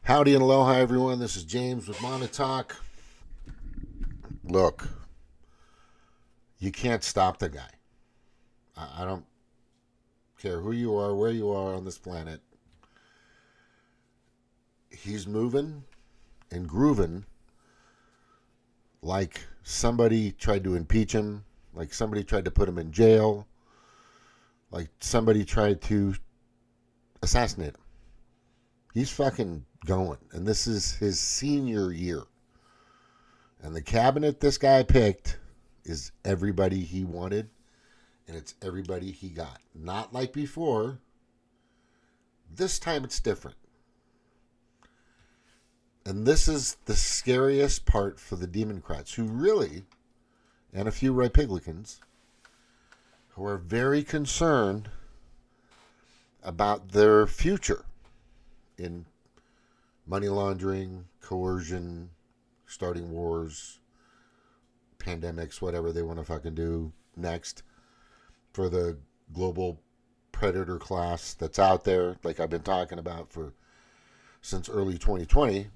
Howdy and aloha, everyone. This is James with Monotalk. Look, you can't stop the guy. I don't care who you are, where you are on this planet. He's moving and grooving like somebody tried to impeach him, like somebody tried to put him in jail, like somebody tried to assassinate him. He's fucking going, and this is his senior year. And the cabinet this guy picked is everybody he wanted, and it's everybody he got. Not like before. This time it's different. And this is the scariest part for the Demoncrats, who really, and a few Rhipiglians, who are very concerned about their future in money laundering, coercion, starting wars, pandemics, whatever they want to fucking do next for the global predator class that's out there, like I've been talking about since early 2020.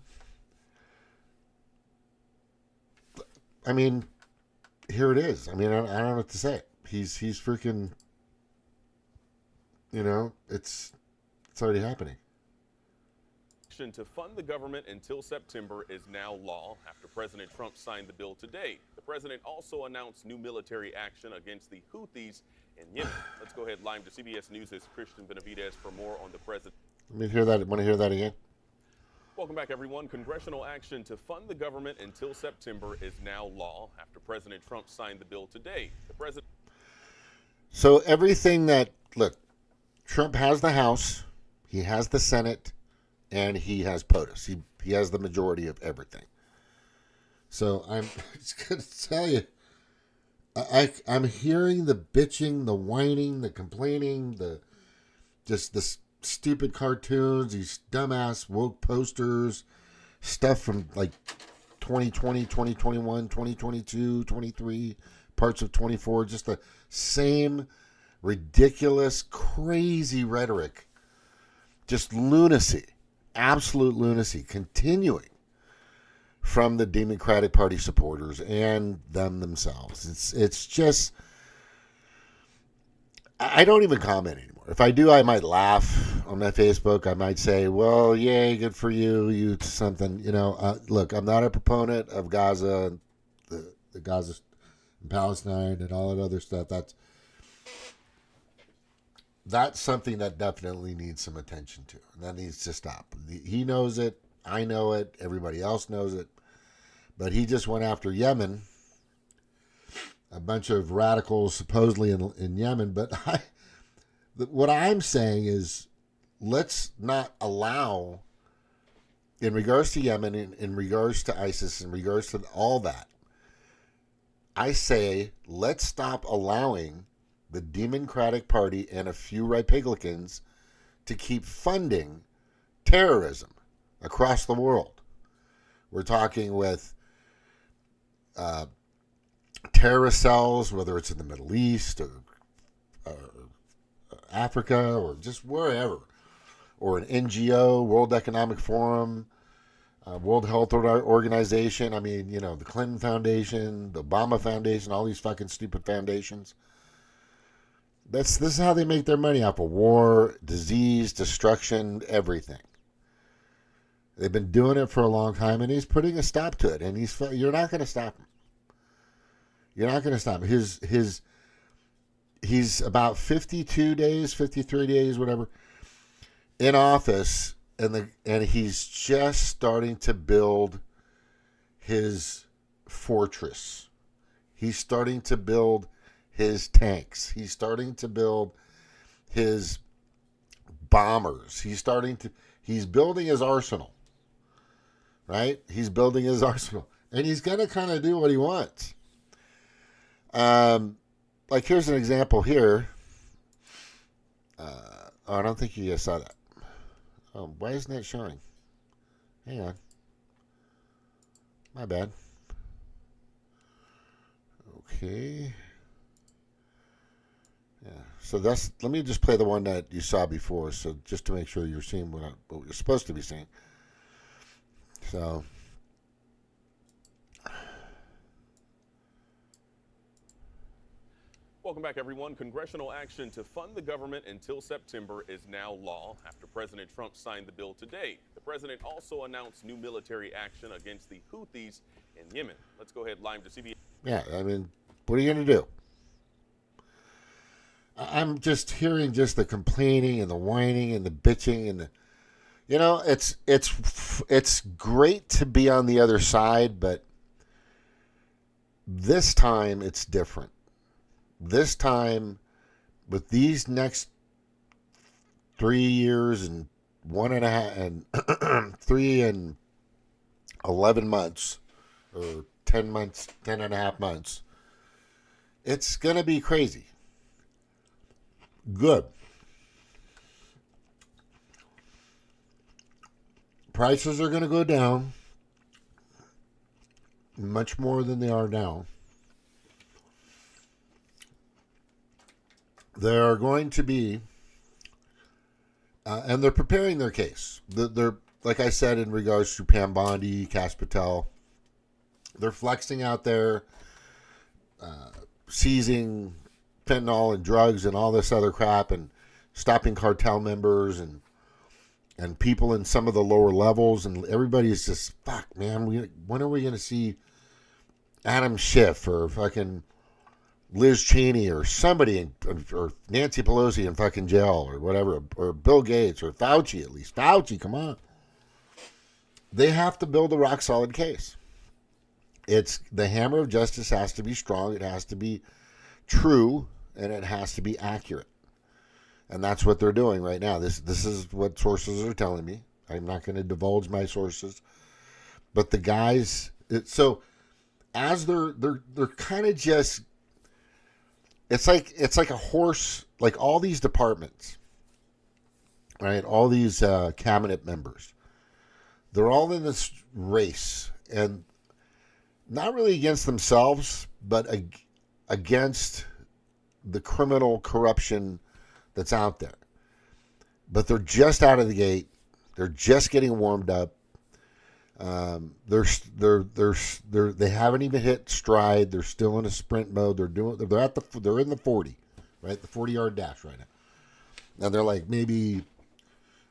I mean, here it is. I mean, I don't know what to say. He's freaking, it's already happening. To fund the government until September is now law after President Trump signed the bill today. The president also announced new military action against the Houthis in Yemen. Let's go ahead live to CBS News' Christian Benavidez for more on the president. Let me hear that. Want to hear that again? Welcome back, everyone. Congressional action to fund the government until September is now law after President Trump signed the bill today. The president. So everything look, Trump has the House, he has the Senate, and he has POTUS. He has the majority of everything. So I'm just going to tell you, I'm hearing the bitching, the whining, the complaining, the stupid cartoons, these dumbass woke posters, stuff from like 2020, 2021, 2022, 23, parts of 24, just the same ridiculous, crazy rhetoric, just lunacy. Absolute lunacy continuing from the Democratic Party supporters and them themselves. It's just, I don't even comment anymore. If I do, I might laugh on my Facebook. I might say, well, yay, good for you, you something. Look, I'm not a proponent of Gaza, the Gaza and Palestine and all that other stuff. That's something that definitely needs some attention to. And that needs to stop. He knows it. I know it. Everybody else knows it. But he just went after Yemen. A bunch of radicals supposedly in Yemen. But what I'm saying is, let's not allow, in regards to Yemen, in regards to ISIS, in regards to all that, I say, let's stop allowing the Democratic Party and a few Rhipiglians to keep funding terrorism across the world. We're talking with terrorist cells, whether it's in the Middle East or Africa or just wherever, or an NGO, World Economic Forum, World Health Organization. I mean, the Clinton Foundation, the Obama Foundation, all these fucking stupid foundations. This is how they make their money off of war, disease, destruction, everything. They've been doing it for a long time, and he's putting a stop to it. And you're not going to stop him. You're not going to stop him. He's about 52 days, 53 days, whatever, in office, and he's just starting to build his fortress. He's starting to build his tanks. He's starting to build his bombers. He's building his arsenal. Right? He's building his arsenal. And he's going to kind of do what he wants. Like, here's an example here. I don't think you guys saw that. Oh, why isn't that showing? Hang on. My bad. Okay. Yeah. So let me just play the one that you saw before, so just to make sure you're seeing what you're supposed to be seeing. So, Welcome back, everyone. Congressional action to fund the government until September is now law after President Trump signed the bill today. The president also announced new military action against the Houthis in Yemen. Let's go ahead live to CBS. yeah, I mean, what are you going to do? I'm just hearing just the complaining and the whining and the bitching and the, you know, it's great to be on the other side, but this time it's different. This time, with these next 3 years and 1.5 and 3 and 11 months, or 10 months, 10.5 months, it's gonna be crazy. Good. Prices are going to go down much more than they are now. There are going to be, and they're preparing their case. They're, like I said, in regards to Pam Bondi, Kash Patel, they're flexing out there, seizing fentanyl and drugs and all this other crap, and stopping cartel members and people in some of the lower levels, and everybody's just, fuck, man, when are we going to see Adam Schiff or fucking Liz Cheney or somebody or Nancy Pelosi in fucking jail or whatever, or Bill Gates or Fauci, at least. Fauci, come on. They have to build a rock solid case. It's the hammer of justice has to be strong, it has to be true, and it has to be accurate. And that's what they're doing right now. This is what sources are telling me. I'm not going to divulge my sources, but the guys. So as they're kind of just. It's like a horse. Like all these departments, right? All these cabinet members. They're all in this race, and not really against themselves, but against the criminal corruption that's out there. But they're just out of the gate. They're just getting warmed up. They haven't even hit stride. They're still in a sprint mode. They're in the 40, right? The 40-yard dash right now. And they're like maybe,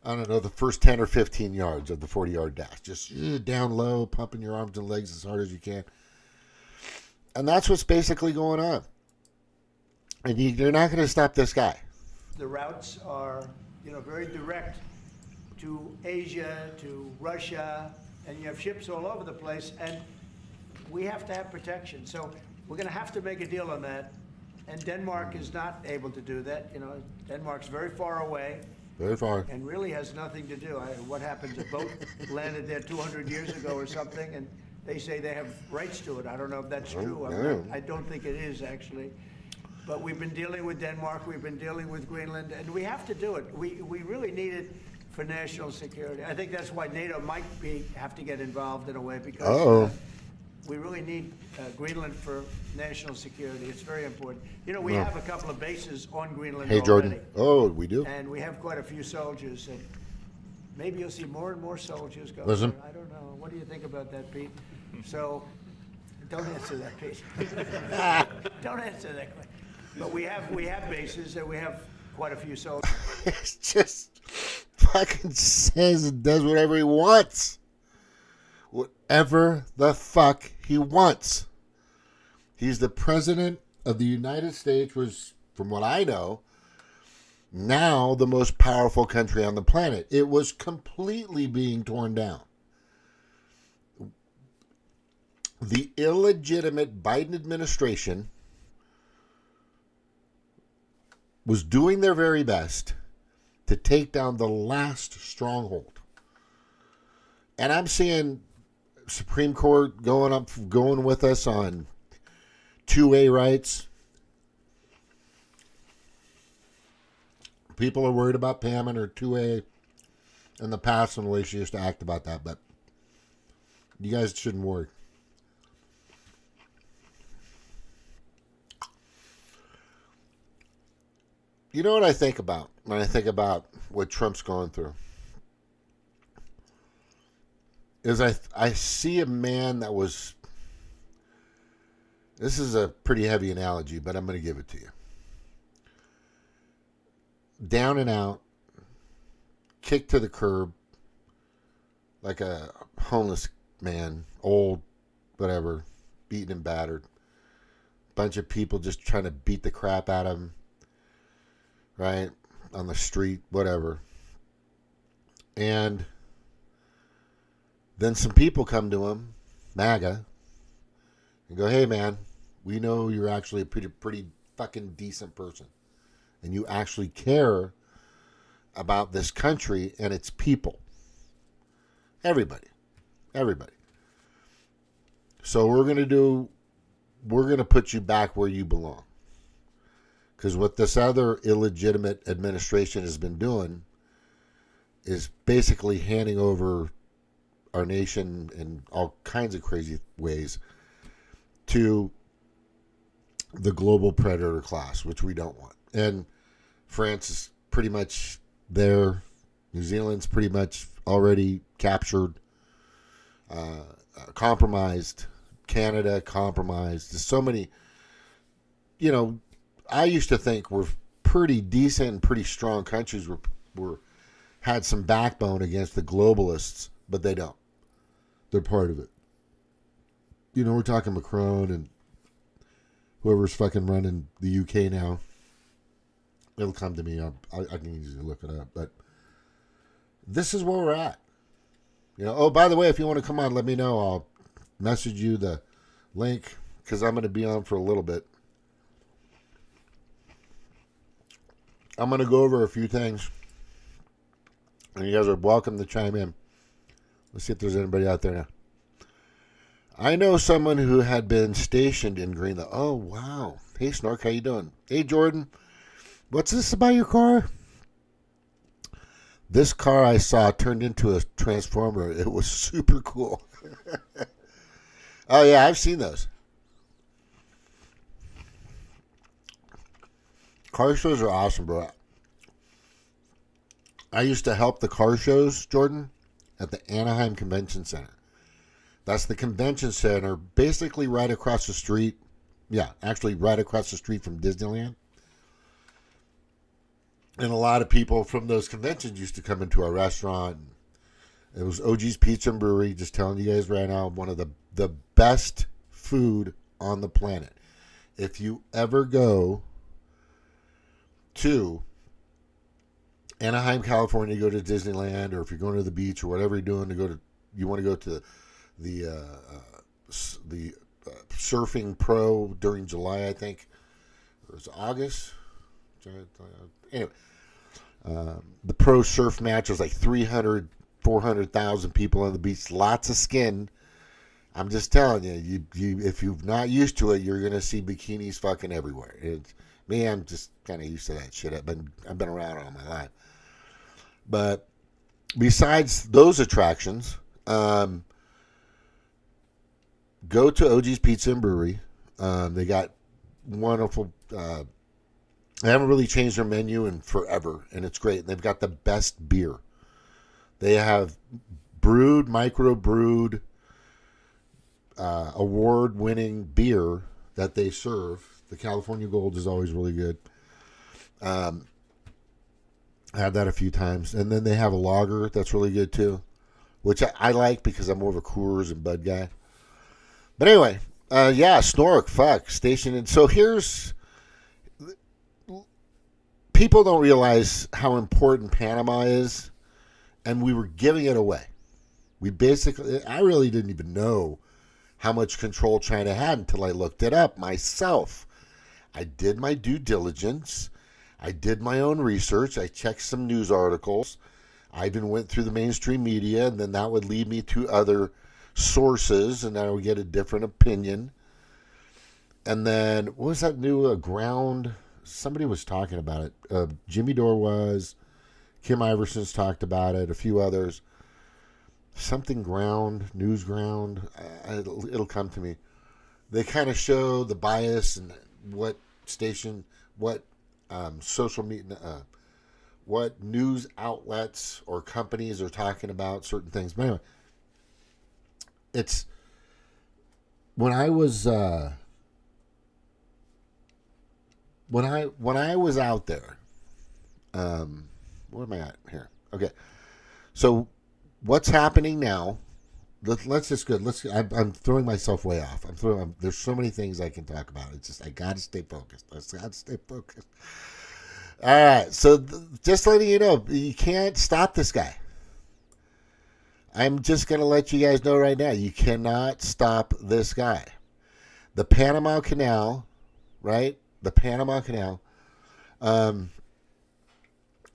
I don't know, the first 10 or 15 yards of the 40-yard dash. Just down low, pumping your arms and legs as hard as you can. And that's what's basically going on. And you're not going to stop this guy. The routes are, very direct to Asia, to Russia, and you have ships all over the place, and we have to have protection. So we're going to have to make a deal on that, and Denmark is not able to do that. Denmark's very far away. Very far. And really has nothing to do. What happens, a boat landed there 200 years ago or something, and they say they have rights to it. I don't know if that's true. I don't think it is, actually. But we've been dealing with Denmark, we've been dealing with Greenland, and we have to do it. We really need it for national security. I think that's why NATO might have to get involved in a way, because we really need Greenland for national security. It's very important. We have a couple of bases on Greenland already. Jordan. Oh, we do? And we have quite a few soldiers, and maybe you'll see more and more soldiers go Listen. there. I don't know. What do you think about that, Pete? So, don't answer that, Pete. Don't answer that question. But we have bases, and we have quite a few soldiers. It's just fucking says and does whatever he wants. Whatever the fuck he wants. He's the president of the United States, was, from what I know, now the most powerful country on the planet. It was completely being torn down. The illegitimate Biden administration was doing their very best to take down the last stronghold. And I'm seeing Supreme Court going with us on 2A rights. People are worried about Pam and her 2A in the past and the way she used to act about that, but you guys shouldn't worry. You know what I think about when I think about what Trump's going through? is I see a man that was, this is a pretty heavy analogy, but I'm going to give it to you. Down and out, kicked to the curb, like a homeless man, old, whatever, beaten and battered. Bunch of people just trying to beat the crap out of him, right? On the street, whatever. And then some people come to him, MAGA, and go, hey, man, we know you're actually a pretty fucking decent person. And you actually care about this country and its people. Everybody. So we're going to put you back where you belong. Because what this other illegitimate administration has been doing is basically handing over our nation in all kinds of crazy ways to the global predator class, which we don't want. And France is pretty much there. New Zealand's pretty much already captured, compromised. Canada compromised. There's so many, I used to think we're pretty decent and pretty strong countries were had some backbone against the globalists, but they don't. They're part of it. We're talking Macron and whoever's fucking running the UK now. It'll come to me. I can easily look it up. But this is where we're at. Oh, by the way, if you want to come on, let me know. I'll message you the link because I'm going to be on for a little bit. I'm going to go over a few things. And you guys are welcome to chime in. Let's see if there's anybody out there now. I know someone who had been stationed in Greenland. Oh, wow. Hey, Snork, how you doing? Hey, Jordan. What's this about your car? This car I saw turned into a transformer. It was super cool. Oh, yeah, I've seen those. Car shows are awesome, bro. I used to help the car shows, Jordan, at the Anaheim Convention Center. That's the convention center, basically right across the street. Yeah, actually right across the street from Disneyland. And a lot of people from those conventions used to come into our restaurant. It was OG's Pizza and Brewery, just telling you guys right now, one of the best food on the planet. If you ever go to Anaheim, California, you go to Disneyland, or if you're going to the beach or whatever you're doing, you want to go to the Surfing Pro during July, I think, or it's August. Anyway, the pro surf match was like 300, 400,000 people on the beach, lots of skin. I'm just telling you, if you're not used to it, you're gonna see bikinis fucking everywhere. Me, I'm just kind of used to that shit. I've been around all my life. But besides those attractions, go to OG's Pizza and Brewery. They got wonderful. They haven't really changed their menu in forever, and it's great. They've got the best beer. They have micro-brewed, award-winning beer that they serve. The California Gold is always really good. I had that a few times. And then they have a lager that's really good, too, which I like because I'm more of a Coors and Bud guy. But anyway, Snork, fuck, station. And so people don't realize how important Panama is, and we were giving it away. I really didn't even know how much control China had until I looked it up myself. I did my due diligence. I did my own research. I checked some news articles. I even went through the mainstream media, and then that would lead me to other sources, and I would get a different opinion. And then, what was that new ground? Somebody was talking about it. Jimmy Dore was. Kim Iverson's talked about it. A few others. Something ground, news ground. It'll come to me. They kind of show the bias and what station, what social media, what news outlets or companies are talking about certain things. But anyway, it's when I was when I was out there. Where am I at here? Okay, so what's happening now? Let's just go. I'm throwing myself way off. There's so many things I can talk about. It's just I got to stay focused. All right. So just letting you know, you can't stop this guy. I'm just gonna let you guys know right now. You cannot stop this guy. The Panama Canal, right? The Panama Canal,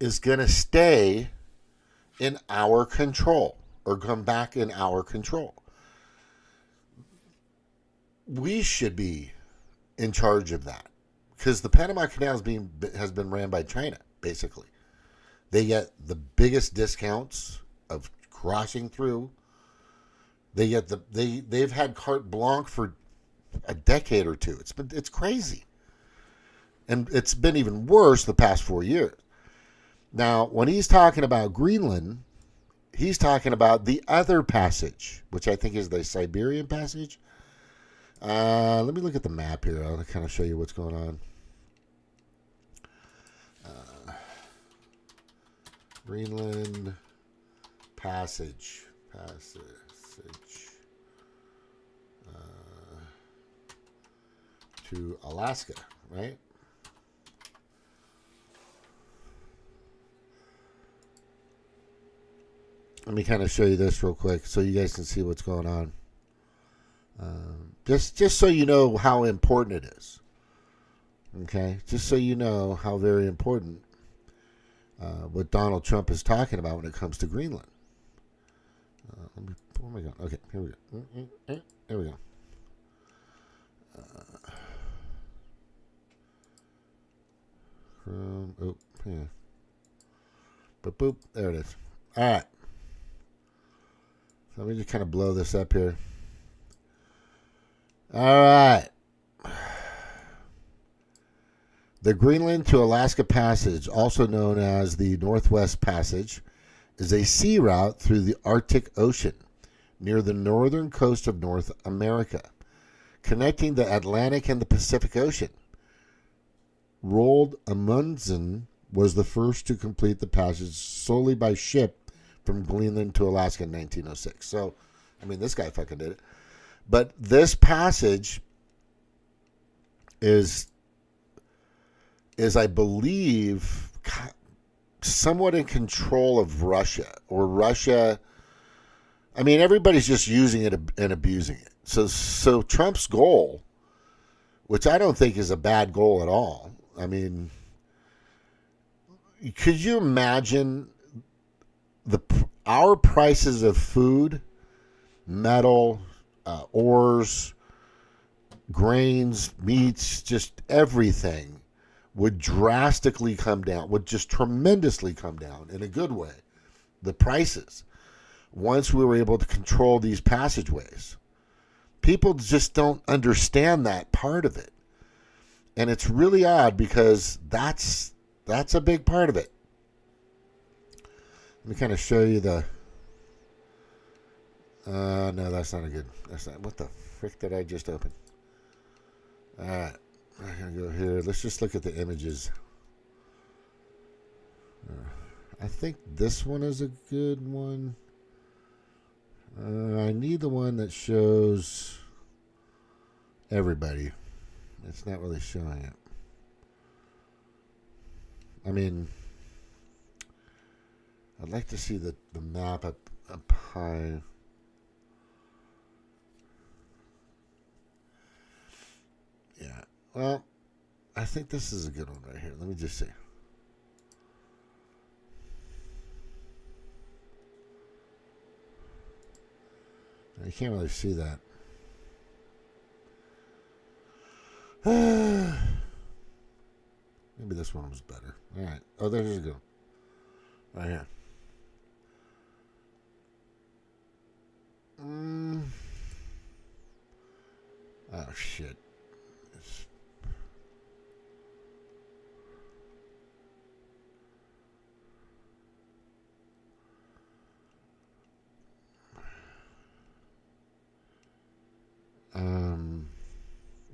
is gonna stay in our control. Or come back in our control. We should be in charge of that because the Panama Canal has been ran by China. Basically, they get the biggest discounts of crossing through. They've had carte blanche for a decade or two. It's crazy, and it's been even worse the past 4 years. Now, when he's talking about Greenland. He's talking about the other passage, which I think is the Siberian Passage. Let me look at the map here. I'll kind of show you what's going on. Greenland Passage. To Alaska, right? Let me kind of show you this real quick so you guys can see what's going on. Just so you know how important it is. Okay? Just so you know how very important what Donald Trump is talking about when it comes to Greenland. Where am I going? Okay, here we go. There we go. Oh, yeah. Boop. There it is. All right. So let me just kind of blow this up here. All right. The Greenland to Alaska Passage, also known as the Northwest Passage, is a sea route through the Arctic Ocean near the northern coast of North America, connecting the Atlantic and the Pacific Ocean. Roald Amundsen was the first to complete the passage solely by ship from Greenland to Alaska in 1906. So, I mean, this guy fucking did it. But this passage is I believe, somewhat in control of Russia. Or Russia, I mean, everybody's just using it and abusing it. So Trump's goal, which I don't think is a bad goal at all. I mean, could you imagine our prices of food, metal, ores, grains, meats, just everything would drastically come down, would just tremendously come down in a good way. The prices, once we were able to control these passageways. People just don't understand that part of it. And it's really odd because that's a big part of it. Let me kind of show you the... no, that's not a good... That's not... What the frick did I just open? Alright. I'm going to go here. Let's just look at the images. I think this one is a good one. I need the one that shows everybody. It's not really showing it. I mean... I'd like to see the map up high. Yeah. Well, I think this is a good one right here. Let me just see. You can't really see that. Maybe this one was better. All right. Oh, there's a good one. Right here. Oh, shit.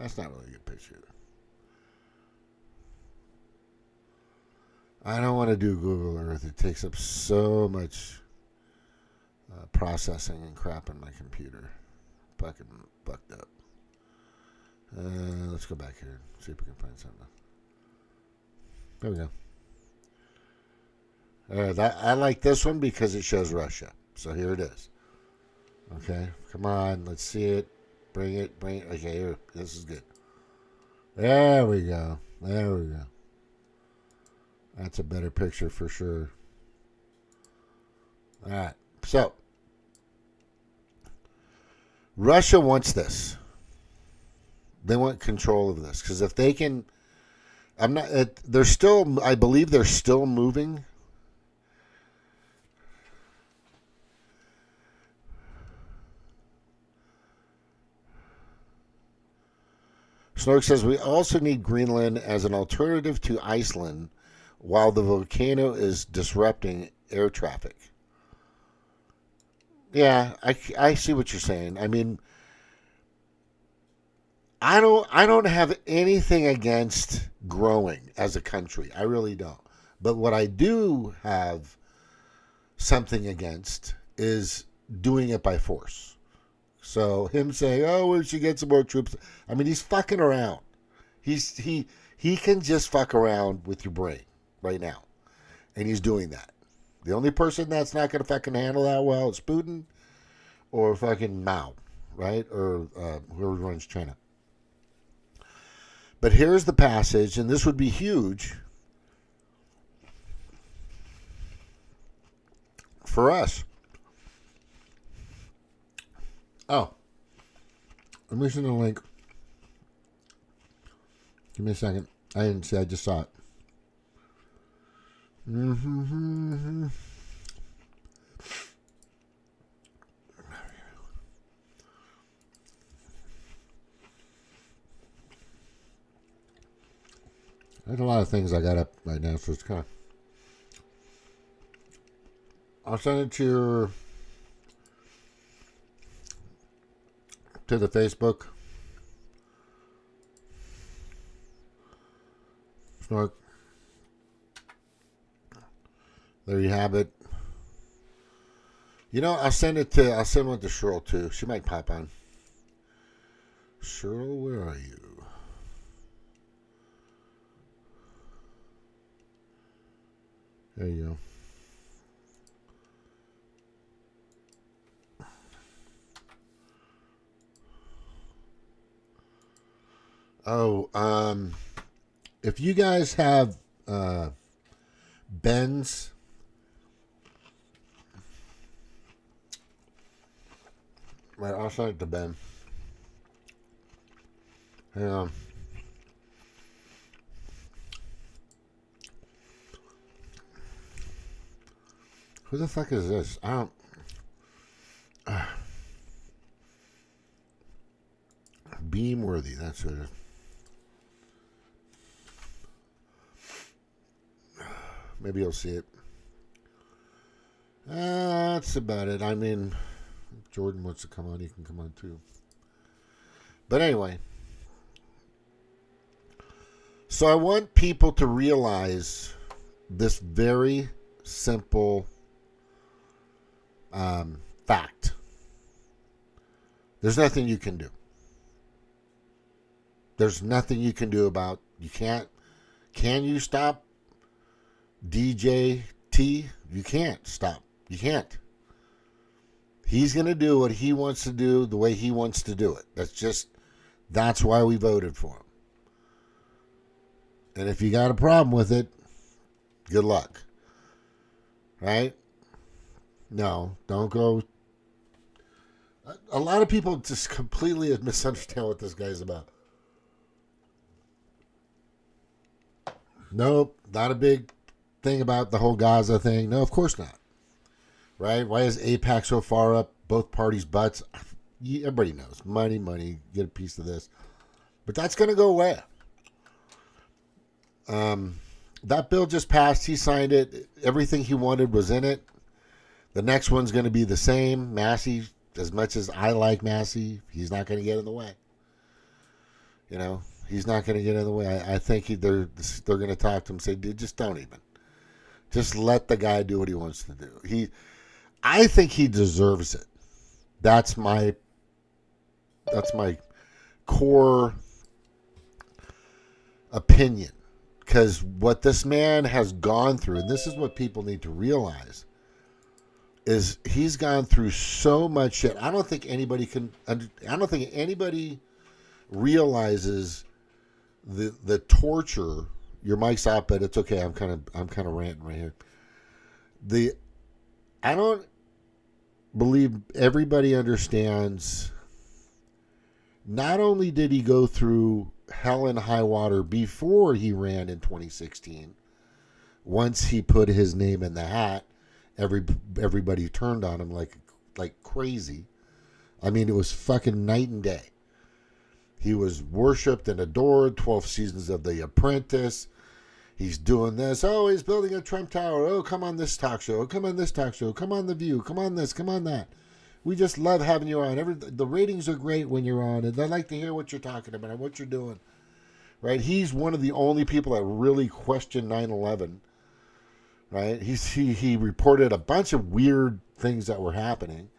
That's not really a good picture. I don't want to do Google Earth. It takes up so much processing and crap on my computer. Fucking fucked up. Let's go back here and see if we can find something. There we go. I like this one because it shows Russia. So here it is. Okay, come on, let's see it. Bring it. Okay, here, this is good. There we go. That's a better picture for sure. All right, so Russia wants this. They want control of this because if they can, they're still. I believe they're still moving. Snork says we also need Greenland as an alternative to Iceland while the volcano is disrupting air traffic. Yeah, I see what you're saying. I mean, I don't have anything against growing as a country. I really don't. But what I do have something against is doing it by force. So him saying, "Oh, we should get some more troops." I mean, he's fucking around. He can just fuck around with your brain right now, and he's doing that. The only person that's not going to fucking handle that well is Putin or fucking Mao, right? Or whoever runs China. But here's the passage, and this would be huge for us. Oh, let me send a link. Give me a second. I didn't see. I just saw it. There's a lot of things I got up right now, so it's kind of. I'll send it to the Facebook. Snork. There you have it. You know, I'll send one to Cheryl too. She might pop on. Cheryl, where are you? There you go. Oh, if you guys have Ben's right, I'll send it to Ben. Hang on. Who the fuck is this? I don't. Beamworthy, that's what it is. Maybe you'll see it. That's about it. I mean, if Jordan wants to come on, he can come on too. But anyway. So I want people to realize this very simple fact. There's nothing you can do. There's nothing you can do about. You can't. Can you stop DJT? You can't stop. You can't. He's going to do what he wants to do the way he wants to do it. That's why we voted for him. And if you got a problem with it, good luck. Right? No, don't go. A lot of people just completely misunderstand what this guy's about. Nope, not a big thing about the whole Gaza thing. No, of course not. Right? Why is AIPAC so far up both parties' butts? Everybody knows. Money, get a piece of this. But that's going to go away. That bill just passed. He signed it. Everything he wanted was in it. The next one's going to be the same. Massey, as much as I like Massey, he's not going to get in the way. You know, he's not going to get in the way. I think they're going to talk to him and say, dude, just don't even. Just let the guy do what he wants to do. I think he deserves it. That's my core opinion. Because what this man has gone through, and this is what people need to realize, is he's gone through so much shit. I don't think anybody realizes the torture. Your mic's off, but it's okay. I'm kind of ranting right here. I don't believe everybody understands. Not only did he go through hell and high water before he ran in 2016, once he put his name in the hat, everybody turned on him like crazy. I mean, it was fucking night and day. He was worshipped and adored. 12 seasons of The Apprentice. He's doing this. Oh, he's building a Trump Tower. Oh, come on this talk show. Oh, come on this talk show. Come on The View. Come on this. Come on that. We just love having you on. The ratings are great when you're on, and they like to hear what you're talking about and what you're doing. Right? He's one of the only people that really question 9/11. Right? He reported a bunch of weird things that were happening,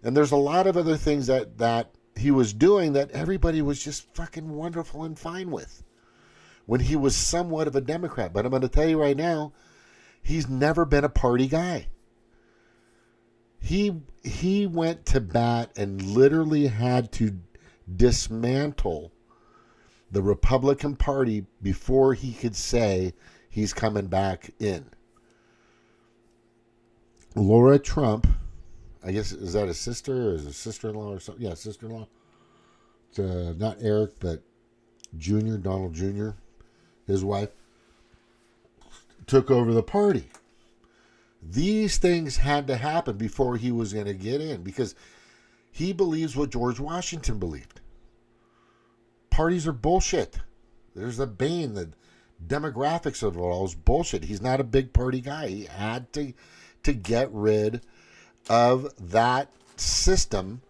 and there's a lot of other things that he was doing that everybody was just fucking wonderful and fine with when he was somewhat of a Democrat. But I'm going to tell you right now, he's never been a party guy. He went to bat and literally had to dismantle the Republican Party before he could say he's coming back in. Laura Trump, I guess, is that a sister or is it a sister-in-law or something? Yeah, sister-in-law. It's not Eric, but Jr., Donald Jr., his wife, took over the party. These things had to happen before he was going to get in because he believes what George Washington believed. Parties are bullshit. There's the bane, the demographics of it all is bullshit. He's not a big party guy. He had to get rid of that system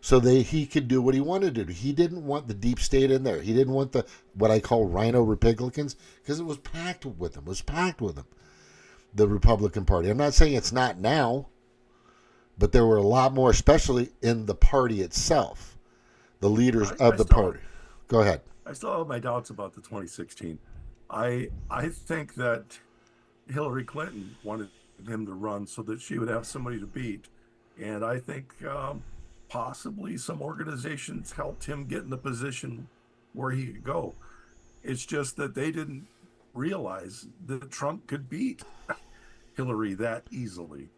so that he could do what he wanted to do. He didn't want the deep state in there. He didn't want what I call rhino Republicans because it was packed with them. The Republican Party. I'm not saying it's not now, but there were a lot more, especially in the party itself, the leaders of the party. Go ahead. I still have my doubts about the 2016. I think that Hillary Clinton wanted him to run so that she would have somebody to beat. And I think possibly some organizations helped him get in the position where he could go. It's just that they didn't realize that Trump could beat Hillary that easily.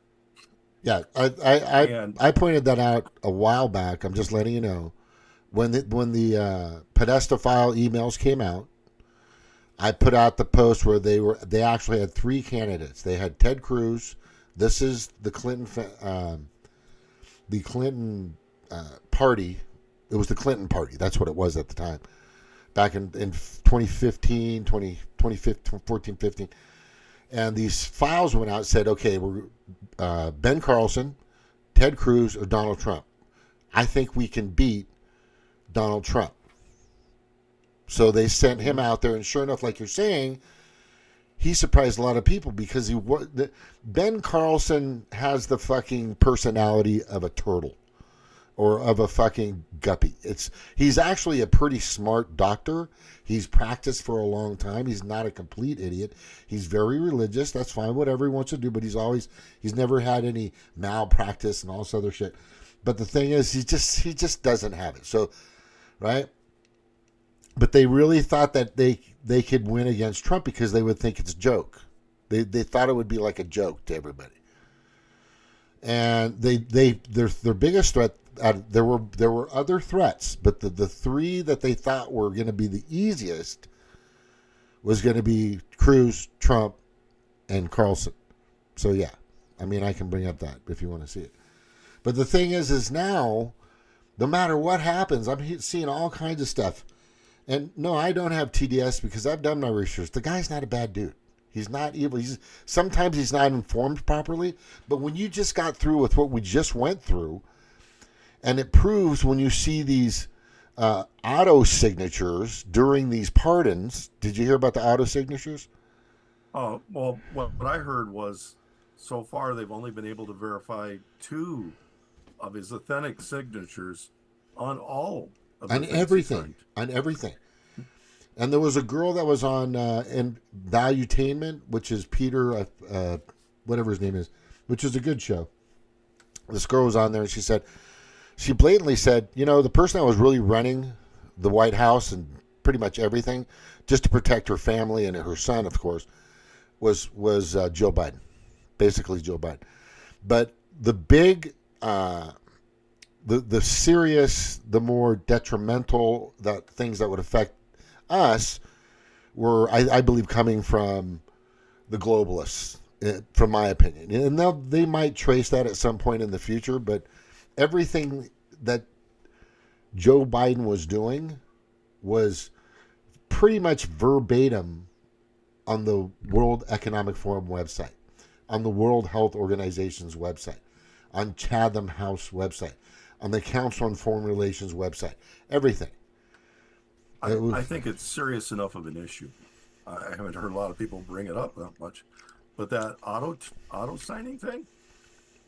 Yeah, I pointed that out a while back. I'm just letting you know. When the Podesta file emails came out, I put out the post where they actually had three candidates. They had Ted Cruz. This is the Clinton party. It was the Clinton party. That's what it was at the time. Back in 2015, 2014, 15. And these files went out and said, okay, we're Ben Carlson, Ted Cruz, or Donald Trump. I think we can beat Donald Trump. So they sent him out there, and sure enough, like you're saying, he surprised a lot of people because Ben Carlson has the fucking personality of a turtle or of a fucking guppy. He's actually a pretty smart doctor. He's practiced for a long time. He's not a complete idiot. He's very religious. That's fine, whatever he wants to do, but he's never had any malpractice and all this other shit. But the thing is, he just doesn't have it. So, right? But they really thought that they could win against Trump because they would think it's a joke. They thought it would be like a joke to everybody. And their biggest threat, there were other threats, but the three that they thought were going to be the easiest was going to be Cruz, Trump, and Carlson. So yeah, I mean, I can bring up that if you want to see it. But the thing is now, no matter what happens, I'm seeing all kinds of stuff. And no, I don't have TDS because I've done my research. The guy's not a bad dude. He's not evil. Sometimes he's not informed properly. But when you just got through with what we just went through, and it proves when you see these auto signatures during these pardons. Did you hear about the auto signatures? Oh, well, what I heard was so far they've only been able to verify 2 of his authentic signatures on all of the On things he everything. signed. On everything. And there was a girl that was on in Valuetainment, which is Peter, whatever his name is, which is a good show. This girl was on there, and she blatantly said, the person that was really running the White House and pretty much everything, just to protect her family and her son, of course, was Joe Biden, basically Joe Biden. But the big, the serious, the more detrimental things that would affect us were, I believe, coming from the globalists, from my opinion. And they might trace that at some point in the future, but everything that Joe Biden was doing was pretty much verbatim on the World Economic Forum website, on the World Health Organization's website, on Chatham House website, on the Council on Foreign Relations website, everything. I think it's serious enough of an issue. I haven't heard a lot of people bring it up that much, but that auto signing thing,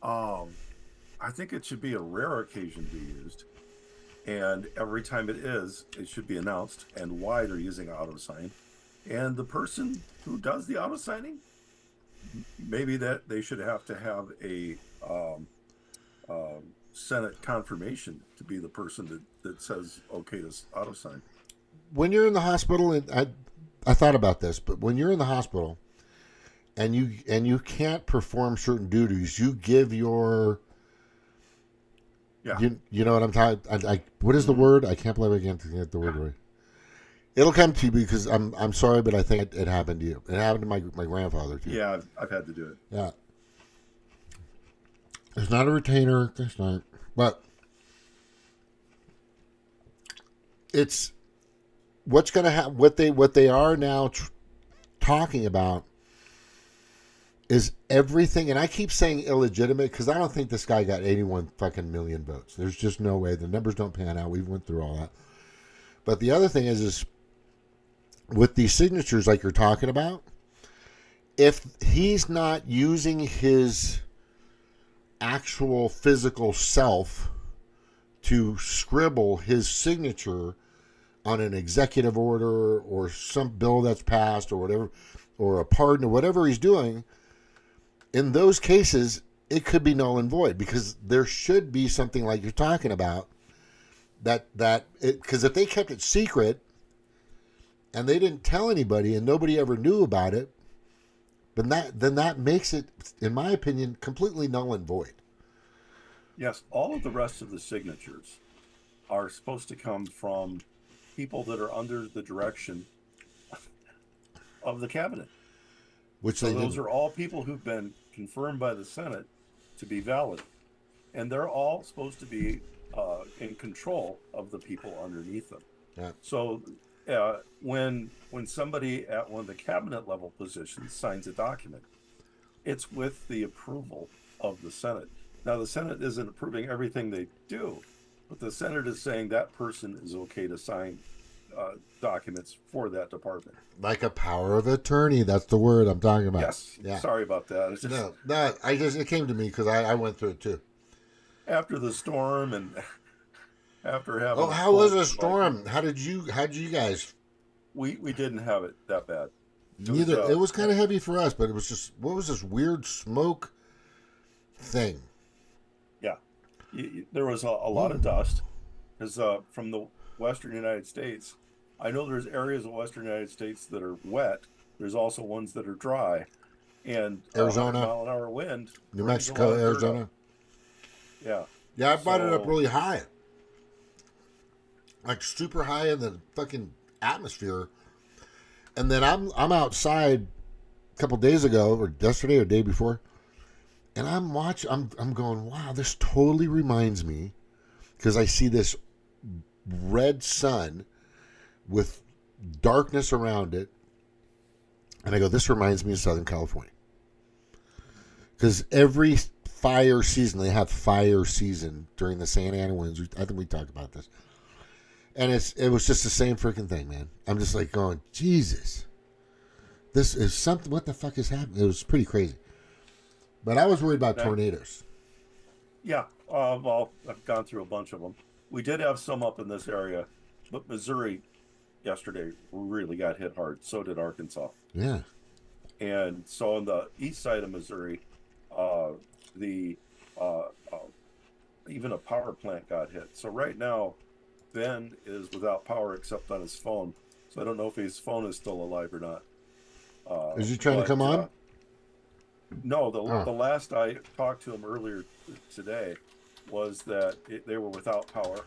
I think it should be a rare occasion to be used, and every time it is, it should be announced and why they're using auto sign, and the person who does the auto signing, maybe that they should have to have a Senate confirmation to be the person that says okay to auto sign. When you're in the hospital, and I thought about this, but when you're in the hospital and you can't perform certain duties, you give your you know what I'm talking. What is the word? I can't believe I can't get the word right. It'll come to you because I'm sorry, but I think it happened to you. It happened to my grandfather too. Yeah, I've had to do it. Yeah. It's not a retainer. It's not. But it's what's going to happen. What they are now talking about is everything. And I keep saying illegitimate because I don't think this guy got 81 fucking million votes. There's just no way. The numbers don't pan out. We went through all that. But the other thing is with these signatures like you're talking about, if he's not using his actual physical self to scribble his signature on an executive order or some bill that's passed or whatever, or a pardon or whatever he's doing, in those cases, it could be null and void because there should be something like you're talking about because if they kept it secret and they didn't tell anybody and nobody ever knew about it, then that makes it, in my opinion, completely null and void. Yes, all of the rest of the signatures are supposed to come from people that are under the direction of the cabinet. So those are all people who've been confirmed by the Senate to be valid. And they're all supposed to be in control of the people underneath them. Yeah. So when somebody at one of the cabinet level positions signs a document, it's with the approval of the Senate. Now, the Senate isn't approving everything they do, but the Senate is saying that person is okay to sign documents for that department. Like a power of attorney. That's the word I'm talking about. Yes. Yeah. Sorry about that. It's just, it came to me because I went through it too. After the storm and after having. Oh, how was the storm? How did you guys? We didn't have it that bad. It was kind of heavy for us, but it was just, what was this weird smoke thing? Yeah. There was a lot of dust because from the western United States, I know there's areas of western United States that are wet. There's also ones that are dry. And Arizona, 100-mile-an-hour wind. New Mexico, Arizona. Yeah. Yeah, I brought it up really high. Like super high in the fucking atmosphere. And then I'm outside a couple days ago, or yesterday or day before, and I'm going, wow, this totally reminds me, because I see this red sun with darkness around it, and I go, this reminds me of Southern California. Because every fire season, they have fire season during the Santa Ana winds. I think we talked about this. And it was just the same freaking thing, man. I'm just like going, Jesus. This is something. What the fuck is happening? It was pretty crazy. But I was worried about tornadoes. Yeah. Well, I've gone through a bunch of them. We did have some up in this area, but Missouri yesterday really got hit hard. So did Arkansas. Yeah. And so on the east side of Missouri, even a power plant got hit. So right now, Ben is without power except on his phone. So I don't know if his phone is still alive or not. Is he trying to come on? No, the last I talked to him earlier today was that they were without power,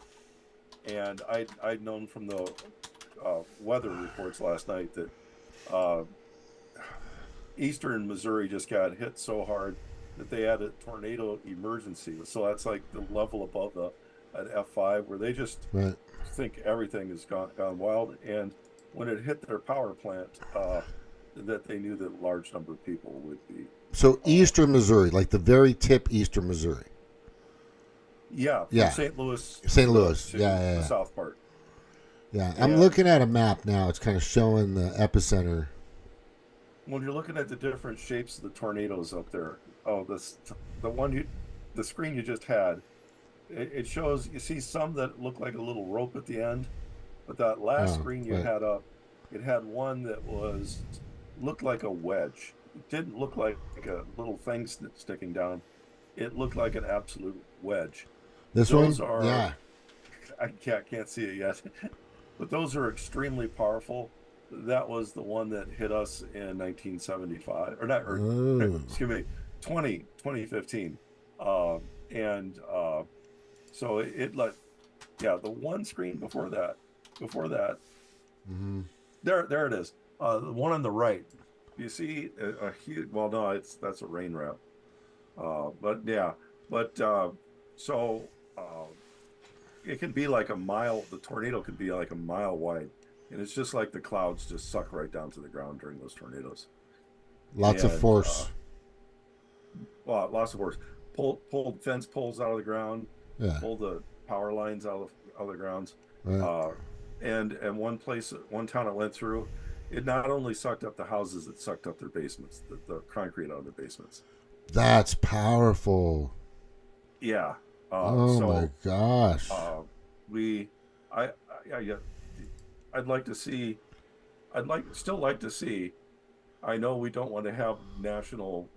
and I'd known from the weather reports last night that eastern Missouri just got hit so hard that they had a tornado emergency. So that's like the level above an F5 where they just think everything has gone wild. And when it hit their power plant, that they knew that a large number of people would be. So eastern Missouri, like the very tip eastern Missouri. Yeah, from St. Louis. St. Louis, to yeah. the south part. Yeah, I'm looking at a map now. It's kind of showing the epicenter. When you're looking at the different shapes of the tornadoes up there, the screen you just had, it shows, you see some that look like a little rope at the end, but that last screen you had up, it had one that looked like a wedge. It didn't look like a little thing sticking down. It looked like an absolute wedge. Those are, yeah. I can't see it yet, but those are extremely powerful. That was the one that hit us in 1975, excuse me, 2015. So it the one screen before that, there it is. The one on the right, you see a huge, well, no, that's a rain wrap. It can be like a mile, the tornado could be like a mile wide. And it's just like the clouds just suck right down to the ground during those tornadoes. Lots of force. Lots of force. Pulled fence poles out of the ground. Yeah. Pulled the power lines out of the grounds. Right. And one town it went through, it not only sucked up the houses, it sucked up their basements, the concrete out of their basements. That's powerful. Yeah. My gosh. Still like to see. I know we don't want to have national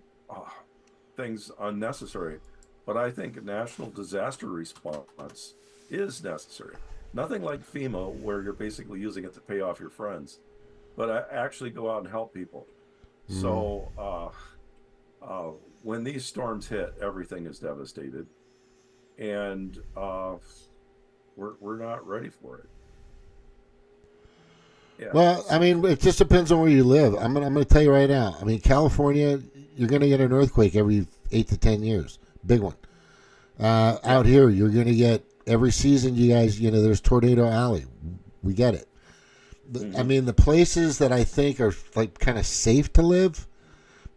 things unnecessary, but I think national disaster response is necessary. Nothing like FEMA, where you're basically using it to pay off your friends, but I actually go out and help people. So when these storms hit, everything is devastated, and we're not ready for it. Yeah. Well, I mean, it just depends on where you live. I'm gonna tell you right now. I mean, California, you're gonna get an earthquake every 8 to 10 years, big one. Out here, you're gonna get every season. You guys, there's Tornado Alley. We get it. I mean, the places that I think are like kind of safe to live,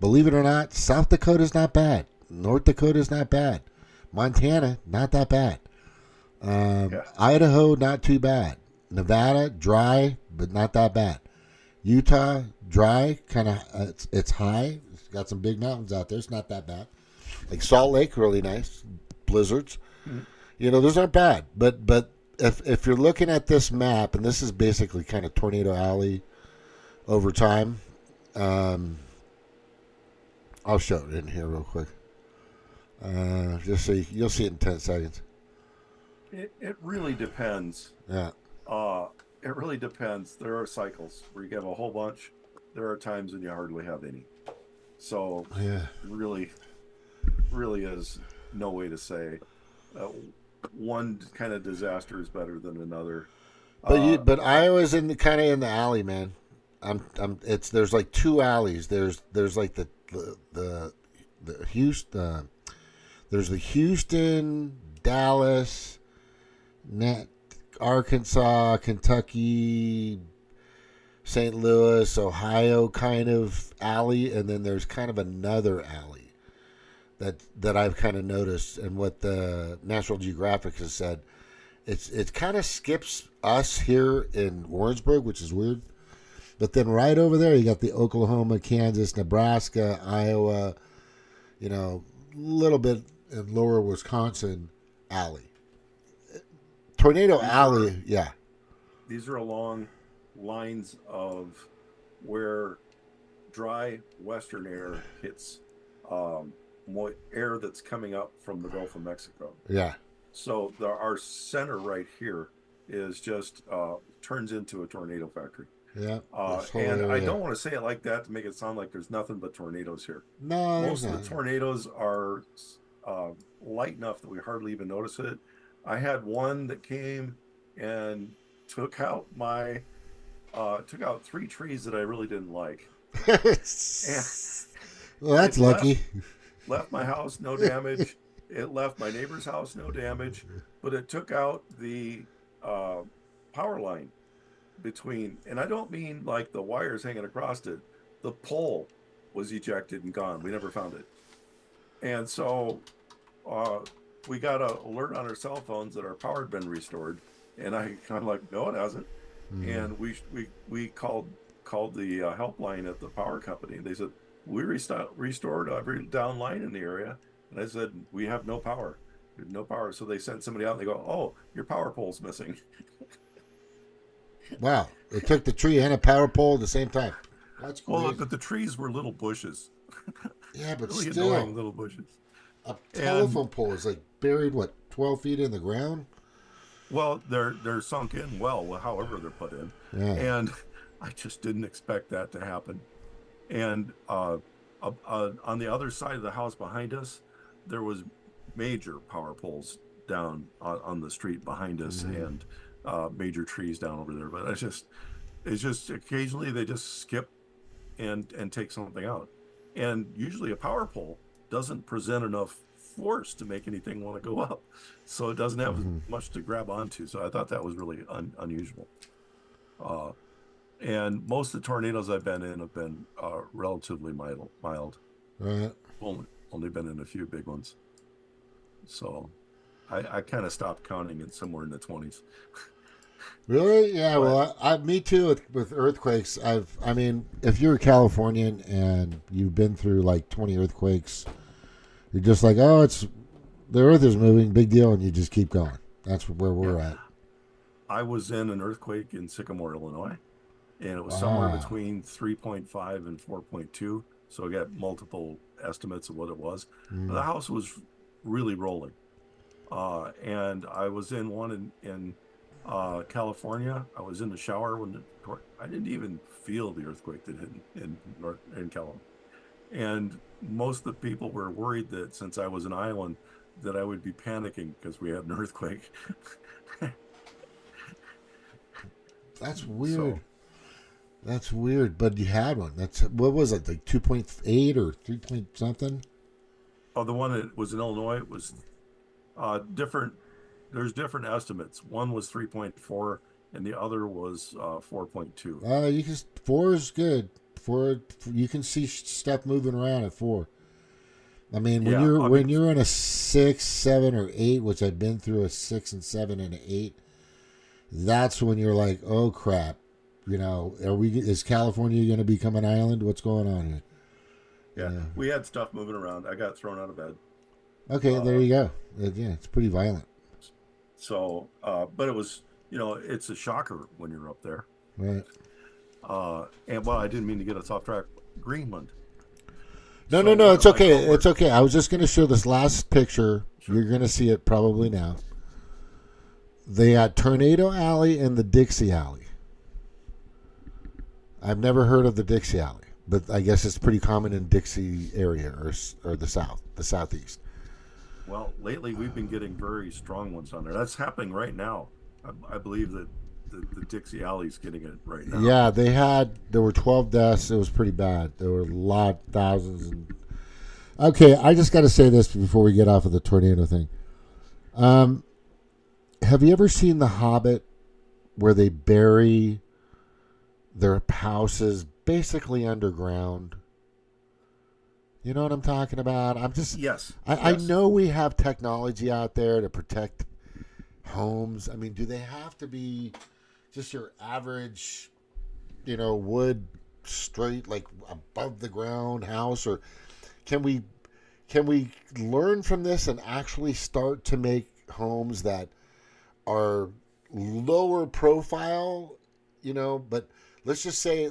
believe it or not, South Dakota's not bad. North Dakota's not bad. Montana, not that bad. Idaho, not too bad. Nevada, dry, but not that bad. Utah, dry, kind of, it's high. It's got some big mountains out there. It's not that bad. Like Salt Lake, really nice. Blizzards. Those aren't bad. But if you're looking at this map, and this is basically kind of Tornado Alley over time, I'll show it in here real quick. Just so you'll see it in 10 seconds. It really depends. Yeah. It really depends. There are cycles where you get a whole bunch. There are times when you hardly have any. So really is no way to say one kind of disaster is better than another. But Iowa's in the alley, man. There's like two alleys. There's like the Houston. There's the Houston, Dallas, Arkansas, Kentucky, St. Louis, Ohio kind of alley, and then there's kind of another alley that I've kind of noticed, and what the National Geographic has said it kind of skips us here in Warrensburg, which is weird. But then right over there, you got the Oklahoma, Kansas, Nebraska, Iowa, little bit in lower Wisconsin alley. Tornado Alley, yeah. These are along lines of where dry western air hits air that's coming up from the Gulf of Mexico. Yeah. So our center right here is just turns into a tornado factory. Yeah. And I don't want to say it like that to make it sound like there's nothing but tornadoes here. No, most of the tornadoes are light enough that we hardly even notice it. I had one that came and took out three trees that I really didn't like. Well, that's lucky. Left my house, no damage. It left my neighbor's house, no damage. But it took out the power line between, and I don't mean like the wires hanging across it. The pole was ejected and gone. We never found it. And so we got an alert on our cell phones that our power had been restored. And I kind of like, no, it hasn't. And we called the helpline at the power company. They said, we restored every down line in the area. And I said, we have no power. We have no power. So they sent somebody out and they go, oh, your power pole's missing. Wow. They took the tree and a power pole at the same time. That's crazy. Well, but the trees were little bushes. Yeah, but really still. annoying little bushes. A telephone pole is like buried, 12 feet in the ground? Well, they're sunk in well, however they're put in. Yeah. And I just didn't expect that to happen. And on the other side of the house behind us, there was major power poles down on the street behind us, and major trees down over there. But it's just occasionally they just skip and take something out. And usually a power pole doesn't present enough force to make anything want to go up, so it doesn't have much to grab onto. So I thought that was really unusual. And most of the tornadoes I've been in have been relatively mild. Right. Only been in a few big ones. So I kind of stopped counting it somewhere in the 20s. Really? Yeah. Well, me too with earthquakes. If you're a Californian and you've been through like 20 earthquakes, you're just like, oh, the earth is moving, big deal, and you just keep going. That's where we're at. I was in an earthquake in Sycamore, Illinois, and it was somewhere between 3.5 and 4.2. So I got multiple estimates of what it was. The house was really rolling. And I was in one in California. I was in the shower when I didn't even feel the earthquake that hit in California. And most of the people were worried that since I was an island, that I would be panicking because we had an earthquake. That's weird. That's weird, but you had one. What was it, like 2.8 or 3 point something? Oh, the one that was in Illinois was different. There's different estimates. One was 3.4 and the other was 4.2. 4 is good. 4, you can see stuff moving around at 4. I mean, when you're in a 6, 7, or 8, which I've been through a 6 and 7 and an 8, that's when you're like, oh crap, is California going to become an island? What's going on here? Yeah, we had stuff moving around. I got thrown out of bed. Okay, there you go. Yeah, it's pretty violent. So, but it was, it's a shocker when you're up there. Right. And I didn't mean to get us off track. Greenland. No, it's okay. It's okay. I was just going to show this last picture. Sure. You're going to see it probably now. They got Tornado Alley and the Dixie Alley. I've never heard of the Dixie Alley, but I guess it's pretty common in Dixie area or the southeast. Well, lately we've been getting very strong ones on there. That's happening right now. I believe that the Dixie Alley's getting it right now. Yeah, there were 12 deaths. It was pretty bad. There were thousands. Okay, I just got to say this before we get off of the tornado thing. Have you ever seen The Hobbit where they bury their houses basically underground? You know what I'm talking about? Yes. I know we have technology out there to protect homes? I mean, do they have to be just your average, wood, straight, like above the ground house, or can we learn from this and actually start to make homes that are lower profile, but let's just say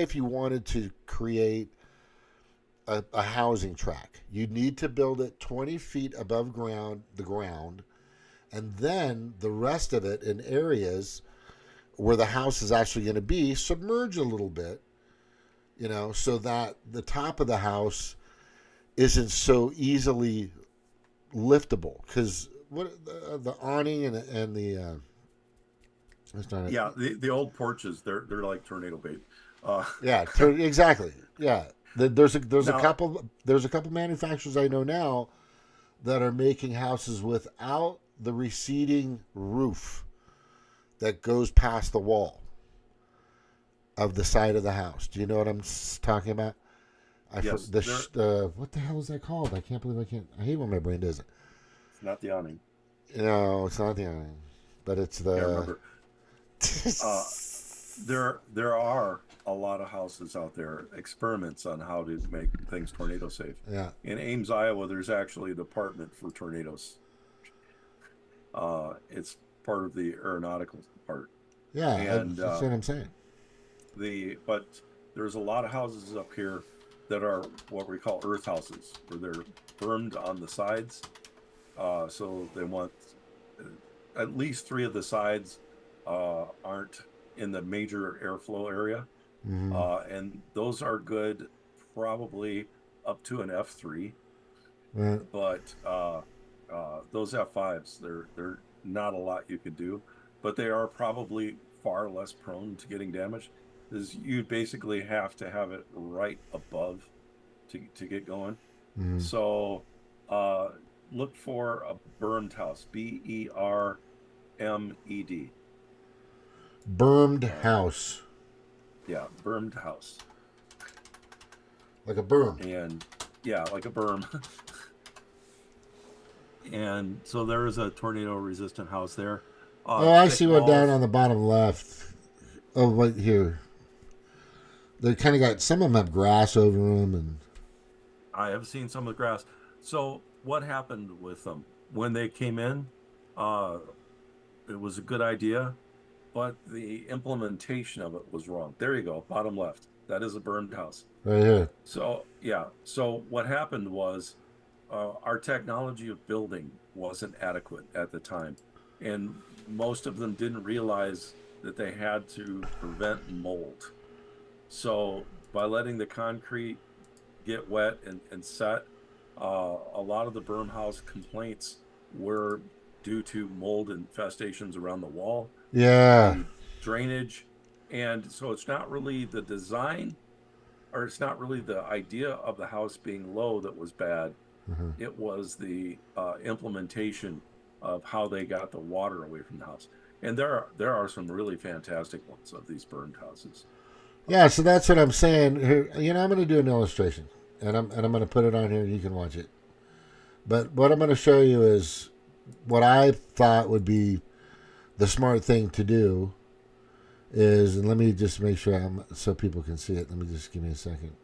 if you wanted to create a housing tract, you need to build it 20 feet above the ground, and then the rest of it in areas where the house is actually going to be submerge a little bit, so that the top of the house isn't so easily liftable. Because what the awning and the Yeah, the old porches, they're like tornado bait. Exactly. Yeah, there's a Now- couple manufacturers I know now that are making houses without the receding roof that goes past the wall of the side of the house. Do you know what I'm talking about? Yes, What the hell is that called? I can't believe I hate when my brain does it. It's not the awning. No, it's not the awning, but it's the. I remember. There are a lot of houses out there, experiments on how to make things tornado safe. Yeah. In Ames, Iowa, there's actually a department for tornadoes. It's part of the aeronautical part. Yeah, And, that's what I'm saying. But there's a lot of houses up here that are what we call earth houses, where they're bermed on the sides. So they want at least 3 of the sides aren't in the major airflow area. Mm-hmm. And those are good, probably up to an F3. Right. But those F5s, they're not a lot you could do, but they are probably far less prone to getting damaged, because you basically have to have it right above to get going. Mm-hmm. So look for a bermed house, BERMED. Bermed house, Yeah, bermed house. like a berm. And yeah, like a berm. And so there is a tornado resistant house there. Oh, I thick see one down walls. on the bottom left. Oh, right here. They kind of got, some of them have grass over them, and I have seen some of the grass. So what happened with them when they came in? It was a good idea, but the implementation of it was wrong. There you go, bottom left. That is a burned house. right here. So yeah. So what happened was our technology of building wasn't adequate at the time, and most of them didn't realize that they had to prevent mold. So by letting the concrete get wet and set, a lot of the berm house complaints were due to mold infestations around the wall, Yeah. drainage. And so it's not really the design, or it's not really the idea of the house being low that was bad. Mm-hmm. It was the implementation of how they got the water away from the house. And there are some really fantastic ones of these burned houses. Yeah, so that's what I'm saying. Here, I'm going to do an illustration, and I'm going to put it on here. You can watch it. But what I'm going to show you is what I thought would be the smart thing to do is, and let me just make sure so people can see it. Let me just give me a second.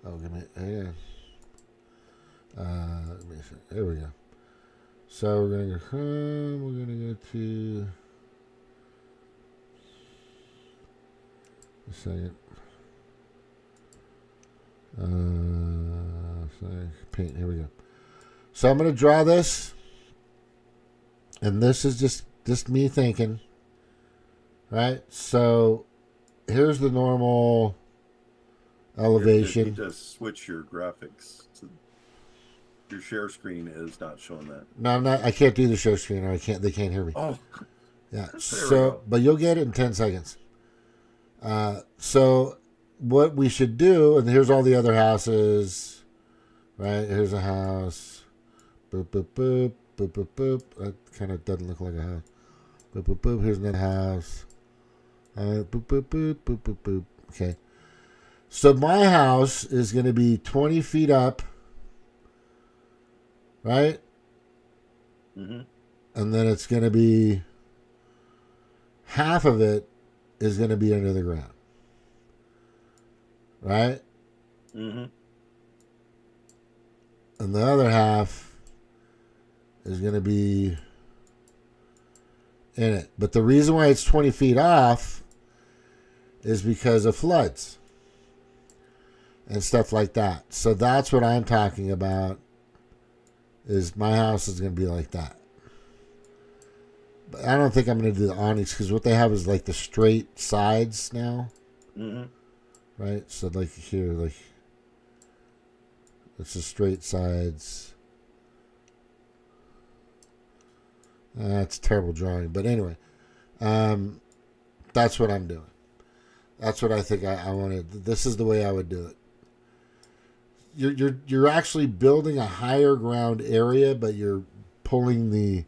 Oh, give me, yeah. Let me see. There we go. So we're going to go home. We're going to go to. A second. Paint. Here we go. So I'm going to draw this, and this is just me thinking. Right. So here's the normal elevation. You need to switch your graphics. Your share screen is not showing that. No, I'm not. I can't do the show screen, or I can't. They can't hear me. Oh, Yeah. we So, go. but you'll get it in 10 seconds. So what we should do, and here's all the other houses, right? Here's a house. Boop, boop, boop, boop, boop, boop. That kind of doesn't look like a house. Boop, boop, boop. Here's another house. Boop, boop, boop, boop, boop, boop. Okay. So my house is going to be 20 feet up, right? Mm-hmm. and then it's going to be half of it is going to be under the ground. Right? Mm-hmm. And the other half is going to be in it. But the reason why it's 20 feet off is because of floods and stuff like that. So that's what I'm talking about, is my house is going to be like that. But I don't think I'm going to do the awnings, because what they have is like the straight sides now. Mm-hmm. Right? So like here, like it's the straight sides. That's a terrible drawing. But anyway, that's what I'm doing. That's what I think I wanted. This is the way I would do it. You're actually building a higher ground area, but you're pulling the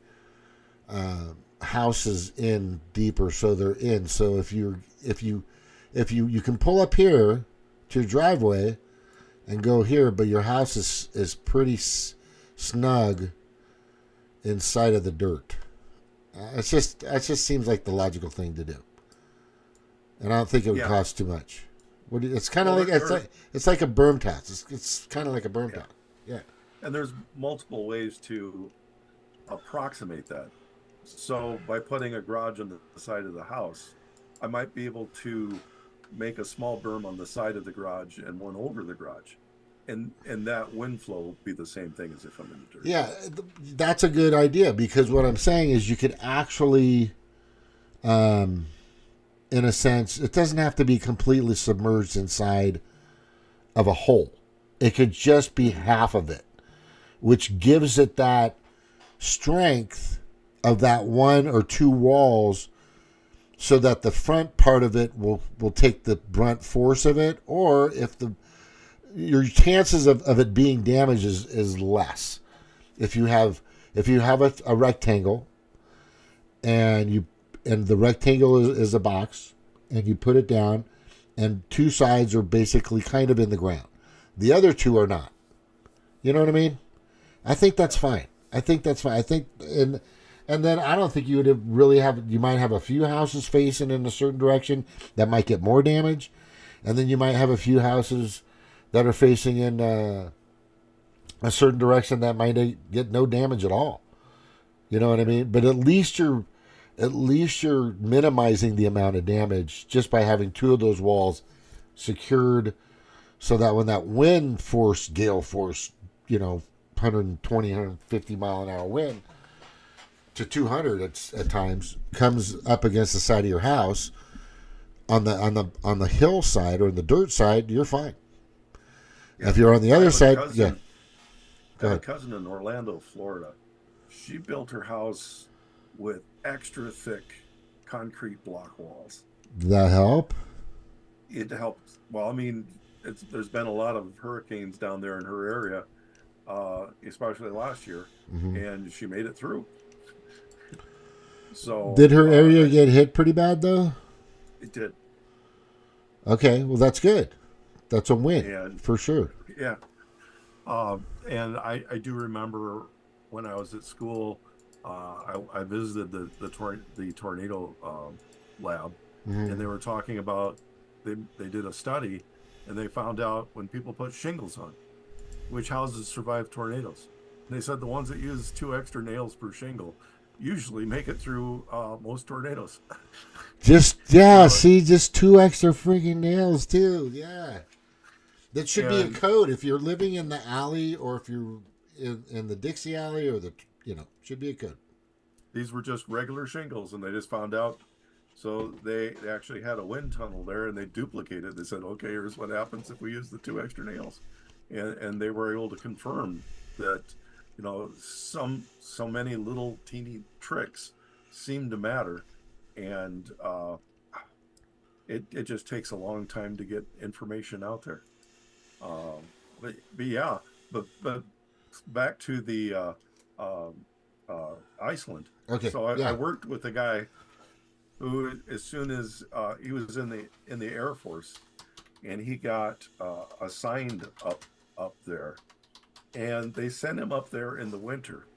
houses in deeper, so they're in. So if you can pull up here to your driveway and go here, but your house is pretty snug inside of the dirt. It just seems like the logical thing to do, and I don't think it would cost too much. It's kind of it's like a berm tax. It's kind of like a berm tax. Yeah. And there's multiple ways to approximate that. So by putting a garage on the side of the house, I might be able to make a small berm on the side of the garage and one over the garage. And that wind flow will be the same thing as if I'm in the dirt. Yeah, that's a good idea, because what I'm saying is you could actually, in a sense, it doesn't have to be completely submerged inside of a hole. It could just be half of it, which gives it that strength of that one or two walls, so that the front part of it will take the brunt force of it, or if your chances of it being damaged is less. If you have a rectangle, and the rectangle is a box, and you put it down, and two sides are basically kind of in the ground, the other two are not. You know what I mean? I think that's fine. I think, and then I don't think you would you might have a few houses facing in a certain direction that might get more damage, and then you might have a few houses that are facing in a certain direction that might get no damage at all. You know what I mean? But at least you're minimizing the amount of damage just by having two of those walls secured, so that when that wind force, gale force, 120, 150 mile an hour wind to 200 at times comes up against the side of your house, on the hillside or the dirt side, you're fine. Yeah. If you're on the other side, yeah. I have a cousin in Orlando, Florida. She built her house with extra thick concrete block walls. Did that help? It helped. Well, I mean, there's been a lot of hurricanes down there in her area, especially last year, and she made it through. So did her area get hit pretty bad though? It did. Okay, well that's good. That's a win for sure. Yeah. And I do remember when I was at school, I visited the tornado lab, and they were talking about they did a study, and they found out when people put shingles on, which houses survive tornadoes. And they said the ones that use 2 extra nails per shingle usually make it through most tornadoes. Just 2 extra freaking nails too. Yeah. That should be a code if you're living in the alley, or if you're in the Dixie Alley, or should be a code. These were just regular shingles, and they just found out. So they actually had a wind tunnel there, and they duplicated. They said, okay, here's what happens if we use the 2 extra nails. And they were able to confirm that, so many little teeny tricks seem to matter. And it just takes a long time to get information out there. But back to the Iceland. Okay. So I worked with a guy who, as soon as he was in the Air Force, and he got assigned up there, and they sent him up there in the winter,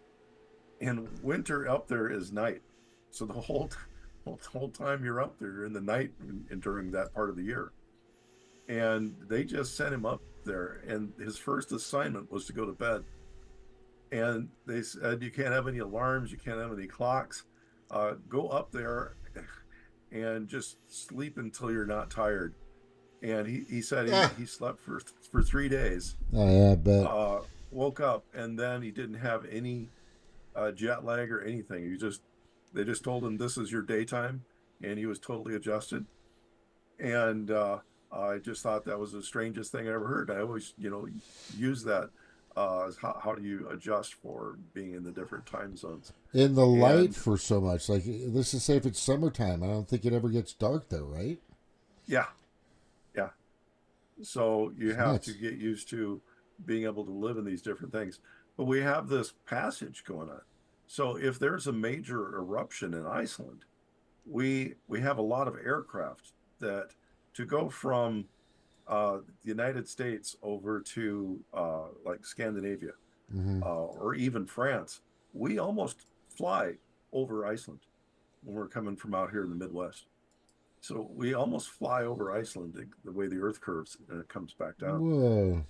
and winter up there is night. So the whole time you're up there, you're in the night during that part of the year. And they just sent him up there, and his first assignment was to go to bed. And they said, you can't have any alarms, you can't have any clocks. Go up there and just sleep until you're not tired. And he said he slept for 3 days. Oh yeah, I bet. Woke up, and then he didn't have any jet lag or anything. They just told him this is your daytime, and he was totally adjusted. And I just thought that was the strangest thing I ever heard. I always, use that as how do you adjust for being in the different time zones. In the light for so much, like let's just say if it's summertime, I don't think it ever gets dark though, right? Yeah, yeah. So you It's have nuts. to get used to being able to live in these different things. But we have this passage going on. So if there's a major eruption in Iceland, we have a lot of aircraft that to go from the United States over to like Scandinavia Mm-hmm. or even France, we almost fly over Iceland when we're coming from out here in the Midwest. So we almost fly over Iceland the way the Earth curves and it comes back down.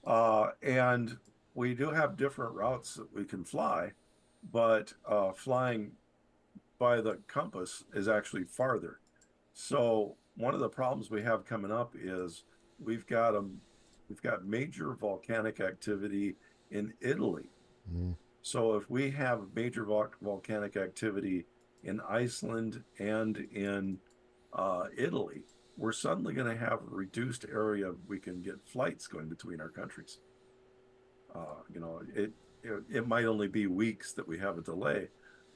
Whoa. And we do have different routes that we can fly, but flying by the compass is actually farther. So one of the problems we have coming up is we've got major volcanic activity in Italy. Mm-hmm. So if we have major volcanic activity in Iceland and in Italy, we're suddenly going to have a reduced area we can get flights going between our countries. It might only be weeks that we have a delay,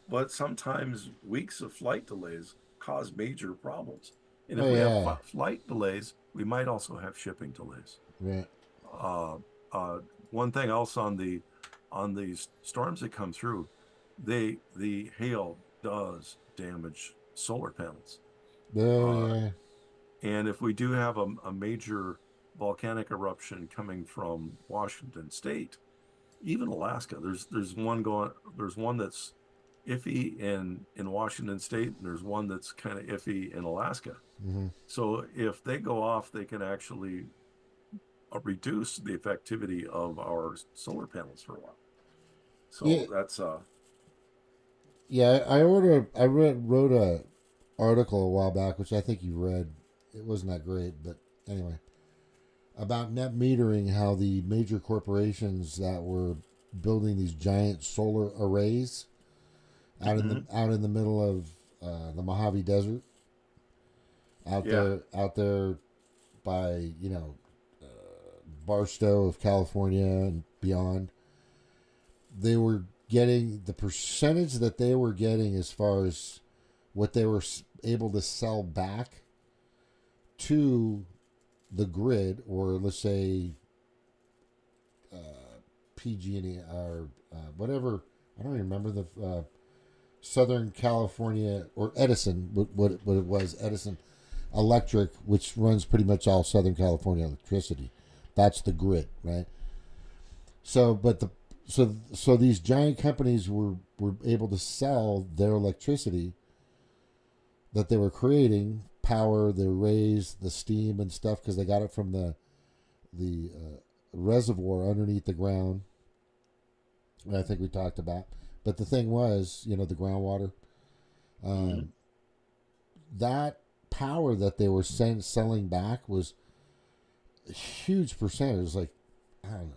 but sometimes weeks of flight delays cause major problems. And if we have flight delays, we might also have shipping delays. Right. One thing else on these storms that come through, the hail does damage solar panels. Yeah. And if we do have a major volcanic eruption coming from Washington State, even Alaska, there's one that's iffy in Washington State, and there's one that's kind of iffy in Alaska. Mm-hmm. So if they go off, they can actually reduce the effectivity of our solar panels for a while. So that's Yeah, I wrote a article a while back, which I think you read. It wasn't that great, but anyway, about net metering, how the major corporations that were building these giant solar arrays out in the middle of the Mojave Desert, out there by Barstow of California and beyond, they were getting the percentage that they were getting as far as what they were able to sell back to the grid, or let's say PG&E or whatever. I don't even remember the Southern California or Edison, what it was, Edison Electric, which runs pretty much all Southern California electricity. That's the grid, right? So, so these giant companies were able to sell their electricity that they were creating, power, the arrays, the steam and stuff, because they got it from the reservoir underneath the ground. And I think we talked about. But the thing was, the groundwater. That power that they were selling back was a huge percentage. Like, I don't know.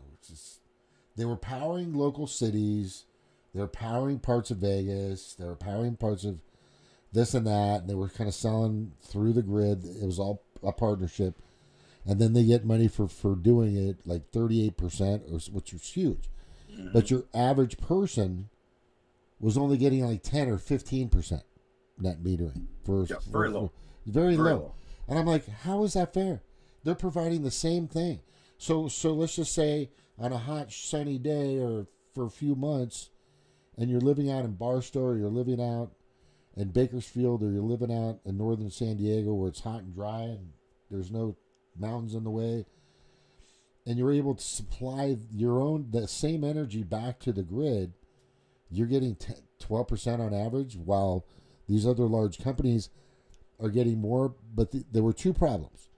They were powering local cities. They were powering parts of Vegas. They were powering parts of this and that. And they were kind of selling through the grid. It was all a partnership. And then they get money for doing it, like 38%, which was huge. Mm-hmm. But your average person was only getting like 10 or 15% net metering. Very low. Very low. And I'm like, how is that fair? They're providing the same thing. So let's just say on a hot, sunny day or for a few months, and you're living out in Barstow, or you're living out in Bakersfield, or you're living out in northern San Diego where it's hot and dry and there's no mountains in the way, and you're able to supply the same energy back to the grid, you're getting 12% on average, while these other large companies are getting more. But there were two problems.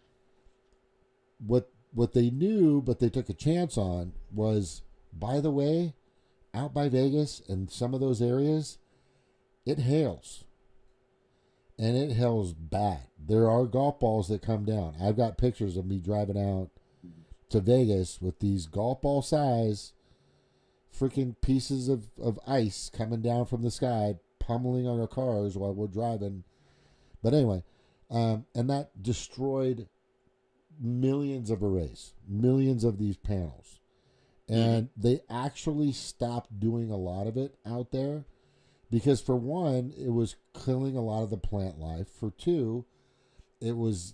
What they knew, but they took a chance on, was, by the way, out by Vegas and some of those areas, it hails. And it hails bad. There are golf balls that come down. I've got pictures of me driving out to Vegas with these golf ball size freaking pieces of ice coming down from the sky, pummeling on our cars while we're driving. But anyway, and that destroyed millions of arrays, millions of these panels. And they actually stopped doing a lot of it out there because, for one, it was killing a lot of the plant life. For two, it was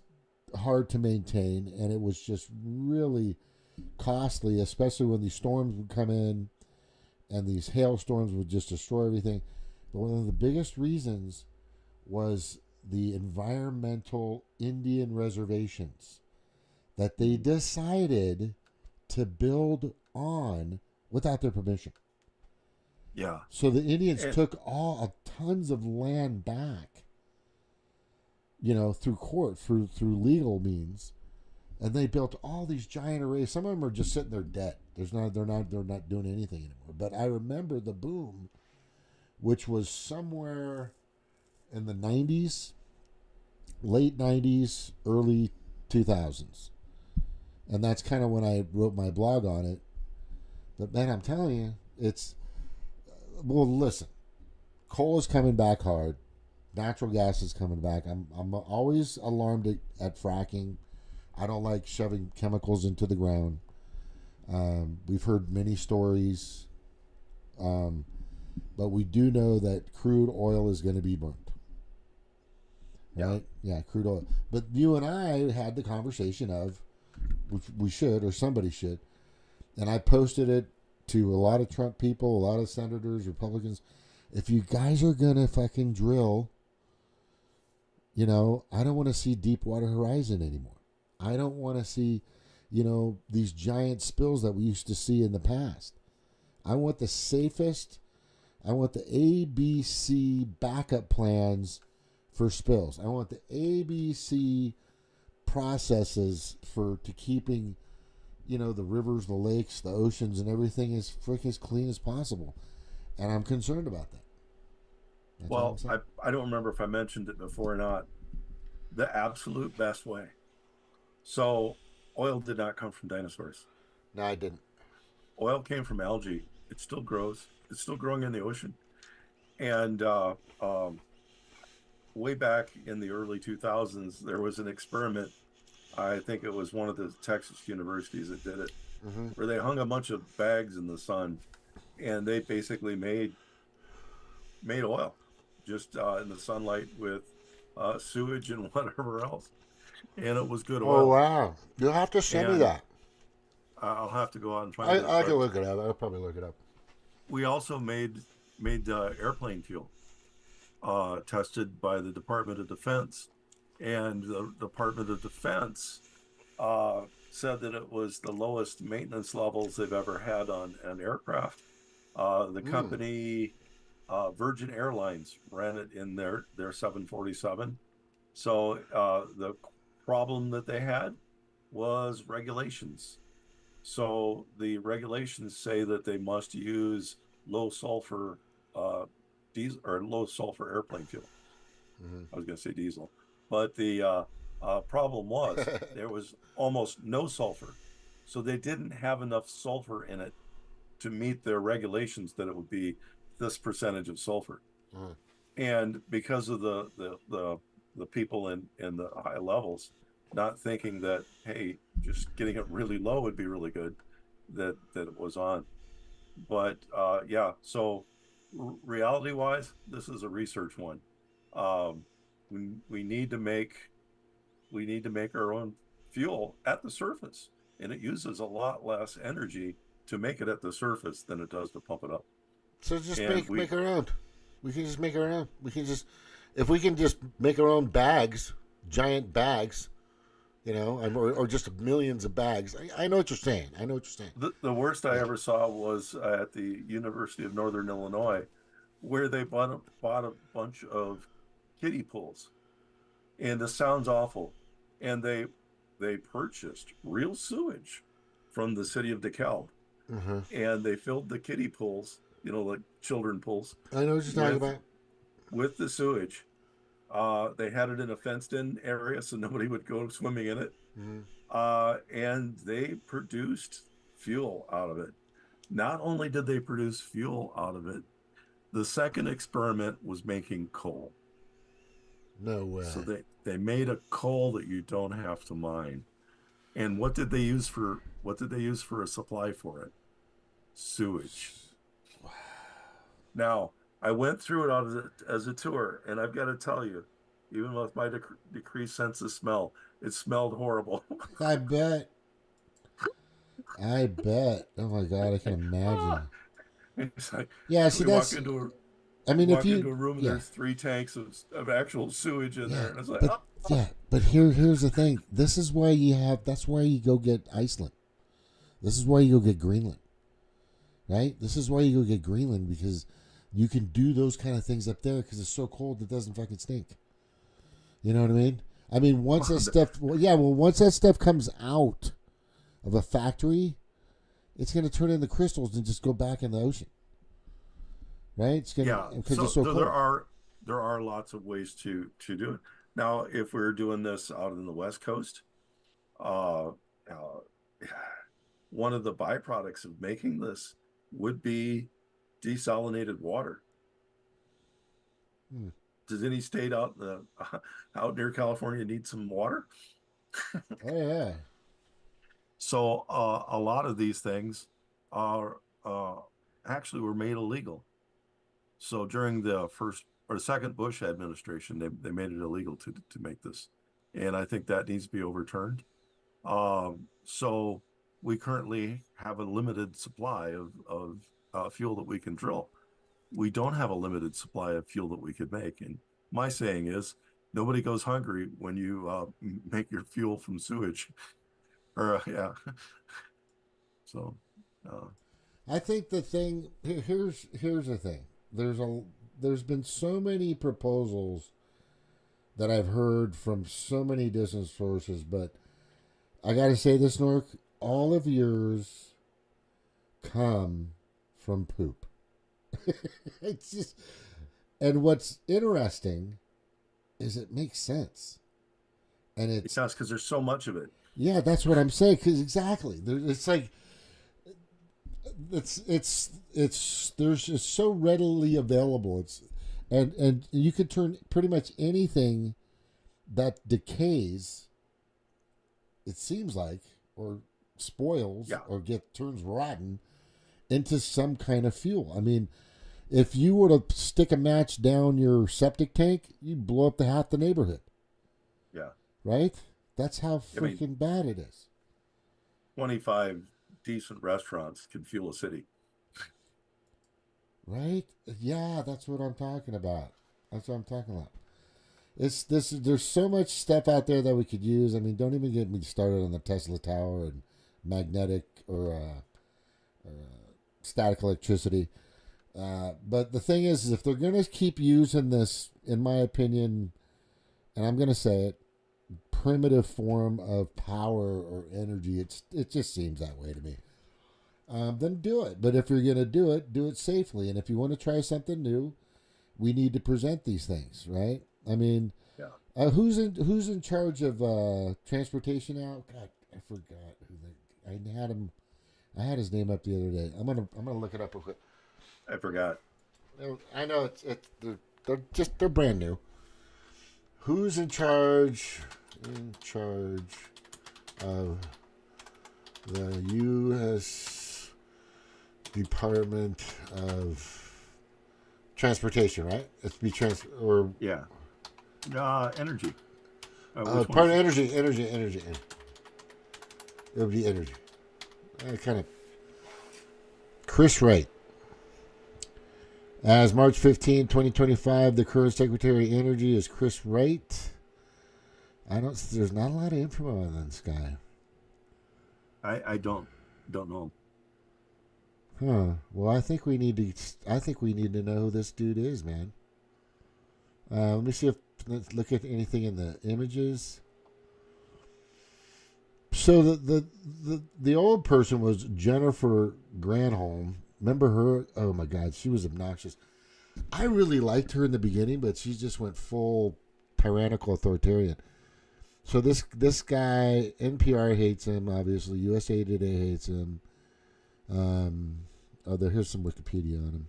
hard to maintain, and it was just really costly, especially when these storms would come in and these hailstorms would just destroy everything. But one of the biggest reasons was the environmental Indian reservations that they decided to build on without their permission. Yeah. So the Indians took tons of land back, through court, through legal means, and they built all these giant arrays. Some of them are just sitting there dead. They're not doing anything anymore. But I remember the boom, which was somewhere in the 90s, late 90s, early 2000s. And that's kind of when I wrote my blog on it. But man, I'm telling you, listen, coal is coming back hard. Natural gas is coming back. I'm always alarmed at fracking. I don't like shoving chemicals into the ground. We've heard many stories. But we do know that crude oil is going to be burnt. Right? Yeah, crude oil. But you and I had the conversation of, which we should, or somebody should, and I posted it to a lot of Trump people, a lot of senators, Republicans. If you guys are going to fucking drill, I don't want to see Deepwater Horizon anymore. I don't want to see, these giant spills that we used to see in the past. I want the safest, I want the ABC backup plans for spills. I want the ABC processes to keeping, the rivers, the lakes, the oceans, and everything as clean as possible. And I'm concerned about that. That's I don't remember if I mentioned it before or not. The absolute best way. So oil did not come from dinosaurs. No, I didn't. Oil came from algae. It still grows. It's still growing in the ocean. And way back in the early 2000s, there was an experiment. I think it was one of the Texas universities that did it, where they hung a bunch of bags in the sun, and they basically made oil just in the sunlight with sewage and whatever else, and it was good oil. Oh wow! You'll have to send me that. I'll have to go out and find it. I can look it up. I'll probably look it up. We also made airplane fuel, tested by the Department of Defense, and the Department of Defense said that it was the lowest maintenance levels they've ever had on an aircraft. The company Virgin Airlines ran it in their 747. So the problem that they had was regulations. So the regulations say that they must use low sulfur diesel or low sulfur airplane fuel. I was going to say diesel, but the problem was there was almost no sulfur, so they didn't have enough sulfur in it to meet their regulations that it would be this percentage of sulfur. And because of the people in the high levels not thinking that, hey, just getting it really low would be really good, that it was on. But so reality wise, this is a research one. We need to make our own fuel at the surface, and it uses a lot less energy to make it at the surface than it does to pump it up. So just make our own. We can just make our own. If we can just make our own bags, giant bags, or just millions of bags. I know what you're saying. The worst I ever saw was at the University of Northern Illinois, where they bought a bunch of kiddie pools. And this sounds awful. And they purchased real sewage from the city of DeKalb. And they filled the kiddie pools, like children pools. I know what you're talking about. With the sewage. They had it in a fenced-in area so nobody would go swimming in it. And they produced fuel out of it. Not only did they produce fuel out of it, the second experiment was making coal. No way. So they made a coal that you don't have to mine. And what did they use for a supply for it? Sewage. Wow. Now, I went through it as a tour, and I've got to tell you, even with my decreased sense of smell, it smelled horrible. I bet. Oh my God, I can imagine. It's like, yeah, see, that's. Into a room and there's 3 tanks of actual sewage in there, and it's like, but here's the thing. That's why you go get Iceland. This is why you go get Greenland. Right? This is why you go get Greenland, because you can do those kind of things up there because it's so cold it doesn't fucking stink. You know what I mean? I mean, once that stuff comes out of a factory, it's going to turn into crystals and just go back in the ocean. Right? It's gonna, because it's so cold. There are lots of ways to do it. Now, if we're doing this out in the West Coast, one of the byproducts of making this would be desalinated water. Does any state out near California need some water? Oh yeah. So a lot of these things are actually were made illegal. So during the first or second Bush administration, they made it illegal to make this, and I think that needs to be overturned. So we currently have a limited supply of fuel that we can drill. We don't have a limited supply of fuel that we could make. And my saying is, nobody goes hungry when you make your fuel from sewage. So, I think the thing here's the thing. There's been so many proposals that I've heard from so many different sources, but I got to say this, Nork, all of yours come from poop. It's just, and what's interesting is it makes sense, and it does because there's so much of it. Yeah, that's what I'm saying. Because exactly, it's like it's there's just so readily available. And you could turn pretty much anything that decays, it seems like, or spoils, or turns rotten, into some kind of fuel. I mean, if you were to stick a match down your septic tank, you'd blow up half the neighborhood. Yeah. Right? That's how freaking bad it is. 25 decent restaurants can fuel a city. Right? Yeah, that's what I'm talking about. There's so much stuff out there that we could use. I mean, don't even get me started on the Tesla Tower and magnetic or static electricity. But the thing is if they're going to keep using this, in my opinion, and I'm going to say it, primitive form of power or energy, it just seems that way to me. Then do it. But if you're going to do it safely. And if you want to try something new, we need to present these things, right? I mean, who's in charge of transportation now? God, I forgot I had his name up the other day. I'm gonna look it up real quick. I forgot. I know they're brand new. Who's in charge of the U.S. Department of Transportation, right? It's energy. Part of energy. It would be energy. Kind of. Chris Wright. As March 15, 2025, the current Secretary of Energy is Chris Wright. I don't. There's not a lot of info on this guy. I don't know. Huh. Well, I think we need to know who this dude is, man. Let me see if let's look at anything in the images. So the old person was Jennifer Granholm. Remember her? Oh my God, she was obnoxious. I really liked her in the beginning, but she just went full tyrannical authoritarian. So this guy, NPR hates him, obviously. USA Today hates him. Here's some Wikipedia on him.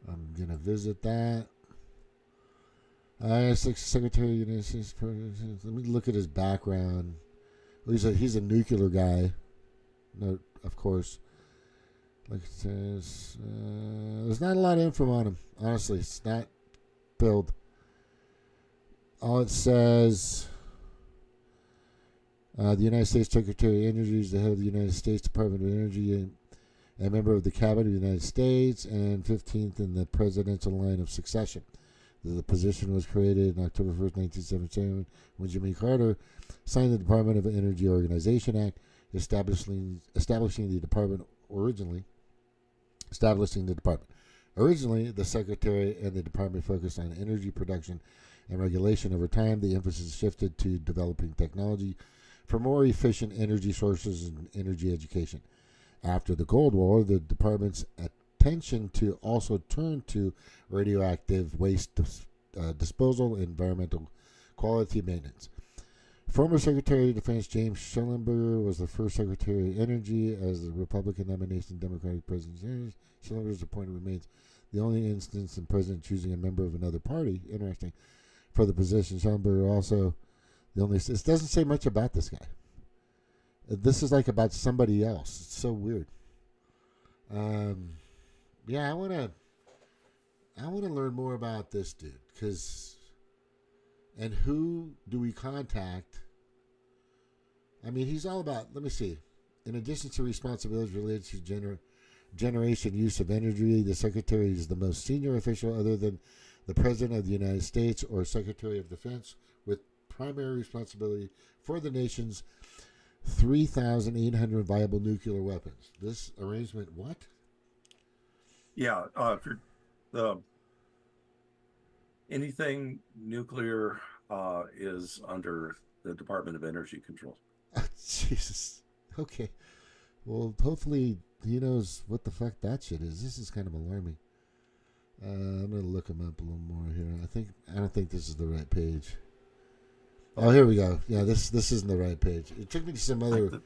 I'm gonna visit that. Secretary of the United States. Let me look at his background. Well, he's a nuclear guy. No, of course. Like it says, there's not a lot of info on him. Honestly, it's not filled. All it says, the United States Secretary of Energy is the head of the United States Department of Energy and a member of the Cabinet of the United States and 15th in the presidential line of succession. The position was created on October 1st, 1977, when Jimmy Carter signed the Department of Energy Organization Act, establishing the department originally. Originally, the Secretary and the department focused on energy production and regulation. Over time, the emphasis shifted to developing technology for more efficient energy sources and energy education. After the Cold War, the department's attention to also turned to radioactive waste disposal and environmental quality maintenance. Former Secretary of Defense James Schellenberger was the first Secretary of Energy as the Republican nomination Democratic President. Schellenberger's appointment remains the only instance in President choosing a member of another party. Interesting. For the position, Schellenberger also the only. It doesn't say much about this guy. This is like about somebody else. It's so weird. Yeah, I wanna learn more about this dude and who do we contact? I mean, he's all about. Let me see. In addition to responsibilities related to generation use of energy, the Secretary is the most senior official other than the President of the United States or Secretary of Defense with primary responsibility for the nation's 3,800 viable nuclear weapons. This arrangement, what? Yeah, anything nuclear is under the Department of Energy control. Jesus. Okay. Well, hopefully he knows what the fuck that shit is. This is kind of alarming. I'm gonna look him up a little more here. I don't think this is the right page. Oh, here we go. Yeah, this isn't the right page. It took me to some other.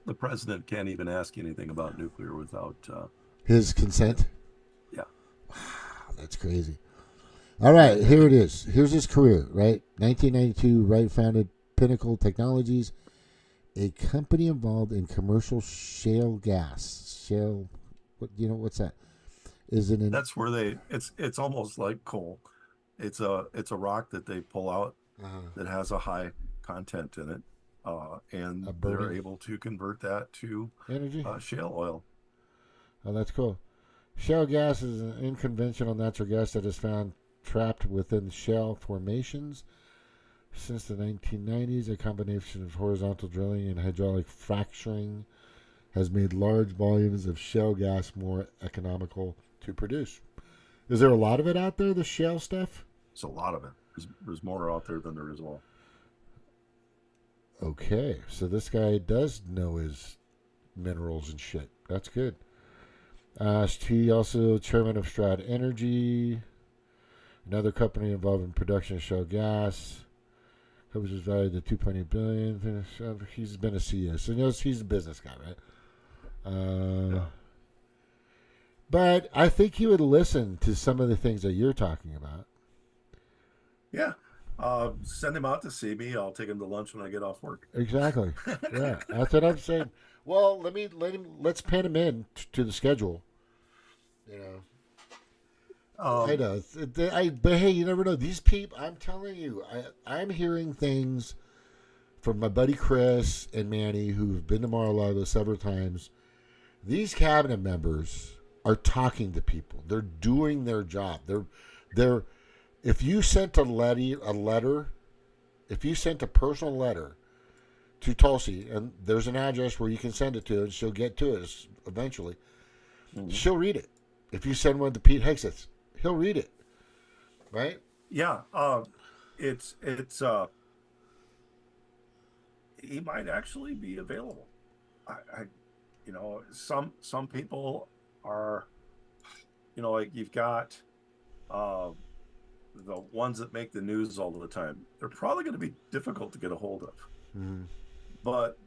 The president can't even ask anything about nuclear without his consent. Yeah. Wow, that's crazy. All right, here it is. Here's his career. Right, 1992. Wright founded Pinnacle Technologies, a company involved in commercial shale gas. Shale, what's that? Is it? That's where it's almost like coal. It's a rock that they pull out that has a high content in it, and they're able to convert that to energy, shale oil. Oh, that's cool. Shale gas is an unconventional natural gas that is found trapped within shale formations. Since the 1990s, a combination of horizontal drilling and hydraulic fracturing has made large volumes of shale gas more economical to produce. Is there a lot of it out there, the shale stuff? It's a lot of it. There's more out there than there is oil. Okay, so this guy does know his minerals and shit. That's good. He also chairman of Strat Energy, another company involved in production of shale gas. Company is valued at $2.8 billion. He's been a CEO, so he's a business guy, right? Yeah. But I think he would listen to some of the things that you're talking about. Yeah. Send him out to see me. I'll take him to lunch when I get off work. Exactly. Yeah, that's what I'm saying. Well, let's pin him in to the schedule. I know. But hey, you never know. These people, I'm telling you, I'm hearing things from my buddy Chris and Manny, who've been to Mar-a-Lago several times. These cabinet members are talking to people. They're doing their job. They're. If you sent a letter if you sent a personal letter to Tulsi, and there's an address where you can send it to, and she'll get to it eventually. She'll read it. If you send one to Pete Hegseth, he'll read it, right? Yeah, it's he might actually be available. I some people are, like you've got the ones that make the news all the time. They're probably going to be difficult to get a hold of. Mm-hmm. But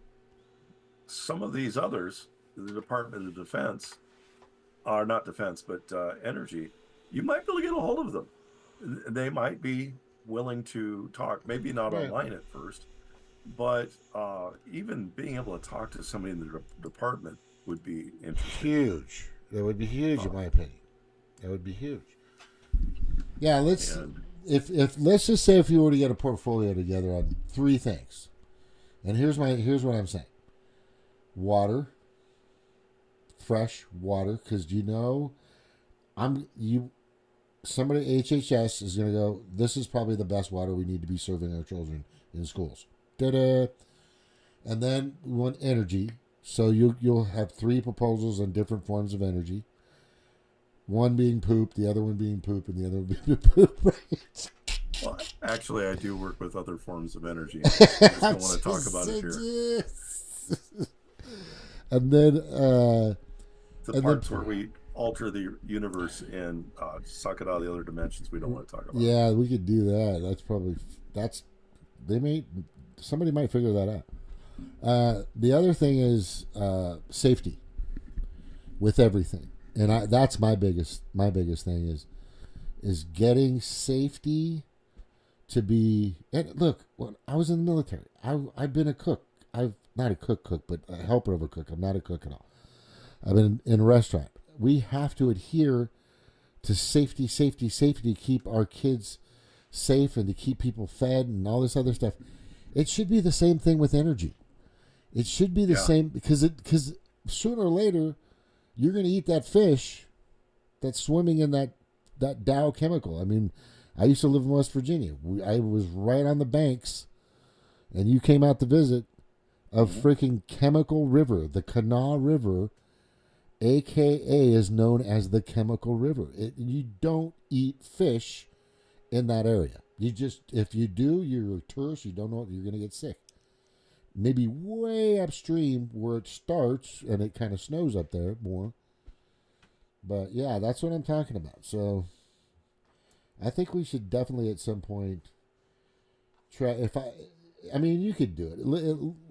some of these others, the Department of Defense, are not defense, but energy, you might be able to get a hold of them. They might be willing to talk, maybe not online at first, but even being able to talk to somebody in the department would be interesting. Huge. That would be huge, in my opinion. That would be huge. Yeah, let's just say if you were to get a portfolio together on 3 things, and here's what I'm saying: water, fresh water, because somebody at HHS is going to go, this is probably the best water we need to be serving our children in schools. Da-da. And then we want energy. So you'll have 3 proposals on different forms of energy. One being poop, the other one being poop, and the other one being poop. Right? Well, actually, I do work with other forms of energy. I just don't want to talk about it here. And then the parts where we alter the universe and suck it out of the other dimensions we don't want to talk about. Yeah, we could do that. Somebody might figure that out. The other thing is safety with everything, and that's my biggest thing is getting safety to be. And look, when I was in the military, I've been a cook. I've not a cook, but a helper of a cook. I'm not a cook at all. I've been in a restaurant. We have to adhere to safety to keep our kids safe and to keep people fed and all this other stuff. It should be the same thing with energy. It should be the same because sooner or later you're going to eat that fish that's swimming in that Dow chemical. I mean, I used to live in West Virginia. I was right on the banks, and you came out to visit of freaking Chemical River, the Kanawha River. AKA is known as the Chemical River. You don't eat fish in that area. If you do, you're a tourist. You don't know, you're going to get sick. Maybe way upstream where it starts and it kind of snows up there more. But yeah, that's what I'm talking about. So I think we should definitely at some point try. I mean, you could do it.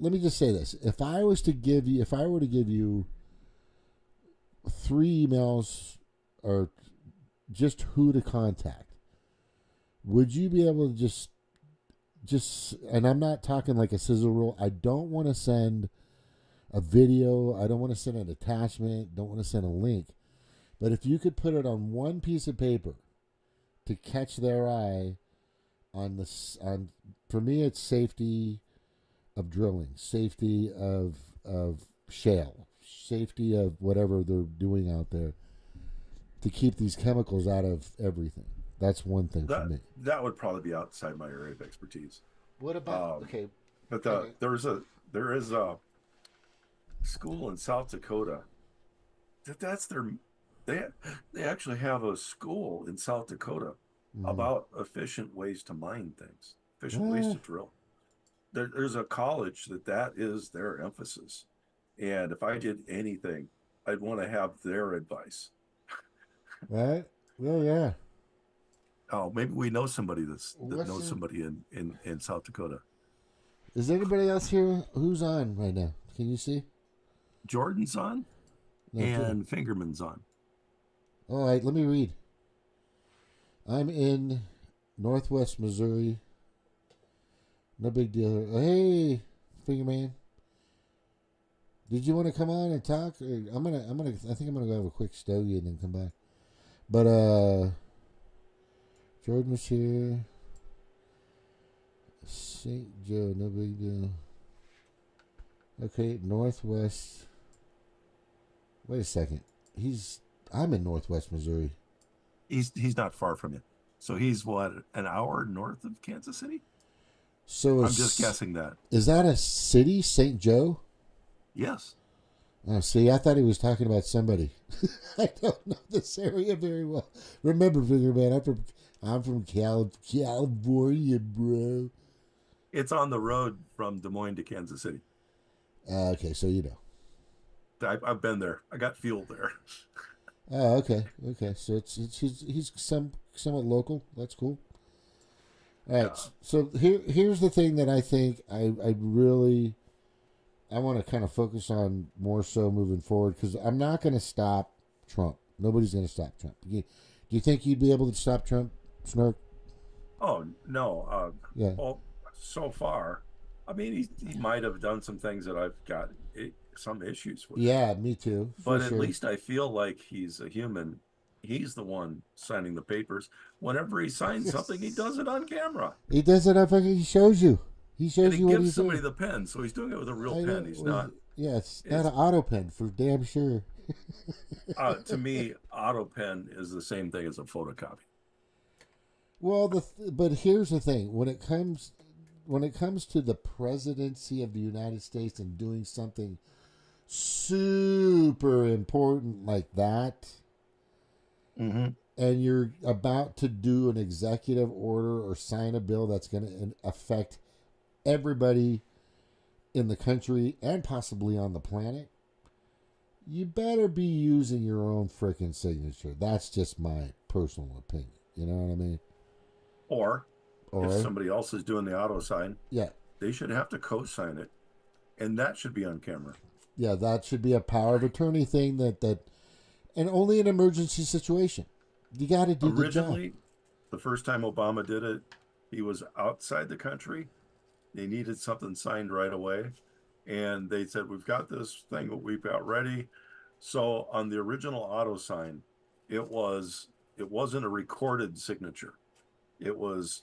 Let me just say this: if I were to give you 3 emails or just who to contact, would you be able to just and I'm not talking like a sizzle reel. I don't want to send a video. I don't want to send an attachment. Don't want to send a link. But if you could put it on one piece of paper to catch their eye on for me, it's safety of drilling, safety of shale, safety of whatever they're doing out there to keep these chemicals out of everything. That's one thing for me. That would probably be outside my area of expertise. What about But there is a school in South Dakota that's their. They actually have a school in South Dakota about efficient ways to mine things, efficient ways to drill. There's a college that is their emphasis, and if I did anything, I'd want to have their advice. Right? Well, yeah. Oh, maybe we know somebody that knows somebody in South Dakota. Is anybody else here who's on right now? Can you see? Jordan's on, and Fingerman's on. All right, let me read. I'm in Northwest Missouri. No big deal. Hey, Fingerman. Did you want to come on and talk? I think I'm gonna go have a quick stogie and then come back. But Jordan was here. St. Joe, no big deal. Okay, Northwest. Wait a second. I'm in Northwest Missouri. He's not far from you. So he's what, an hour north of Kansas City? So I'm just guessing that. Is that a city, St. Joe? Yes. Oh, see, I thought he was talking about somebody. I don't know this area very well. Remember, Finger Man, I'm from California, bro. It's on the road from Des Moines to Kansas City. Okay, so you know. I've been there. I got fuel there. Oh, okay, okay. So he's somewhat local. That's cool. All right. Yeah. So here's the thing that I think I really I want to kind of focus on more so moving forward, because I'm not going to stop Trump. Nobody's going to stop Trump. Do you think you'd be able to stop Trump, Snark? Oh no. Yeah. Well, so far, I mean, he might have done some things that I've got some issues with. Yeah, me too. But at least I feel like he's a human. He's the one signing the papers. Whenever he signs something, he does it on camera. He does it. He shows you. He shows you what he's doing. He gives somebody the pen, so he's doing it with a real pen. He's not. Yeah, it's not an auto pen for damn sure. To me, auto pen is the same thing as a photocopy. Well, but here's the thing: when it comes to the presidency of the United States and doing something super important like that, and you're about to do an executive order or sign a bill that's going to affect everybody in the country and possibly on the planet, you better be using your own freaking signature. That's just my personal opinion. You know what I mean? Or if somebody else is doing the auto sign, yeah, they should have to co-sign it, and that should be on camera. Yeah, that should be a power of attorney thing that and only an emergency situation. You got to do the job. Originally, the first time Obama did it, he was outside the country. They needed something signed right away, and they said, "We've got this thing that we've got ready." So on the original auto sign, it wasn't a recorded signature. It was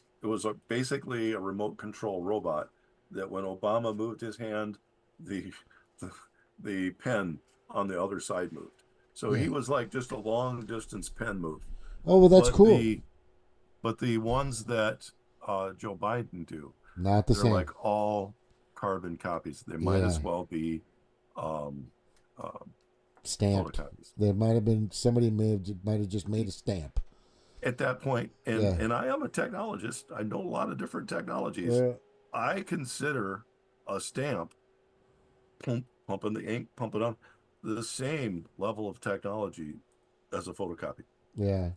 basically a remote control robot that when Obama moved his hand, the pen on the other side moved. So he was like just a long distance pen move. Oh, well, that's cool. But the ones that Joe Biden do, not the they're same. like all carbon copies. They might as well be stamped. Photocopies. There might have been somebody might have just made a stamp at that point. And I am a technologist. I know a lot of different technologies. Yeah. I consider a stamp, pumping the ink, pump it on, the same level of technology as a photocopy. Yeah,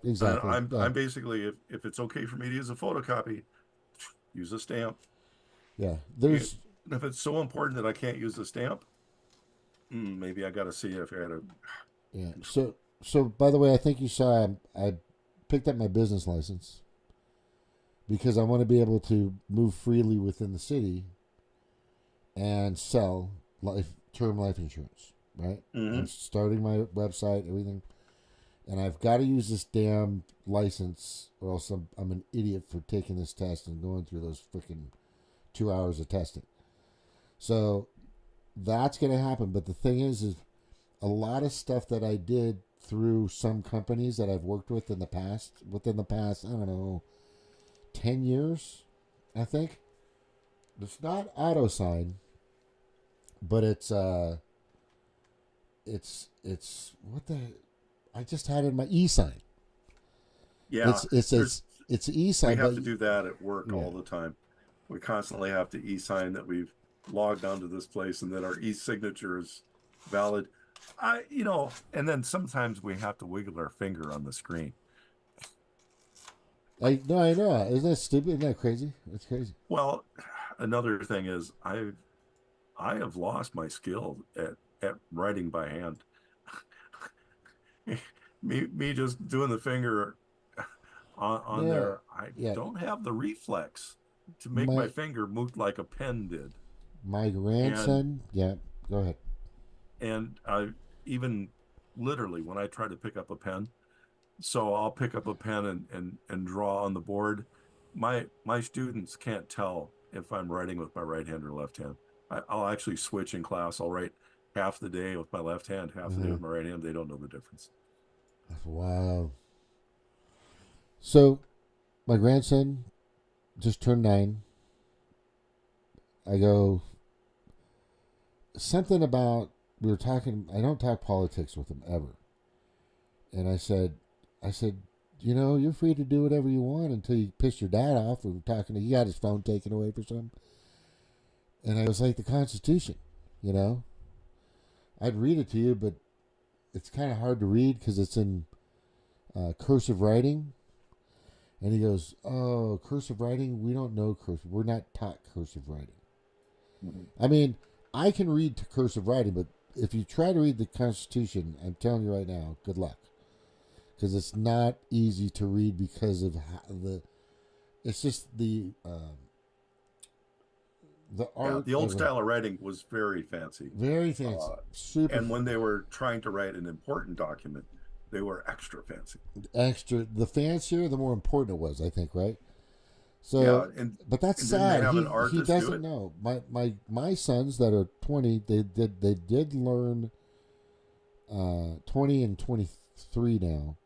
exactly. I'm basically, if it's okay for me to use a photocopy, use a stamp. Yeah, if it's so important that I can't use a stamp, maybe I got to see if I had a. Yeah. So by the way, I think you saw I picked up my business license because I want to be able to move freely within the city and sell term life insurance, right? Mm-hmm. I'm starting my website, everything. And I've got to use this damn license, or else I'm an idiot for taking this test and going through those freaking 2 hours of testing. So that's going to happen. But the thing is a lot of stuff that I did through some companies that I've worked with within the past, I don't know, 10 years, I think. It's not AutoSign, but it's what the. I just had it in my e-sign. Yeah, it's e-sign. We have to do that at work all the time. We constantly have to e-sign that we've logged onto this place and that our e-signature is valid. And then sometimes we have to wiggle our finger on the screen. I know. Isn't that stupid? Isn't that crazy? It's crazy. Well, another thing is I have lost my skill at writing by hand. me just doing the finger on there. I don't have the reflex to make my finger move like a pen did. My grandson, go ahead. And I even literally when I try to pick up a pen, so I'll pick up a pen and draw on the board. My students can't tell if I'm writing with my right hand or left hand. I'll actually switch in class. I'll write half the day with my left hand, half the day with my right hand. They don't know the difference. Wow. So, my grandson just turned 9. I go, something about, we were talking, I don't talk politics with him ever. And I said, you're free to do whatever you want until you piss your dad off. We were talking, he got his phone taken away for something. And I was like, the Constitution, I'd read it to you, but it's kind of hard to read because it's in cursive writing. And he goes, oh, cursive writing? We don't know cursive. We're not taught cursive writing. Mm-hmm. I mean, I can read cursive writing, but if you try to read the Constitution, I'm telling you right now, good luck. Because it's not easy to read because of it's just the art. Yeah, the old style of writing was very fancy. Very fancy. Super. And when they were trying to write an important document, they were extra fancy. The fancier, the more important it was, I think, right? So, yeah, but that's sad. He doesn't know. My sons that are 20, they did learn 20 and 23 now.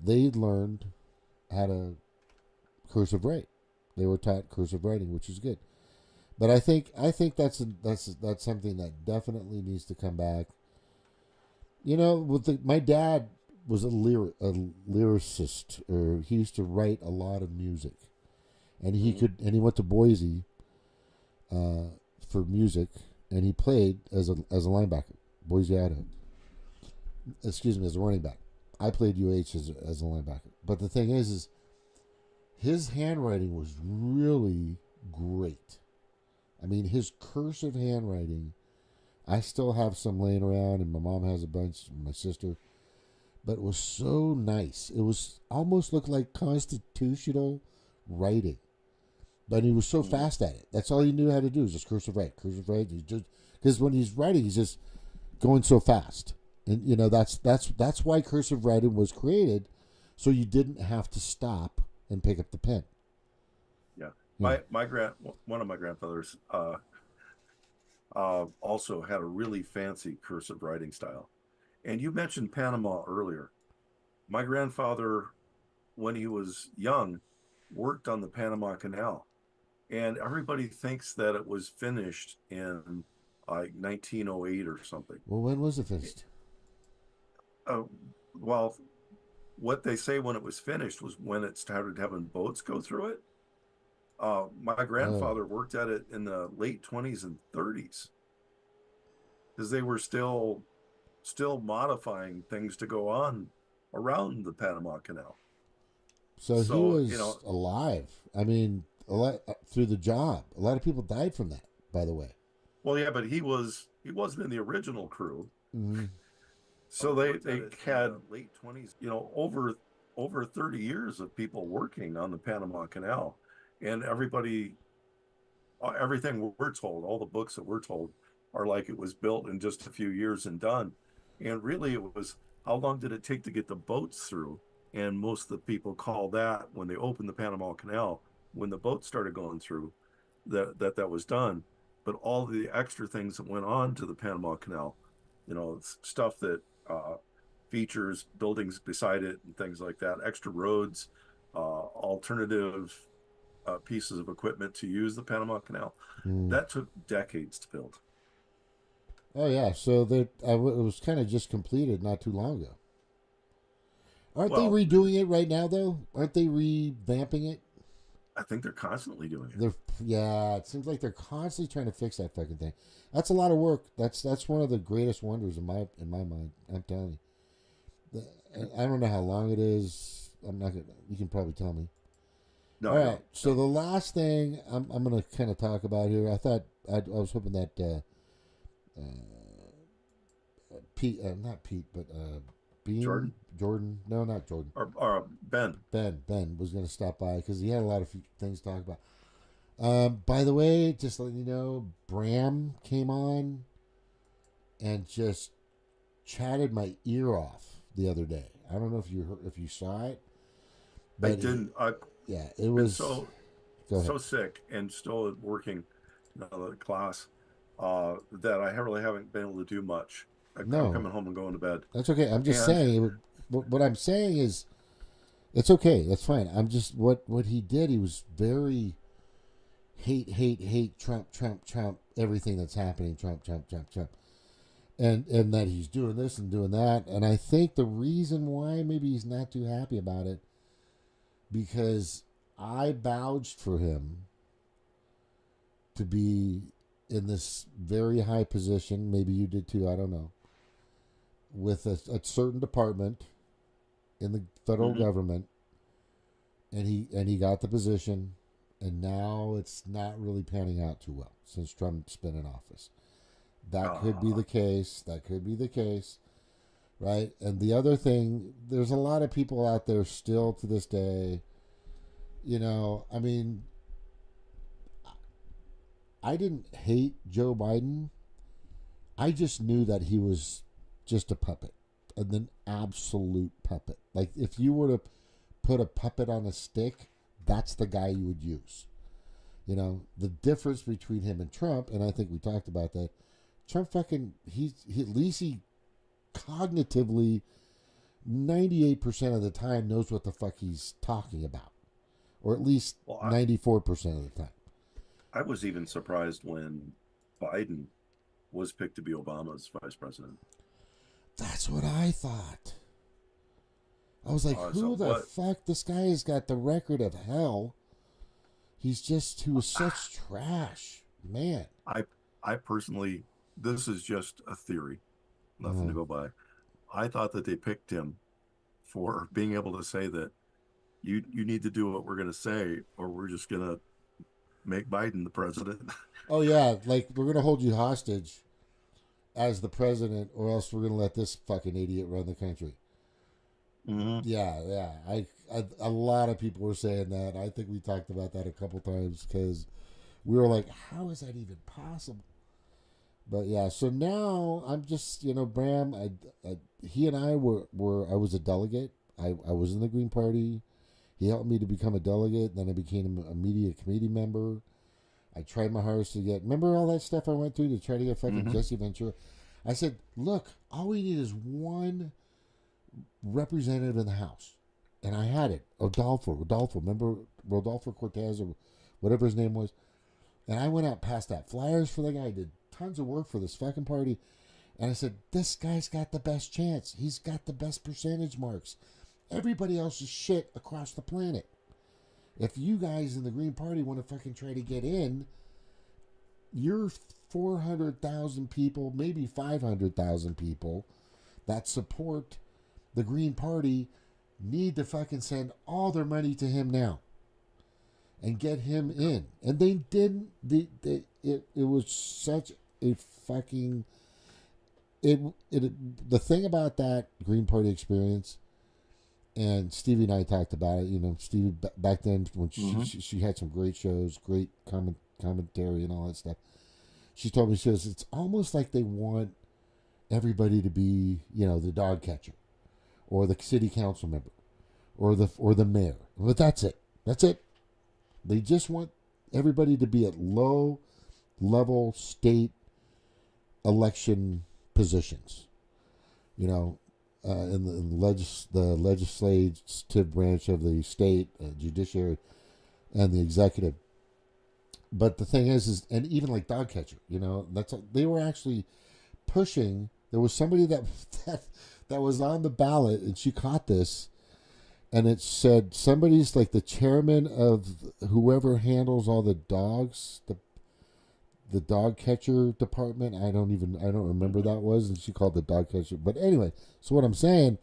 They learned how to cursive write. They were taught cursive writing, which is good. But I think that's something that definitely needs to come back. My dad was a lyricist, or he used to write a lot of music, and he went to Boise for music, and he played as a linebacker, Boise Idaho. Excuse me, as a running back. I played UH as a linebacker. But the thing is his handwriting was really great. I mean, his cursive handwriting, I still have some laying around, and my mom has a bunch, and my sister. But it was so nice. It was almost looked like constitutional writing. But he was so fast at it. That's all he knew how to do, was just cursive write. Because when he's writing, he's just going so fast. And, that's why cursive writing was created, so you didn't have to stop and pick up the pen. Yeah. One of my grandfathers also had a really fancy cursive writing style. And you mentioned Panama earlier. My grandfather, when he was young, worked on the Panama Canal. And everybody thinks that it was finished in like 1908 or something. Well, when was it finished? Well, what they say when it was finished was when it started having boats go through it. My grandfather worked at it in the late 20s and 30s because they were still modifying things to go on around the Panama Canal. So he was alive. I mean, through the job. A lot of people died from that, by the way. Well, yeah, but he wasn't in the original crew. Mm-hmm. So they had late 20s, over 30 years of people working on the Panama Canal, and everything we're told, all the books that we're told, are like it was built in just a few years and done. And really, it was, how long did it take to get the boats through? And most of the people call that, when they opened the Panama Canal, when the boats started going through, that was done. But all the extra things that went on to the Panama Canal, stuff that features buildings beside it and things like that, extra roads, alternative pieces of equipment to use the Panama Canal, that took decades to build. Oh yeah, so it was kind of just completed not too long ago. Aren't they redoing it right now, though? Aren't they revamping it? I think they're constantly doing it. It seems like they're constantly trying to fix that fucking thing. That's a lot of work. That's one of the greatest wonders in my mind. I'm telling you. I don't know how long it is. I'm not gonna. You can probably tell me. No. All right. So the last thing I'm going to kind of talk about here. I was hoping that Pete, not Pete, but Bean, Jordan. No, not Jordan. Or Ben. Ben was going to stop by because he had a lot of things to talk about. By the way, just letting you know, Bram came on and just chatted my ear off the other day. I don't know if you saw it. But I didn't. It was so sick and still working the class that I really haven't been able to do much. I'm coming home and going to bed. That's okay. I'm just saying. What I'm saying is, it's okay. That's fine. I'm just what he did. He was very. hate Trump, Trump, Trump, everything that's happening, Trump, Trump, Trump, Trump. And that he's doing this and doing that. And I think the reason why maybe he's not too happy about it, because I vouched for him to be in this very high position. Maybe you did too, I don't know. With a certain department in the federal government. And he got the position. And now it's not really panning out too well since Trump's been in office. That could be the case. That could be the case. Right? And the other thing, there's a lot of people out there still to this day. You know, I mean, I didn't hate Joe Biden. I just knew that he was just a puppet. An absolute puppet. Like, if you were to put a puppet on a stick, that's the guy you would use. You know, the difference between him and Trump, and I think we talked about that, Trump fucking, he at least he cognitively 98% of the time knows what the fuck he's talking about. Or at least 94% of the time. I was even surprised when Biden was picked to be Obama's vice president. That's what I thought. I was like, who the fuck? This guy has got the record of hell. He was such trash. Man. I personally, this is just a theory. Nothing to go by. I thought that they picked him for being able to say that you need to do what we're going to say, or we're just going to make Biden the president. Oh, yeah. Like, we're going to hold you hostage as the president, or else we're going to let this fucking idiot run the country. Mm-hmm. Yeah. A lot of people were saying that. I think we talked about that a couple times because we were like, how is that even possible? But yeah, so now I'm just, Bram, he and I I was a delegate. I was in the Green Party. He helped me to become a delegate. Then I became a media committee member. I tried my hardest to remember all that stuff I went through to try to get fucking Jesse Ventura? I said, look, all we need is one representative in the House. And I had it. Rodolfo. Remember Rodolfo Cortez or whatever his name was? And I went out past that. Flyers for the guy. Did tons of work for this fucking party. And I said, this guy's got the best chance. He's got the best percentage marks. Everybody else is shit across the planet. If you guys in the Green Party want to fucking try to get in, you're 400,000 people, maybe 500,000 people that support the Green Party need to fucking send all their money to him now and get him in. And they didn't. It was such a fucking... The thing about that Green Party experience, and Stevie and I talked about it, Stevie back then when she had some great shows, great commentary and all that stuff. She told me, she says, it's almost like they want everybody to be, the dog catcher or the city council member or the mayor. But that's it. That's it. They just want everybody to be at low level state election positions, in the legislative branch of the state, judiciary, and the executive. But the thing is and even like dog catcher, they were actually pushing. There was somebody that was on the ballot, and she caught this, and it said somebody's like the chairman of whoever handles all the dogs, the dog catcher department. I don't remember that was, and she called the dog catcher. But anyway, so what I'm saying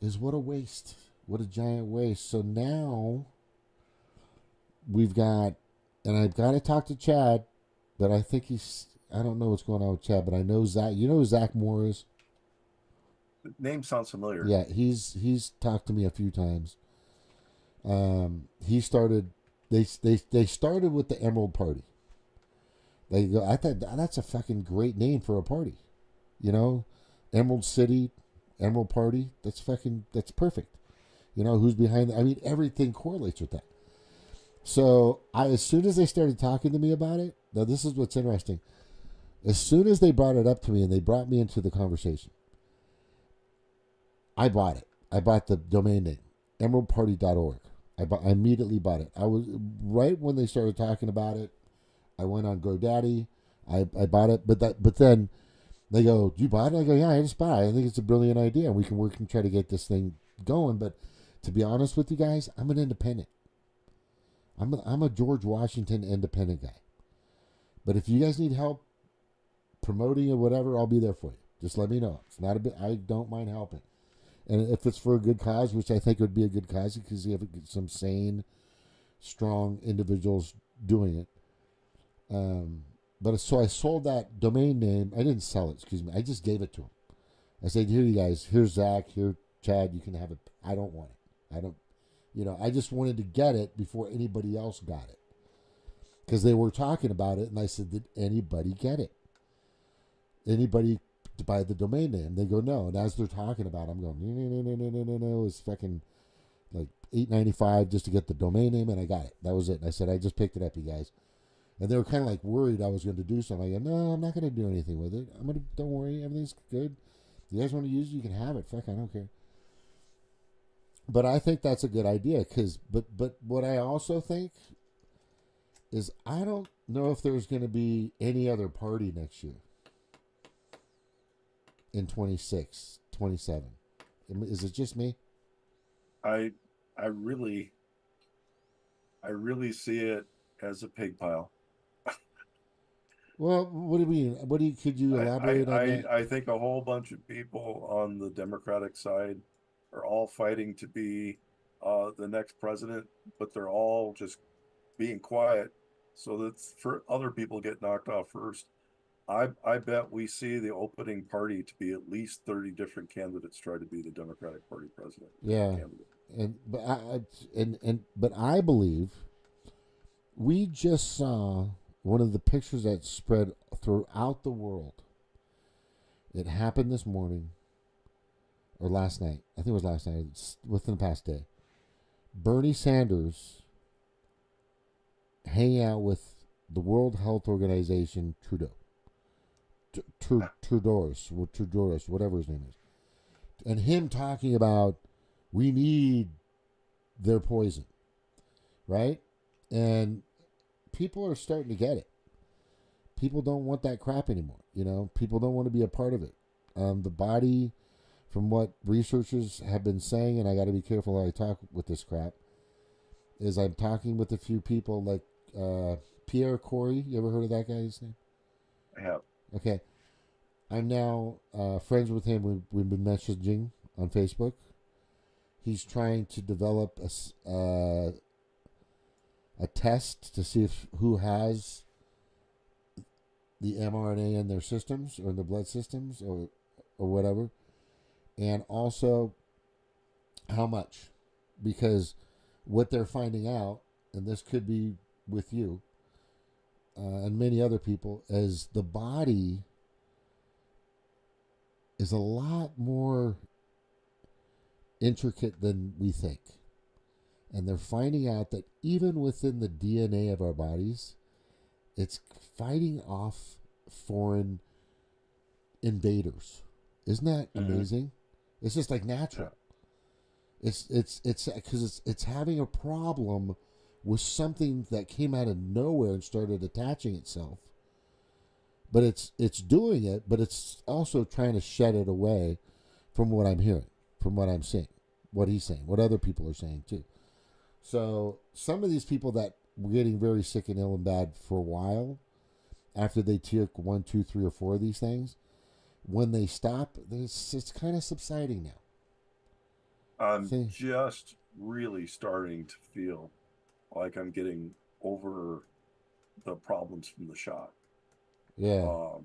is what a waste. What a giant waste. So now we've got, and I've got to talk to Chad, but I think I don't know what's going on with Chad, but I know Zach. You know who Zach Moore is? Name sounds familiar. Yeah, he's talked to me a few times. They started with the Emerald Party. They go, I thought that's a fucking great name for a party. Emerald City, Emerald Party. That's perfect. Who's behind that? I mean, everything correlates with that. So as soon as they started talking to me about it, now this is what's interesting. As soon as they brought it up to me and they brought me into the conversation, I bought it. I bought the domain name, emeraldparty.org. I immediately bought it. I was right when they started talking about it. I went on GoDaddy. I bought it, but then they go, "You bought it?" I go, "Yeah, I just bought it. I think it's a brilliant idea. We can work and try to get this thing going." But to be honest with you guys, I'm an independent. I'm a George Washington independent guy. But if you guys need help promoting or whatever, I'll be there for you. Just let me know. It's not a bit. I don't mind helping. And if it's for a good cause, which I think would be a good cause because you have some sane, strong individuals doing it. But so I sold that domain name. I didn't sell it, excuse me. I just gave it to him. I said, "Here, you guys. Here's Zach. Here, Chad. You can have it. I don't want it. I don't. I just wanted to get it before anybody else got it because they were talking about it, and I said, "Did anybody get it? Anybody to buy the domain name?" They go, "No." And as they're talking about it, I'm going, no. It's fucking like $8.95 just to get the domain name, and I got it. That was it. And I said, "I just picked it up, you guys." And they were kind of like worried I was going to do something. I go, "No, I'm not going to do anything with it. Don't worry, everything's good. You guys want to use it, you can have it. Fuck, I don't care." But I think that's a good idea but what I also think is I don't know if there's going to be any other party next year in 26, 27. Is it just me? I really see it as a pig pile. Well, what do you mean? Could you elaborate on that? I think a whole bunch of people on the Democratic side are all fighting to be the next president, but they're all just being quiet so that for other people get knocked off first. I bet we see the opening party to be at least 30 different candidates try to be the Democratic Party president. Yeah, Candidate. but I believe we just saw one of the pictures that spread throughout the world. It happened this morning or last night. I think it was last night. It's within the past day. Bernie Sanders hanging out with the World Health Organization Trudeau. Trudeau's, whatever his name is. And him talking about we need their poison, right? And people are starting to get it. People don't want that crap anymore. People don't want to be a part of it. The body, from what researchers have been saying, and I got to be careful how I talk with this crap, is I'm talking with a few people like Pierre Corey. You ever heard of that guy's name? I have. Okay. I'm now friends with him. We've been messaging on Facebook. He's trying to develop a test to see who has the mRNA in their systems or in their blood systems or whatever, and also how much, because what they're finding out, and this could be with you and many other people, is the body is a lot more intricate than we think. And they're finding out that even within the DNA of our bodies, it's fighting off foreign invaders. Isn't that amazing? It's just like natural. Yeah. It's because it's having a problem with something that came out of nowhere and started attaching itself. But it's doing it, but it's also trying to shed it away from what I'm hearing, from what I'm seeing, what he's saying, what other people are saying too. So some of these people that were getting very sick and ill and bad for a while, after they took 1, 2, 3, or 4 of these things, when they stop, it's kind of subsiding now. I'm just really starting to feel like I'm getting over the problems from the shot. Yeah.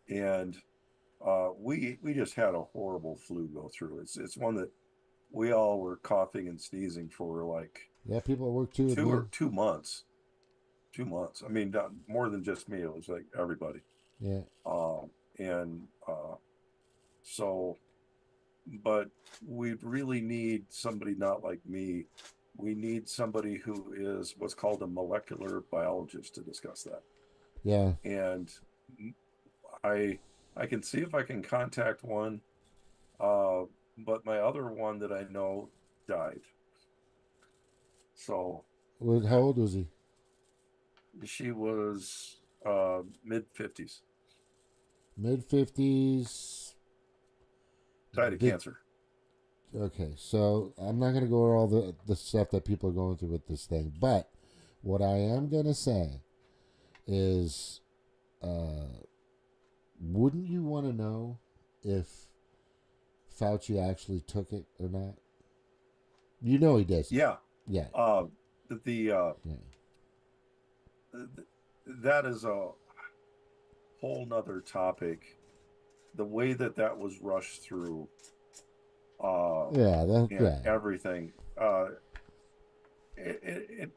We just had a horrible flu go through. It's one that we all were coughing and sneezing for like people at work too. 2 months. 2 months. I mean, not, more than just me. It was like everybody. Yeah. So, but we really need somebody not like me. We need somebody who is what's called a molecular biologist to discuss that. Yeah. And I can see if I can contact one, but my other one that I know died. So How old was he? she was mid-50s, Mid-50s. died of cancer. Okay, so I'm not going to go over all the stuff that people are going through with this thing, but what I am going to say is, wouldn't you want to know if Fauci actually took it or not? You know he does. Yeah. Yeah. The Yeah. that is a whole nother topic. The way that was rushed through, everything. It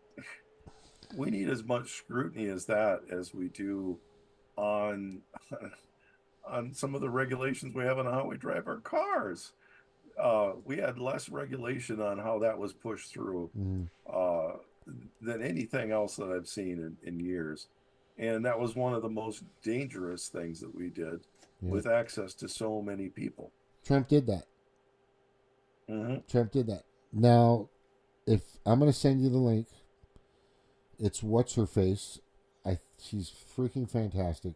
we need as much scrutiny as that as we do on on some of the regulations we have on how we drive our cars. We had less regulation on how that was pushed through than anything else that I've seen in years. And that was one of the most dangerous things that we did with access to so many people. Trump did that. Mm-hmm. Trump did that. Now, if I'm going to send you the link, it's what's her face. She's freaking fantastic.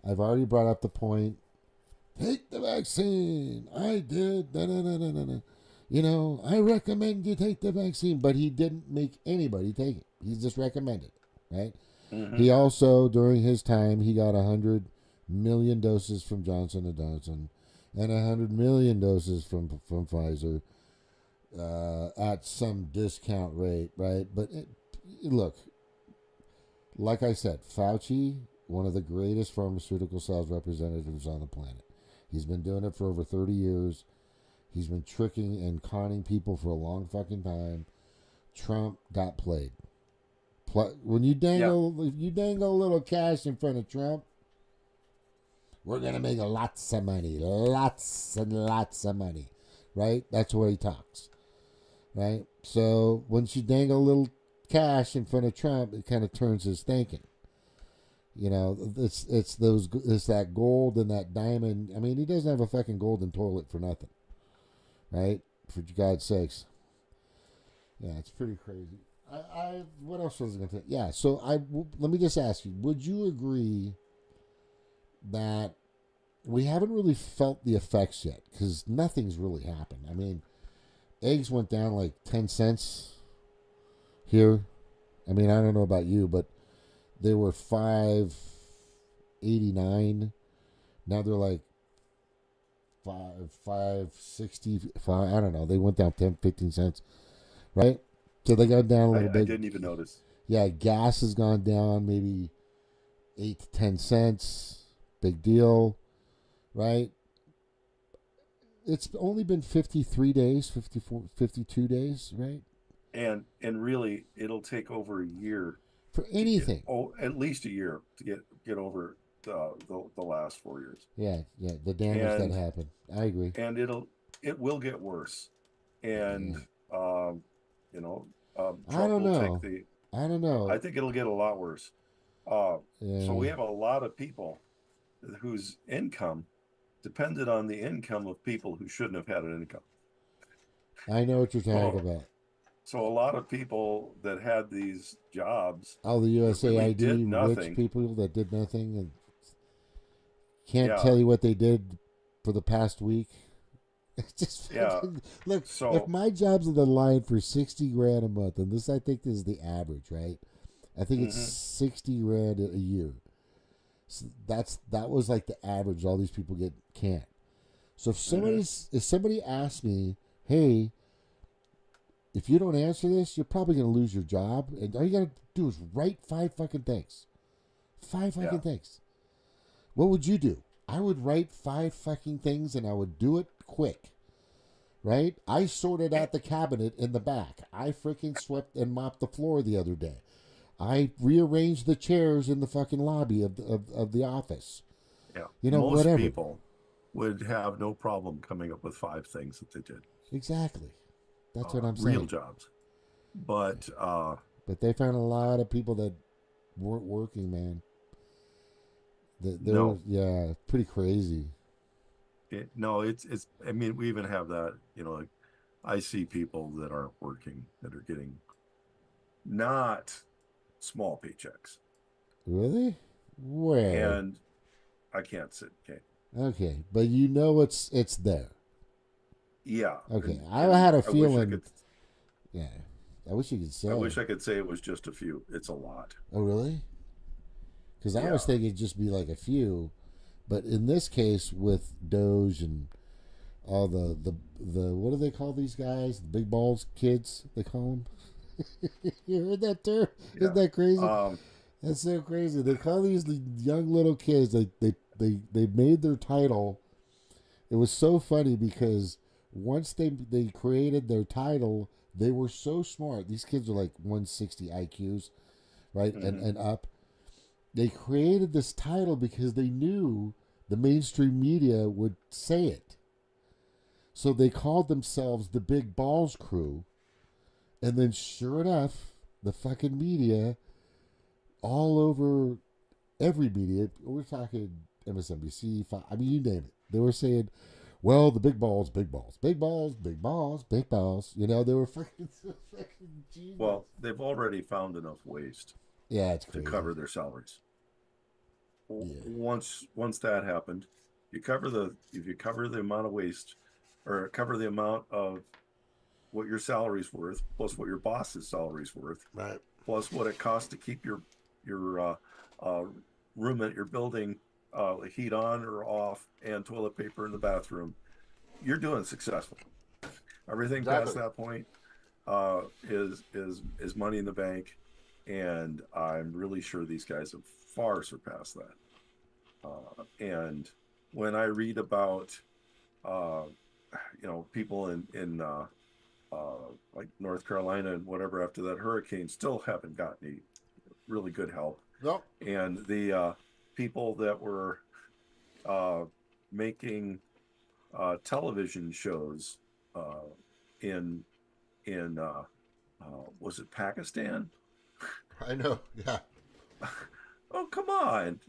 I've already brought up the point. Take the vaccine. I did. You know, I recommend you take the vaccine, but he didn't make anybody take it. He just recommended, right? Mm-hmm. He also, during his time, he got 100 million doses from Johnson & Johnson and 100 million doses from Pfizer at some discount rate, right? But look, like I said, Fauci, one of the greatest pharmaceutical sales representatives on the planet. He's been doing it for over 30 years. He's been tricking and conning people for a long fucking time. Trump got played. When you dangle, if you dangle a little cash in front of Trump, we're gonna make lots of money, lots and lots of money, right? That's where he talks, right? So once you dangle a little cash in front of Trump, it kind of turns his thinking. You know, it's that gold and that diamond. I mean, he doesn't have a fucking golden toilet for nothing, right? For God's sakes. Yeah, it's pretty crazy. What else was I going to say? Yeah, so let me just ask you, would you agree that we haven't really felt the effects yet? Because nothing's really happened. I mean, eggs went down like 10 cents here. I mean, I don't know about you, but they were $5.89. Now they're like $5.65. I don't know. They went down 10, 15 cents, right? So they got down a little bit. I didn't even notice. Yeah, gas has gone down maybe 8 to 10 cents. Big deal, right? It's only been 53 days, 54, 52 days, right? And really, it'll take over a year for anything. At least a year to get over the last 4 years. Yeah, the damage that happened. I agree. And it will get worse. And you know, Trump I don't know. I don't know. I think it'll get a lot worse. So we have a lot of people whose income depended on the income of people who shouldn't have had an income. I know what you're talking about. So a lot of people that had these jobs, all the USAID really rich people that did nothing and can't tell you what they did for the past week. Just look. So, if my job's on the line for $60,000 a month, and this I think is the average, right? I think it's $60,000 a year. So that was like the average. All these people can't. So if somebody asks me, hey, if you don't answer this, you're probably going to lose your job. And all you got to do is write 5 fucking things. 5 fucking things. What would you do? I would write 5 fucking things and I would do it quick. Right? I sorted out the cabinet in the back. I freaking swept and mopped the floor the other day. I rearranged the chairs in the fucking lobby of the office. Yeah. You know, most whatever. people would have no problem coming up with 5 things that they did. Exactly. That's what I'm saying. Real jobs. But they found a lot of people that weren't working, man. Yeah, pretty crazy. It's I mean, we even have that, you know, like I see people that aren't working that are getting not small paychecks. Really? Where? And I can't sit. Okay. Okay, but you know it's there. Yeah. Okay, And, I and had a I wish I feeling. could. Yeah, I wish you could say. I wish I could say it was just a few. It's a lot. Oh, really? Because I Yeah. was thinking it'd just be like a few, but in this case with Doge and all the what do they call these guys? The big balls kids, they call them. You heard that term? Yeah. Isn't that crazy? Um, That's so crazy. They call these young little kids. They made their title. It was so funny because once they created their title, they were so smart. These kids are like 160 IQs, right, and up. They created this title because they knew the mainstream media would say it. So they called themselves the Big Balls Crew. And then sure enough, the fucking media, all over every media, we're talking MSNBC, I mean, you name it. They were saying, well, the big balls, big balls, big balls, big balls, big balls. You know, they were fucking genius. well, they've already found enough waste Yeah, it's to crazy. cover their salaries. Yeah. Once that happened, if you cover the amount of waste, or cover the amount of what your salary's worth, plus what your boss's salary's worth, Right. plus what it costs to keep your room at your building heat on or off, and toilet paper in the bathroom, you're doing successful. Everything past Exactly. that point is money in the bank, and I'm really sure these guys have far surpassed that. And when I read about people in like North Carolina and whatever after that hurricane still haven't gotten any really good help, Nope. and the people that were making television shows in was it Pakistan? I know. Yeah. Oh, come on!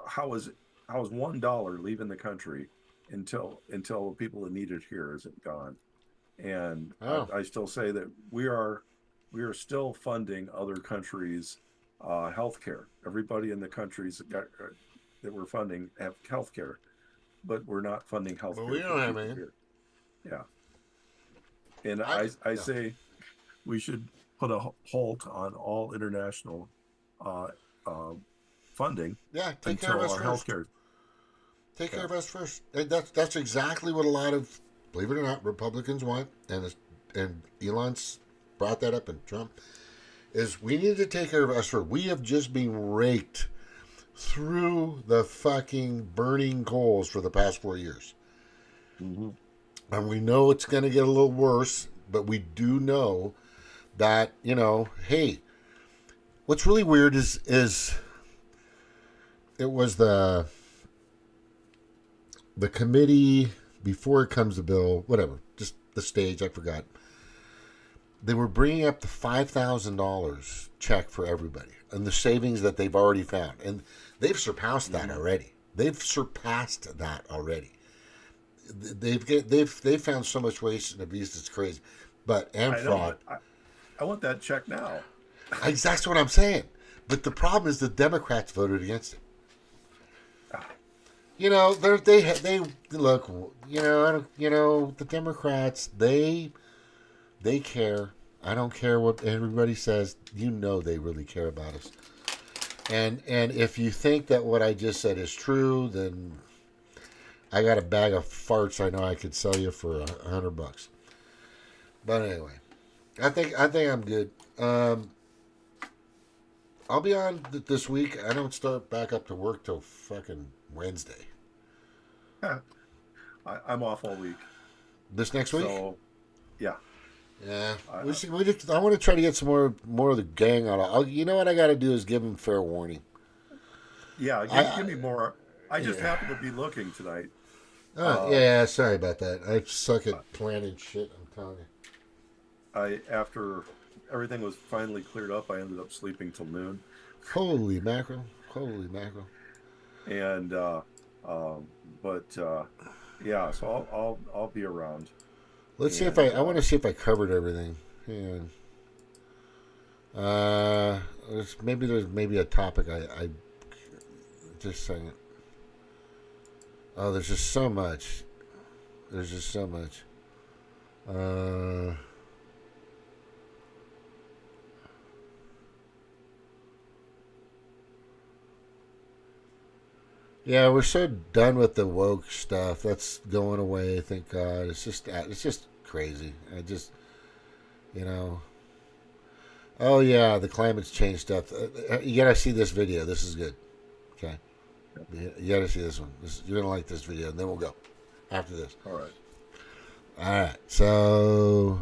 How is $1 leaving the country until the people that need it here isn't gone? And Oh. I still say that we are still funding other countries' healthcare. Everybody in the countries that we're funding have healthcare, but we're not funding healthcare. But we don't have any. Here. Yeah. And I I say we should put a halt on all international funding Yeah, take care until of us our first. healthcare. Take care of us first. And that's exactly what a lot of, believe it or not, Republicans want, and Elon's brought that up, and Trump, is we need to take care of us first. We have just been raked through the fucking burning coals for the past 4 years. Mm-hmm. And we know it's going to get a little worse, but we do know that, hey, what's really weird is it was the committee before it comes to bill, whatever, just the stage, I forgot. They were bringing up the $5,000 check for everybody and the savings that they've already found. And they've surpassed that already. They've found so much waste and abuse, it's crazy. But, and fraud. I want that check now. That's what I'm saying. But the problem is the Democrats voted against it. They look. The Democrats. They care. I don't care what everybody says. They really care about us. And if you think that what I just said is true, then I got a bag of farts I know I could sell you for $100. But anyway, I think I'm good. I'll be on this week. I don't start back up to work till fucking Wednesday. I'm off all week. This next week? So, yeah. Yeah. I want to try to get some more of the gang on. You know what I got to do is give them fair warning. Yeah, give me more. I just happen to be looking tonight. Yeah, sorry about that. I suck at planning shit, I'm telling you. After everything was finally cleared up, I ended up sleeping till noon. Holy mackerel. And yeah, so I'll be around. Let's see if I want to see if I covered everything. Yeah. There's maybe a topic I just saying it. Oh, there's just so much. There's just so much. Yeah, we're so done with the woke stuff. That's going away, thank God. It's just crazy. You know. Oh yeah, the climate change stuff. You gotta see this video. This is good. Okay, you gotta see this one. You're gonna like this video, and then we'll go after this. All right. All right. So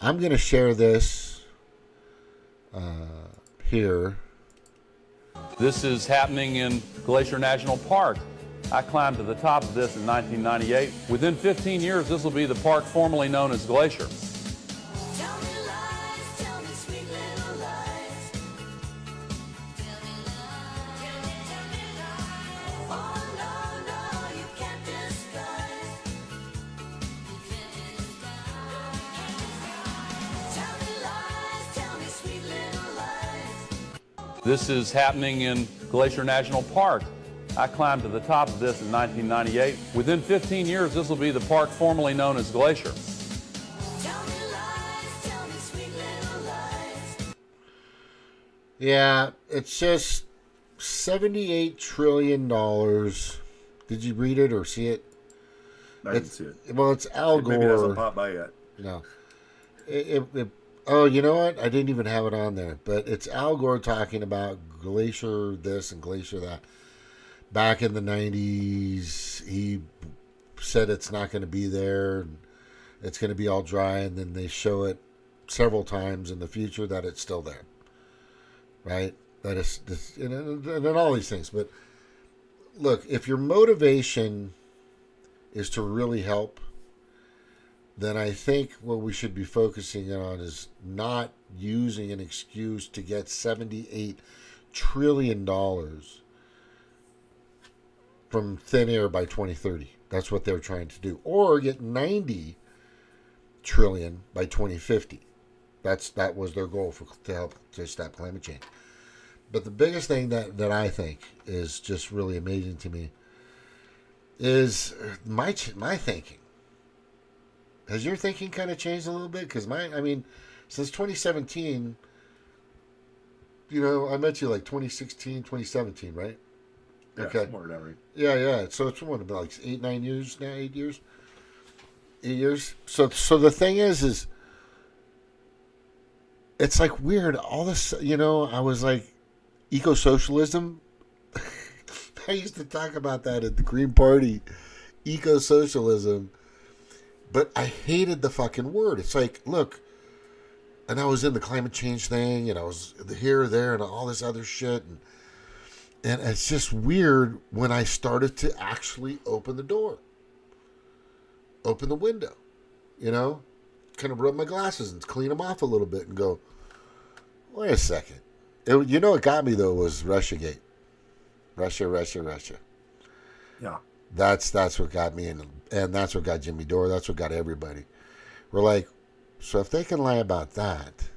I'm gonna share this here. This is happening in Glacier National Park. I climbed to the top of this in 1998. Within 15 years, this will be the park formerly known as Glacier. Tell me lies, tell me sweet little lies. Tell me lies, tell me lies. Oh no, no, you can't disguise. You can't disguise. Tell me lies, tell me sweet little lies. This is happening in Glacier National Park. I climbed to the top of this in 1998. Within 15 years, this will be the park formerly known as Glacier. Tell me lies, tell me sweet little lies. Yeah, it's just $78 trillion. Did you read it or see it? I didn't see it. Well, it's Al Gore. Maybe it hasn't popped by yet. No. Oh, you know what? I didn't even have it on there. But it's Al Gore talking about glacier this and glacier that. Back in the 90s, he said it's not going to be there. And it's going to be all dry. And then they show it several times in the future that it's still there. Right? That is, and all these things. But look, if your motivation is to really help, then I think what we should be focusing on is not using an excuse to get $78 trillion from thin air by 2030. That's what they're trying to do. Or get 90 trillion by 2050. That was their goal to help to stop climate change. But the biggest thing that I think is just really amazing to me is my thinking. Has your thinking kind of changed a little bit? Because since 2017, I met you like 2016, 2017, right? Yeah, Okay. more than that. Yeah. So it's what, about like 8 years now? 8 years? 8 years. So the thing is it's like weird. All this, I was like, eco-socialism. I used to talk about that at the Green Party, eco-socialism. But I hated the fucking word. It's like, look, and I was in the climate change thing, and I was here, there, and all this other shit, and it's just weird when I started to actually open the door, open the window, kind of rub my glasses and clean them off a little bit and go, wait a second. What got me, though, was Russiagate. Russia. Yeah. That's what got me, and that's what got Jimmy Dore. That's what got everybody. We're like, so if they can lie about that,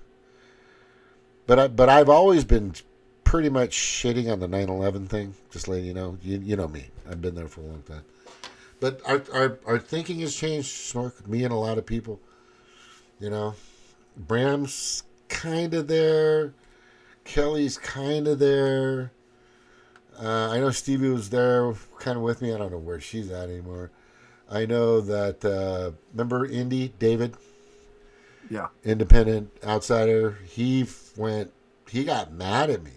but I've always been pretty much shitting on the 9/11 thing. Just letting you know, you know me. I've been there for a long time. But our thinking has changed, Snork. Me and a lot of people. Bram's kind of there. Kelly's kind of there. I know Stevie was there kind of with me. I don't know where she's at anymore. I know that, remember Indy, David? Yeah. Independent outsider. He got mad at me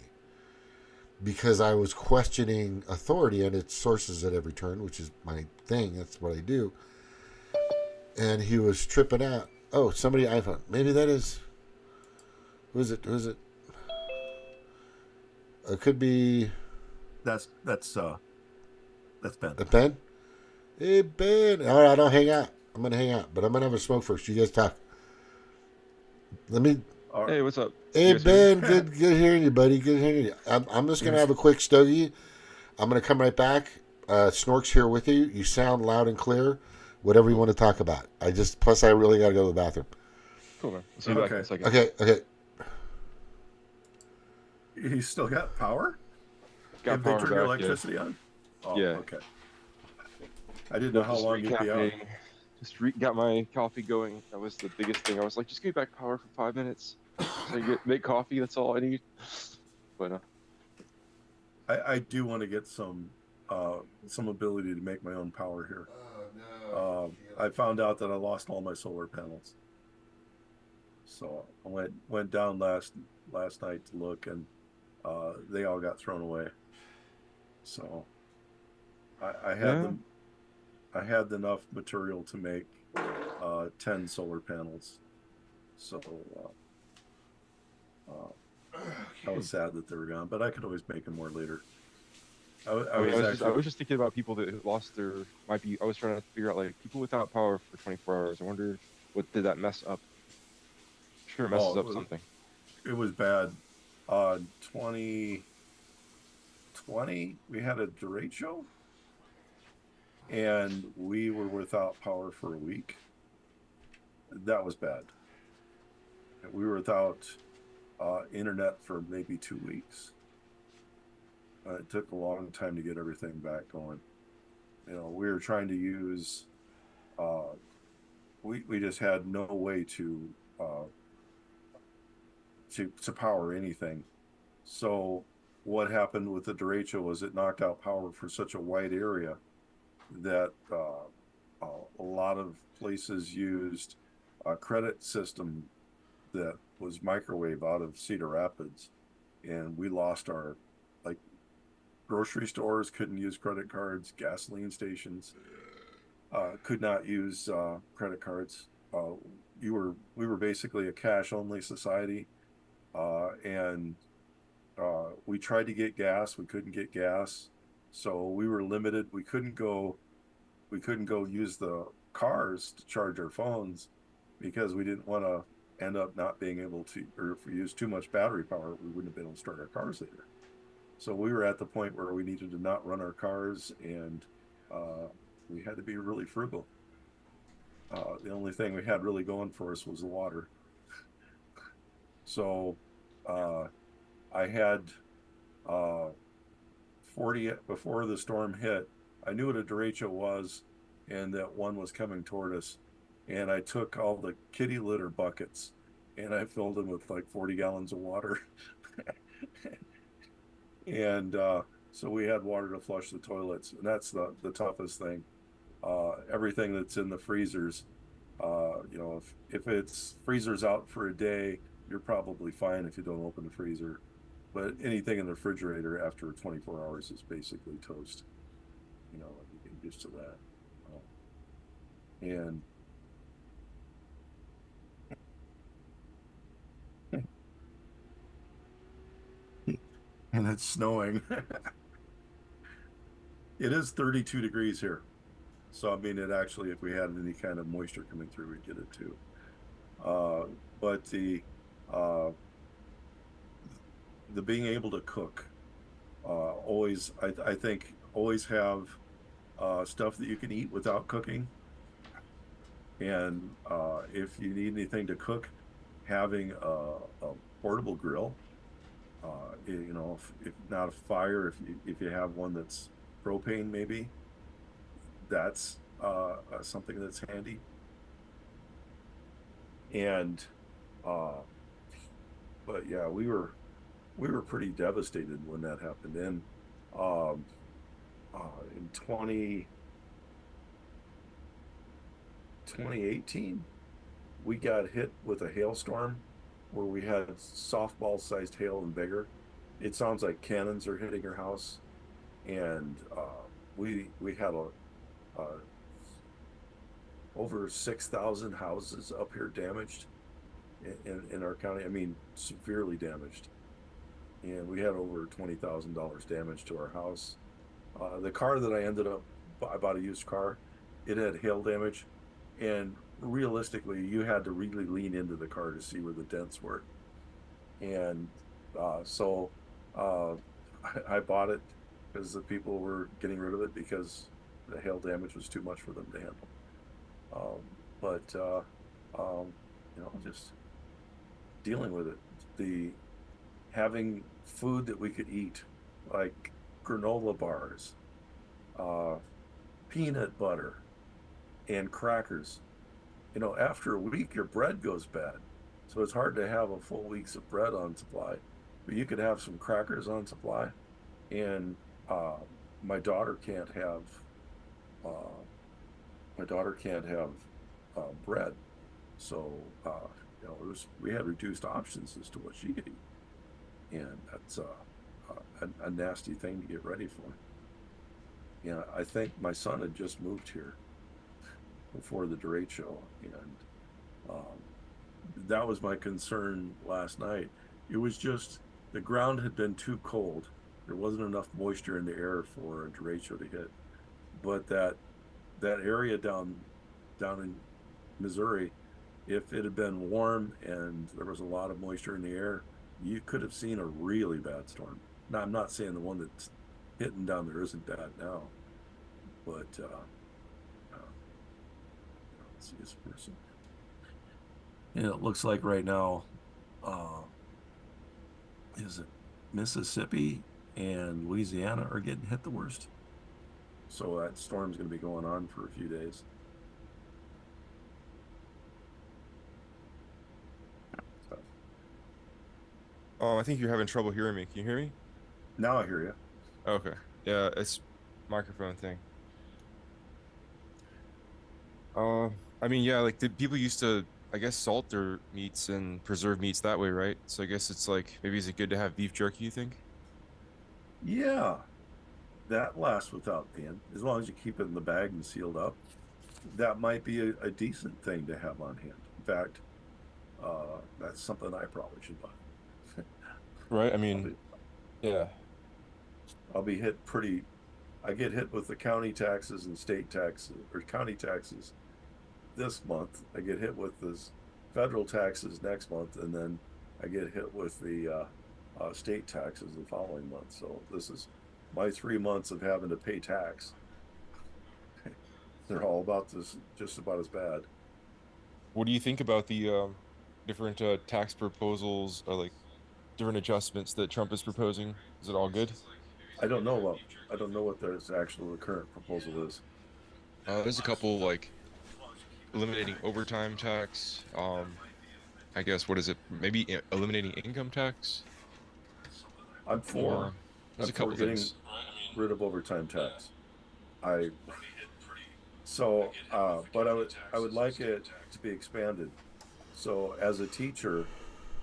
because I was questioning authority and its sources at every turn, which is my thing. That's what I do. And he was tripping out. Oh, somebody iPhone. Maybe that is. Who is it? It could be. That's Ben. Ben? Hey, Ben. All right, I don't hang out. I'm going to hang out, but I'm going to have a smoke first. You guys talk. Hey, what's up? Hey, You guys Ben. Good hearing you, buddy. Good hearing you. I'm just going to have a quick stogie. I'm going to come right back. Snork's here with you. You sound loud and clear. Whatever you want to talk about. Plus I really got to go to the bathroom. Cool, man. I'll see you back in a second. Okay. You still got power? Got If they power turn your back, yeah. electricity on? Oh, Yeah. okay. I didn't know how Just long you'd be out. recapping. Just got my coffee going. That was the biggest thing. I was like, just give me back power for 5 minutes. So I make coffee. That's all I need. But I do want to get some ability to make my own power here. I found out that I lost all my solar panels, so I went down last night to look, and they all got thrown away. So I had Yeah. them. I had enough material to make 10 solar panels. So I was sad that they were gone, but I could always make them more later. I was just thinking about people that lost their I was trying to figure out like people without power for 24 hours. I wonder what did that mess up? I'm sure it messes up something. It was bad. 2020, we had a derecho, and we were without power for a week. That was bad. We were without internet for maybe 2 weeks. It took a long time to get everything back going. You know, we were trying to use. We just had no way to power anything. So what happened with the derecho was it knocked out power for such a wide area that a lot of places used a credit system that was microwave out of Cedar Rapids, and we lost our grocery stores couldn't use credit cards, gasoline stations could not use credit cards. We were basically a cash only society, and we tried to get gas. We couldn't get gas, so we were limited. We couldn't go use the cars to charge our phones because we didn't want to end up not being able to, or if we used too much battery power, we wouldn't have been able to start our cars later. So we were at the point where we needed to not run our cars, and we had to be really frugal. The only thing we had really going for us was the water. So I had 40 before the storm hit. I knew what a derecho was, and that one was coming toward us. And I took all the kitty litter buckets, and I filled them with like 40 gallons of water. And so we had water to flush the toilets, and that's the toughest thing. Everything that's in the freezers, if it's freezers out for a day, you're probably fine if you don't open the freezer. But anything in the refrigerator after 24 hours is basically toast. You get used to that. And it's snowing. It is 32 degrees here. So, I mean, it actually, if we had any kind of moisture coming through, we'd get it too. But the being able to cook, always, I think, always have stuff that you can eat without cooking. And if you need anything to cook, having a portable grill, if not a fire, if you have one that's propane, maybe that's something that's handy. And but yeah, we were pretty devastated when that happened. And in 2018, we got hit with a hailstorm where we had softball sized hail and bigger. It sounds like cannons are hitting your house. And we had over 6,000 houses up here damaged in our county. I mean, severely damaged. And we had over $20,000 damage to our house. The car that I bought a used car, it had hail damage. And realistically, you had to really lean into the car to see where the dents were. And so I bought it because the people were getting rid of it because the hail damage was too much for them to handle. Just dealing with it. Having food that we could eat, like granola bars, peanut butter, and crackers. You know, after a week, your bread goes bad. So it's hard to have a full week's of bread on supply. But you could have some crackers on supply. And my daughter can't have uh, bread. So you know, we had reduced options as to what she could eat, and that's a nasty thing to get ready for. Yeah, I think my son had just moved here before the derecho show, and that was my concern last night. It was just the ground had been too cold. There wasn't enough moisture in the air for a derecho to hit. But that area down in Missouri, if it had been warm and there was a lot of moisture in the air, you could have seen a really bad storm. Now, I'm not saying the one that's hitting down there isn't bad now, but let's see this person. And it looks like right now, is it Mississippi and Louisiana are getting hit the worst. So that storm's going to be going on for a few days. I think you're having trouble hearing me. Can you hear me? Now I hear you. Okay. Yeah, it's microphone thing. I mean, yeah, like the people used to, I guess, salt their meats and preserve meats that way, right? So I guess it's like, maybe is it good to have beef jerky, you think? Yeah, that lasts without being, as long as you keep it in the bag and sealed up. That might be a decent thing to have on hand. In fact, that's something I probably should buy. Right? I mean, yeah. I'll be hit pretty. I get hit with the county taxes and state taxes, or county taxes this month. I get hit with this federal taxes next month, and then I get hit with the state taxes the following month. So this is my 3 months of having to pay tax. They're all about this, just about as bad. What do you think about the different tax proposals or like different adjustments that Trump is proposing? Is it all good? I don't know what the current proposal is. There's a couple like eliminating overtime tax. I guess what is it? Maybe eliminating income tax. I'm for. There's I'm a couple for getting things. rid of overtime tax. But I would like it to be expanded. So as a teacher,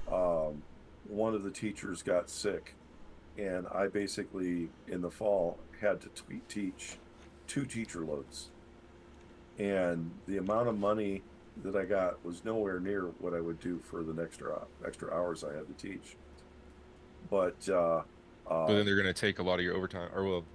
one of the teachers got sick, and I basically in the fall had to teach 2 teacher loads, and the amount of money that I got was nowhere near what I would do for the extra hours I had to teach. But But then they're gonna take a lot of your overtime, or well,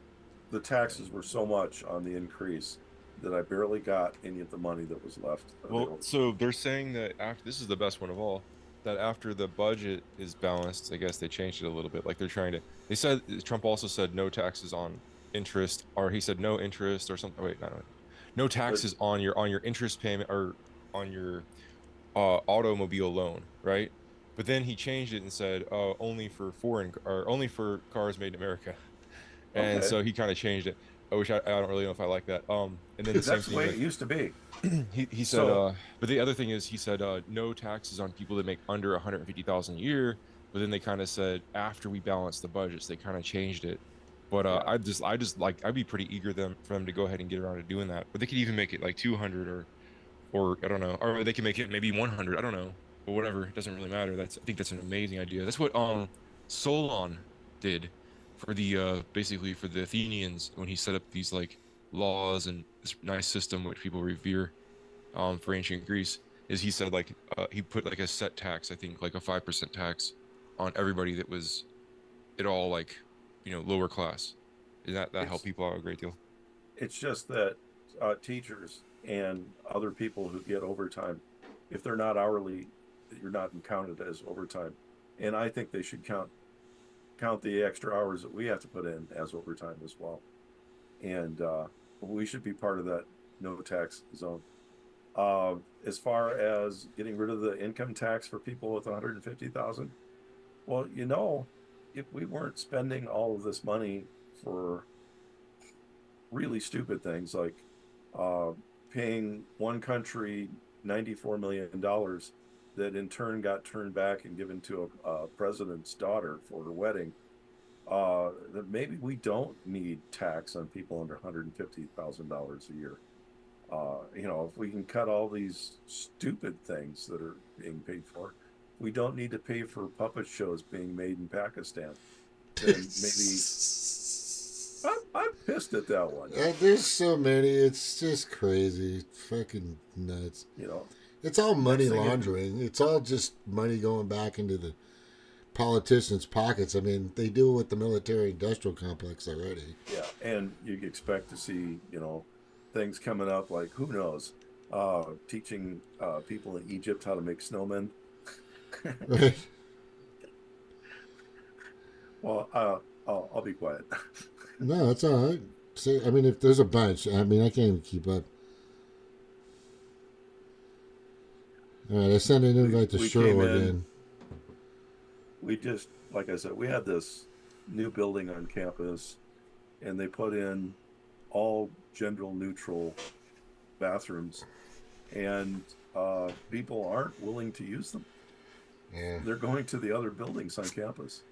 the taxes were so much on the increase that I barely got any of the money that was left available. so they're saying that after this is the best one of all, that after the budget is balanced, I guess they changed it a little bit. Like they're trying to. They said Trump also said no taxes on interest, or he said no interest or something. Wait, no, no taxes on your interest payment or on your automobile loan, right? But then he changed it and said only for only for cars made in America, and Okay. so he kind of changed it. I don't really know if I like that. And then the same That's the thing way with- it used to be. he said So- but the other thing is he said no taxes on people that make under 150,000 a year, but then they kind of said after we balance the budgets they kind of changed it. But Yeah. I just like I'd be pretty eager for them to go ahead and get around to doing that. But they could even make it like 200 or I don't know, or they can make it maybe 100, I don't know. But whatever, it doesn't really matter. I think that's an amazing idea. That's what Solon did for the basically for the Athenians when he set up these like laws and this nice system which people revere for ancient Greece. Is he said like he put like a set tax, I think like a 5% tax on everybody that was at all like lower class, and that helped people out a great deal. It's just that teachers and other people who get overtime, if they're not hourly, you're not counted as overtime. And I think they should count the extra hours that we have to put in as overtime as well. And we should be part of that no tax zone. As far as getting rid of the income tax for people with 150,000, well, if we weren't spending all of this money for really stupid things like paying one country $94 million that in turn got turned back and given to a president's daughter for her wedding, that maybe we don't need tax on people under $150,000 a year. If we can cut all these stupid things that are being paid for, we don't need to pay for puppet shows being made in Pakistan. Then maybe I'm pissed at that one. There's so many. It's just crazy. Fucking nuts. It's all money laundering. It's all just money going back into the politicians' pockets. I mean, they do it with the military-industrial complex already. Yeah, and you expect to see, things coming up like, who knows, teaching people in Egypt how to make snowmen. Right. Well, I'll be quiet. No, it's all right. See, I mean, if there's a bunch, I mean, I can't even keep up. All right, I sent an invite to we Cheryl came in. again. We just, like I said, we had this new building on campus, and they put in all gender neutral bathrooms, and people aren't willing to use them. Yeah. They're going to the other buildings on campus.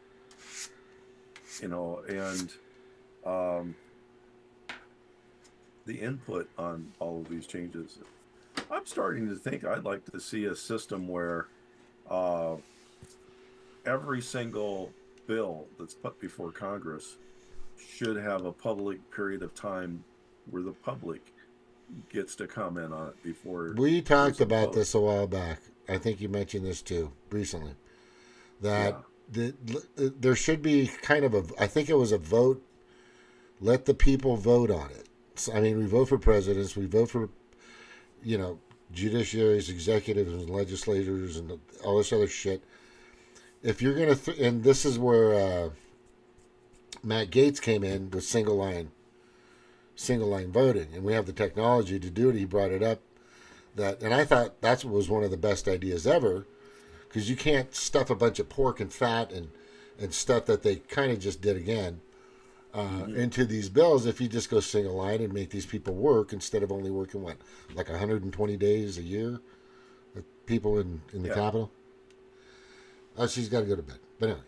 And the input on all of these changes, I'm starting to think I'd like to see a system where every single bill that's put before Congress should have a public period of time where the public gets to comment on it before. We talked about this a while back. I think you mentioned this too recently. That there should be kind of I think it was a vote. Let the people vote on it. So, I mean, we vote for presidents. We vote for, judiciaries, executives, and legislators, and all this other shit. If you're gonna, and this is where Matt Gaetz came in with single line voting, and we have the technology to do it. He brought it up and I thought that was one of the best ideas ever, because you can't stuff a bunch of pork and fat and stuff that they kind of just did again into these bills if you just go single line and make these people work instead of only working like 120 days a year. People in the Capitol. Oh, she's got to go to bed. But anyway.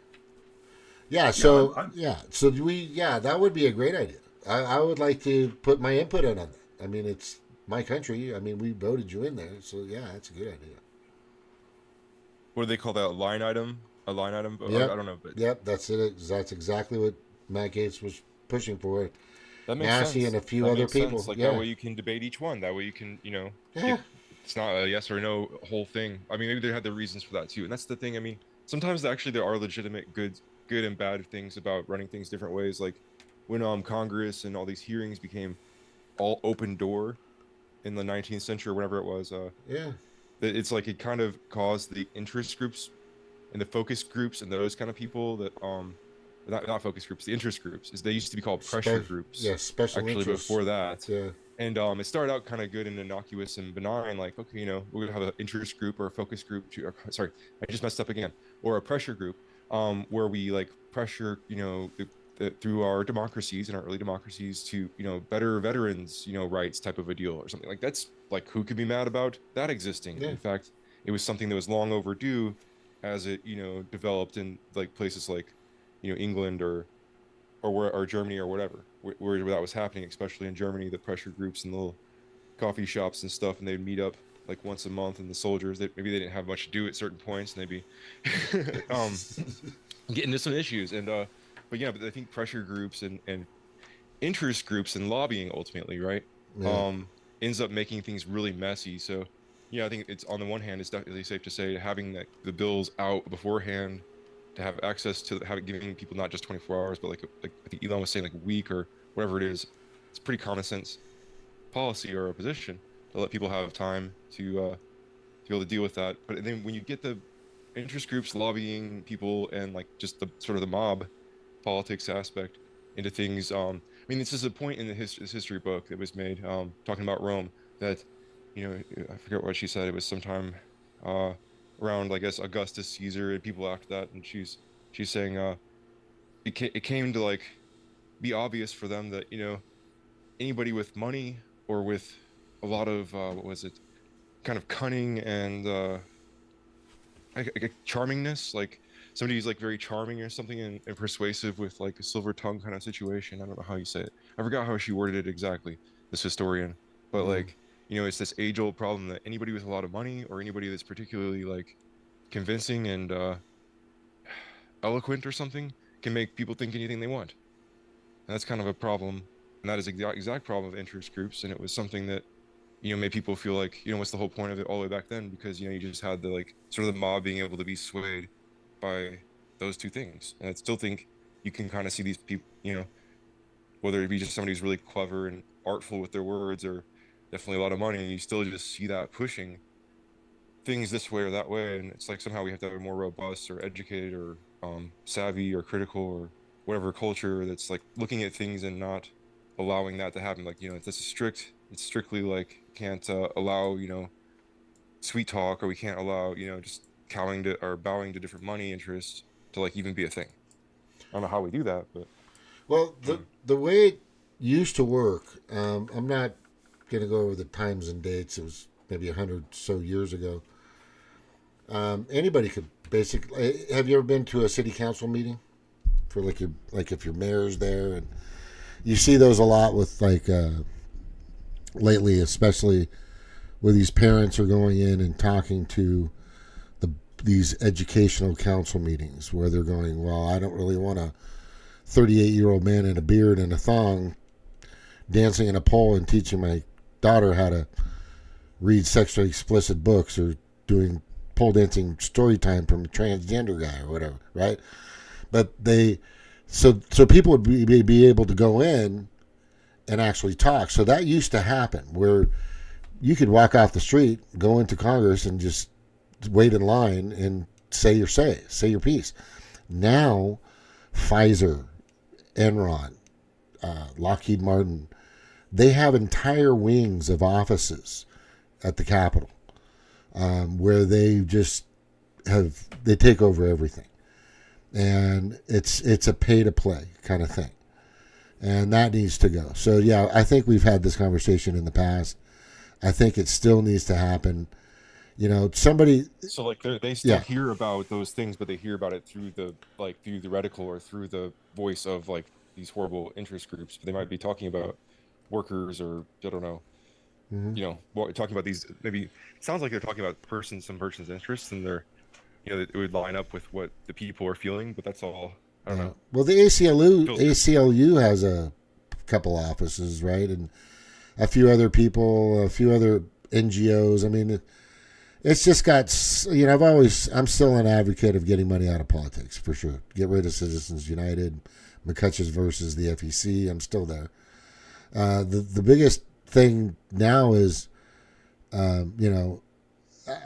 Yeah, so, that would be a great idea. I would like to put my input in on that. I mean, it's my country. I mean, we voted you in there. So, yeah, that's a good idea. What do they call that? A line item? A line item? Yep. I don't know. But Yep, that's it. That's exactly what Matt Gaetz was pushing for. that makes Massey sense. and a few That other makes people. sense. Like, yeah. that way you can debate each one. That way you can, Yeah. it's not a yes or no whole thing. I mean, maybe they had their reasons for that too. And that's the thing. I mean, sometimes actually there are legitimate good and bad things about running things different ways. Like when Congress and all these hearings became all open door in the 19th century or whatever it was. It's like it kind of caused the interest groups and the focus groups and those kind of people that not focus groups, the interest groups, they used to be called pressure groups. Yeah, special actually interests. before that. Yeah. And it started out kind of good and innocuous and benign, like, okay, we're gonna have an interest group or a focus group sorry, I just messed up again, or a pressure group, where we like pressure, through our democracies and our early democracies to, better veterans, rights type of a deal or something like that's like, who could be mad about that existing? Yeah. In fact, it was something that was long overdue as it, developed in like places like, England or Germany or whatever, where that was happening, especially in Germany, the pressure groups and little coffee shops and stuff, and they'd meet up like once a month, and the soldiers, maybe they didn't have much to do at certain points, and they'd be get into some issues. And but I think pressure groups and interest groups and lobbying ultimately, right, ends up making things really messy. So I think it's, on the one hand, it's definitely safe to say having the bills out beforehand, to have access to giving people not just 24 hours, but like I think Elon was saying, like a week or whatever it is. It's pretty common sense policy or a position to let people have time to be able to deal with that. But then when you get the interest groups lobbying people and like just the sort of the mob politics aspect into things, I mean, this is a point in this history book that was made talking about Rome that, I forget what she said. It was sometime around, I guess, Augustus Caesar and people after that, and she's saying it came to like be obvious for them that, you know, anybody with money or with a lot of what was it, kind of cunning and like charmingness, like somebody who's like very charming or something and persuasive with like a silver tongue kind of situation. I don't know how you say it. I forgot how she worded it exactly, this historian. But like, you know, it's this age-old problem that anybody with a lot of money or anybody that's particularly like convincing and eloquent or something can make people think anything they want. And that's kind of a problem. And that is the exact problem of interest groups. And it was something that, you know, made people feel like, you know, what's the whole point of it all the way back then? Because, you know, you just had the like sort of the mob being able to be swayed by those two things. And I still think you can kind of see these people, you know, whether it be just somebody who's really clever and artful with their words or definitely a lot of money, and you still just see that pushing things this way or that way. And it's like somehow we have to have a more robust or educated or savvy or critical or whatever culture that's like looking at things and not allowing that to happen. Like, you know, it's strictly like can't allow, you know, sweet talk, or we can't allow, you know, just bowing to different money interests to like even be a thing. I don't know how we do that, but Well, the way it used to work, I'm not going to go over the times and dates. It was maybe 100 so years ago. Anybody could basically. Have you ever been to a city council meeting for like if your mayor's there, and you see those a lot with like lately, especially where these parents are going in and talking to these educational council meetings where they're going, well, I don't really want a 38-year-old man in a beard and a thong dancing in a pole and teaching my daughter how to read sexually explicit books or doing pole dancing story time from a transgender guy or whatever, right? But so people would be able to go in and actually talk. So that used to happen where you could walk off the street, go into Congress, and just wait in line and say your piece. Now, Pfizer, Enron, Lockheed Martin, they have entire wings of offices at the Capitol where they take over everything, and it's a pay to play kind of thing, and that needs to go. So yeah, I think we've had this conversation in the past. I think it still needs to happen. You know, somebody. So like they still hear about those things, but they hear about it through the reticle or through the voice of like these horrible interest groups. They might be talking about workers or I don't know, you know, talking about these. Maybe it sounds like they're talking about some person's interests, and they're, you know, it would line up with what the people are feeling. But that's all. I don't know. Well, the ACLU has a couple offices, right, and a few other people, a few other NGOs. I mean, it's just got, you know, I'm still an advocate of getting money out of politics, for sure. Get rid of Citizens United, McCutcheon versus the FEC. I'm still there. The biggest thing now is, you know,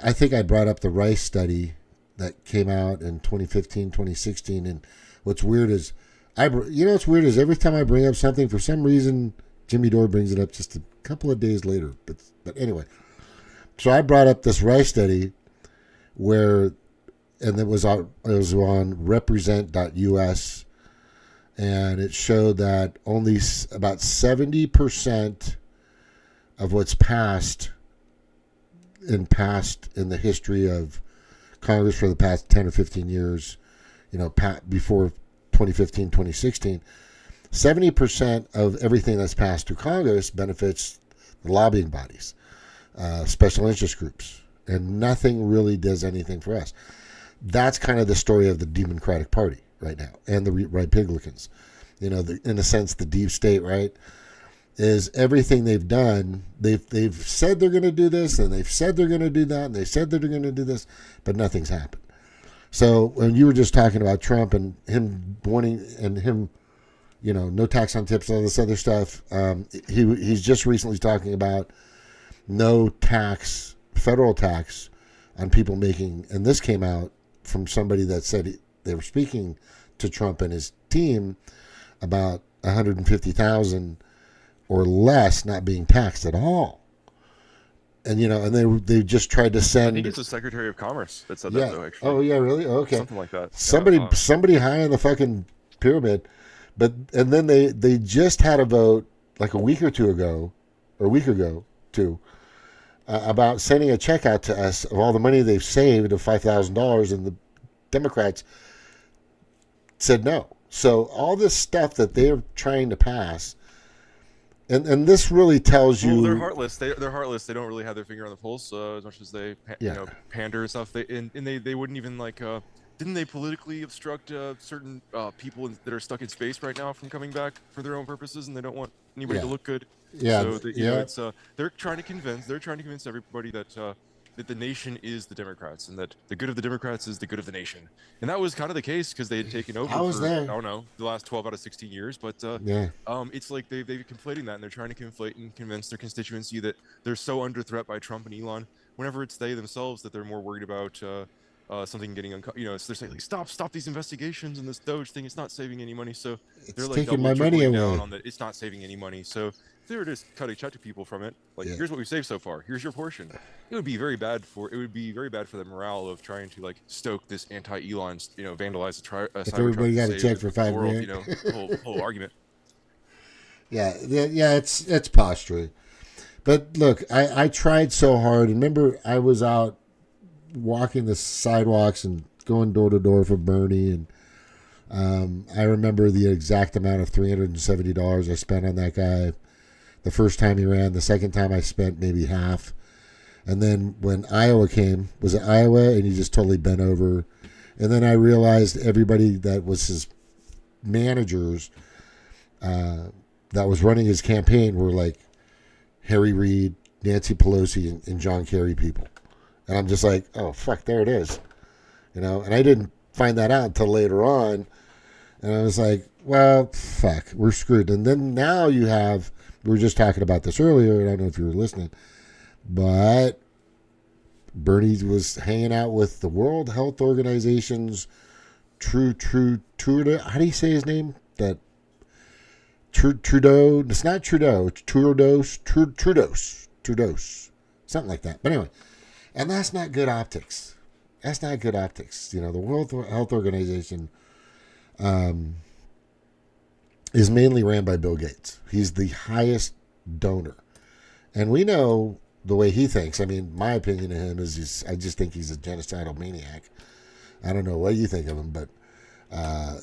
I think I brought up the Rice study that came out in 2015, 2016. And what's weird is, every time I bring up something, for some reason, Jimmy Dore brings it up just a couple of days later. But anyway. So I brought up this Rice study and it was on represent.us, and it showed that only about 70% of what's passed in the history of Congress for the past 10 or 15 years, you know, before 2015, 2016, 70% of everything that's passed through Congress benefits the lobbying bodies. Special interest groups, and nothing really does anything for us. That's kind of the story of the Demoncratic Party right now, and the Rhipiglians. You know, in a sense, the deep state, right, is everything they've done. They've said they're going to do this, and they've said they're going to do that, and they said that they're going to do this, but nothing's happened. So when you were just talking about Trump and him wanting, and him, you know, no tax on tips, all this other stuff, he's just recently talking about no tax, federal tax on people making, and this came out from somebody that said they were speaking to Trump and his team about 150,000 or less not being taxed at all. And, you know, and they just tried to send. I think it's the Secretary of Commerce that said that, though, actually. Oh, yeah, really? Okay. Something like that. Somebody high on the fucking pyramid. And then they just had a vote like a week ago, too, about sending a check out to us of all the money they've saved of $5,000, and the Democrats said no. So all this stuff that they're trying to pass, and this really tells you, Well, they're heartless. They're heartless. They don't really have their finger on the pulse as much as they pander and stuff. They wouldn't even like. Didn't they politically obstruct certain people that are stuck in space right now from coming back for their own purposes, and they don't want anybody to look good? Yeah, So it's they're trying to convince everybody that that the nation is the Democrats, and that the good of the Democrats is the good of the nation. And that was kind of the case because they had taken over I don't know, the last 12 out of 16 years. But it's like they're conflating that, and they're trying to conflate and convince their constituency that they're so under threat by Trump and Elon, whenever it's they themselves that they're more worried about something getting so they're saying like, stop these investigations and this Doge thing. It's not saving any money. So they're like taking my money away. down on that. It's not saving any money. So if they were just cutting check to people from it, like here's what we've saved so far. Here's your portion. It would be very bad for the morale of trying to like stoke this anti-Elon, vandalize the if everybody got a check for $5 grand, the whole argument. Yeah, it's posturing. But look, I tried so hard. Remember, I was out walking the sidewalks and going door to door for Bernie, and I remember the exact amount of $370 I spent on that guy the first time he ran. The second time I spent maybe half. And then when Iowa came, was it Iowa? And he just totally bent over. And then I realized everybody that was his managers that was running his campaign were like Harry Reid, Nancy Pelosi, and John Kerry people. And I'm just like, oh, fuck, there it is. And I didn't find that out until later on. And I was like, well, fuck, we're screwed. And then now you have, we were just talking about this earlier, I don't know if you were listening, but Bernie was hanging out with the World Health Organization's Trudeau. How do you say his name? That Trudeau. It's not Trudeau. It's Trudeau's. Something like that. But anyway, and that's not good optics. That's not good optics. The World Health Organization is mainly ran by Bill Gates. He's the highest donor. And we know the way he thinks. I mean, my opinion of him is I just think he's a genocidal maniac. I don't know what you think of him, but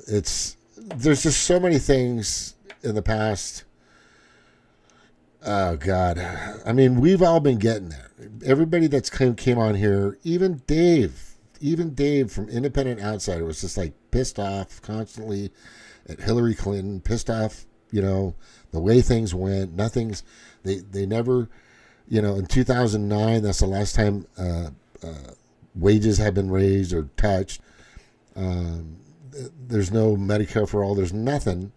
there's just so many things in the past. Oh, God. I mean, we've all been getting there. Everybody that's came on here, even Dave from Independent Outsider was just like pissed off constantly at Hillary Clinton, pissed off, the way things went. They never, in 2009, that's the last time wages have been raised or touched. There's no Medicare for all. There's nothing,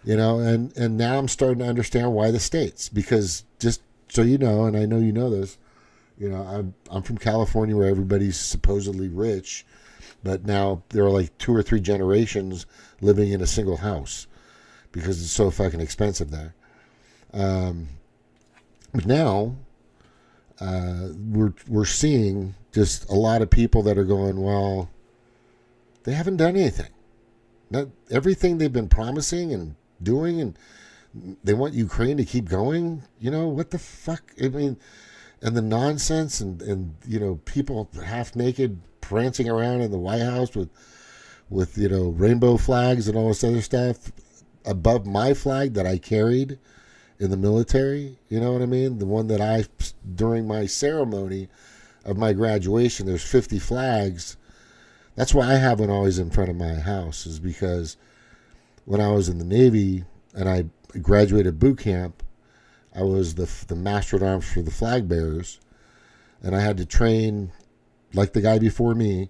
and now I'm starting to understand why the states, because just so you know, and I know you know this, I'm from California where everybody's supposedly rich, but now there are like 2 or 3 generations living in a single house because it's so fucking expensive there. But now we're seeing just a lot of people that are going, well, they haven't done anything. Not everything they've been promising and doing, and they want Ukraine to keep going. What the fuck? I mean, and the nonsense and people half naked prancing around in the White House with rainbow flags and all this other stuff above my flag that I carried in the military. You know what I mean? The one that during my ceremony of my graduation, there's 50 flags. That's why I have one always in front of my house, is because when I was in the Navy and I graduated boot camp, I was the master at arms for the flag bearers, and I had to train, like the guy before me,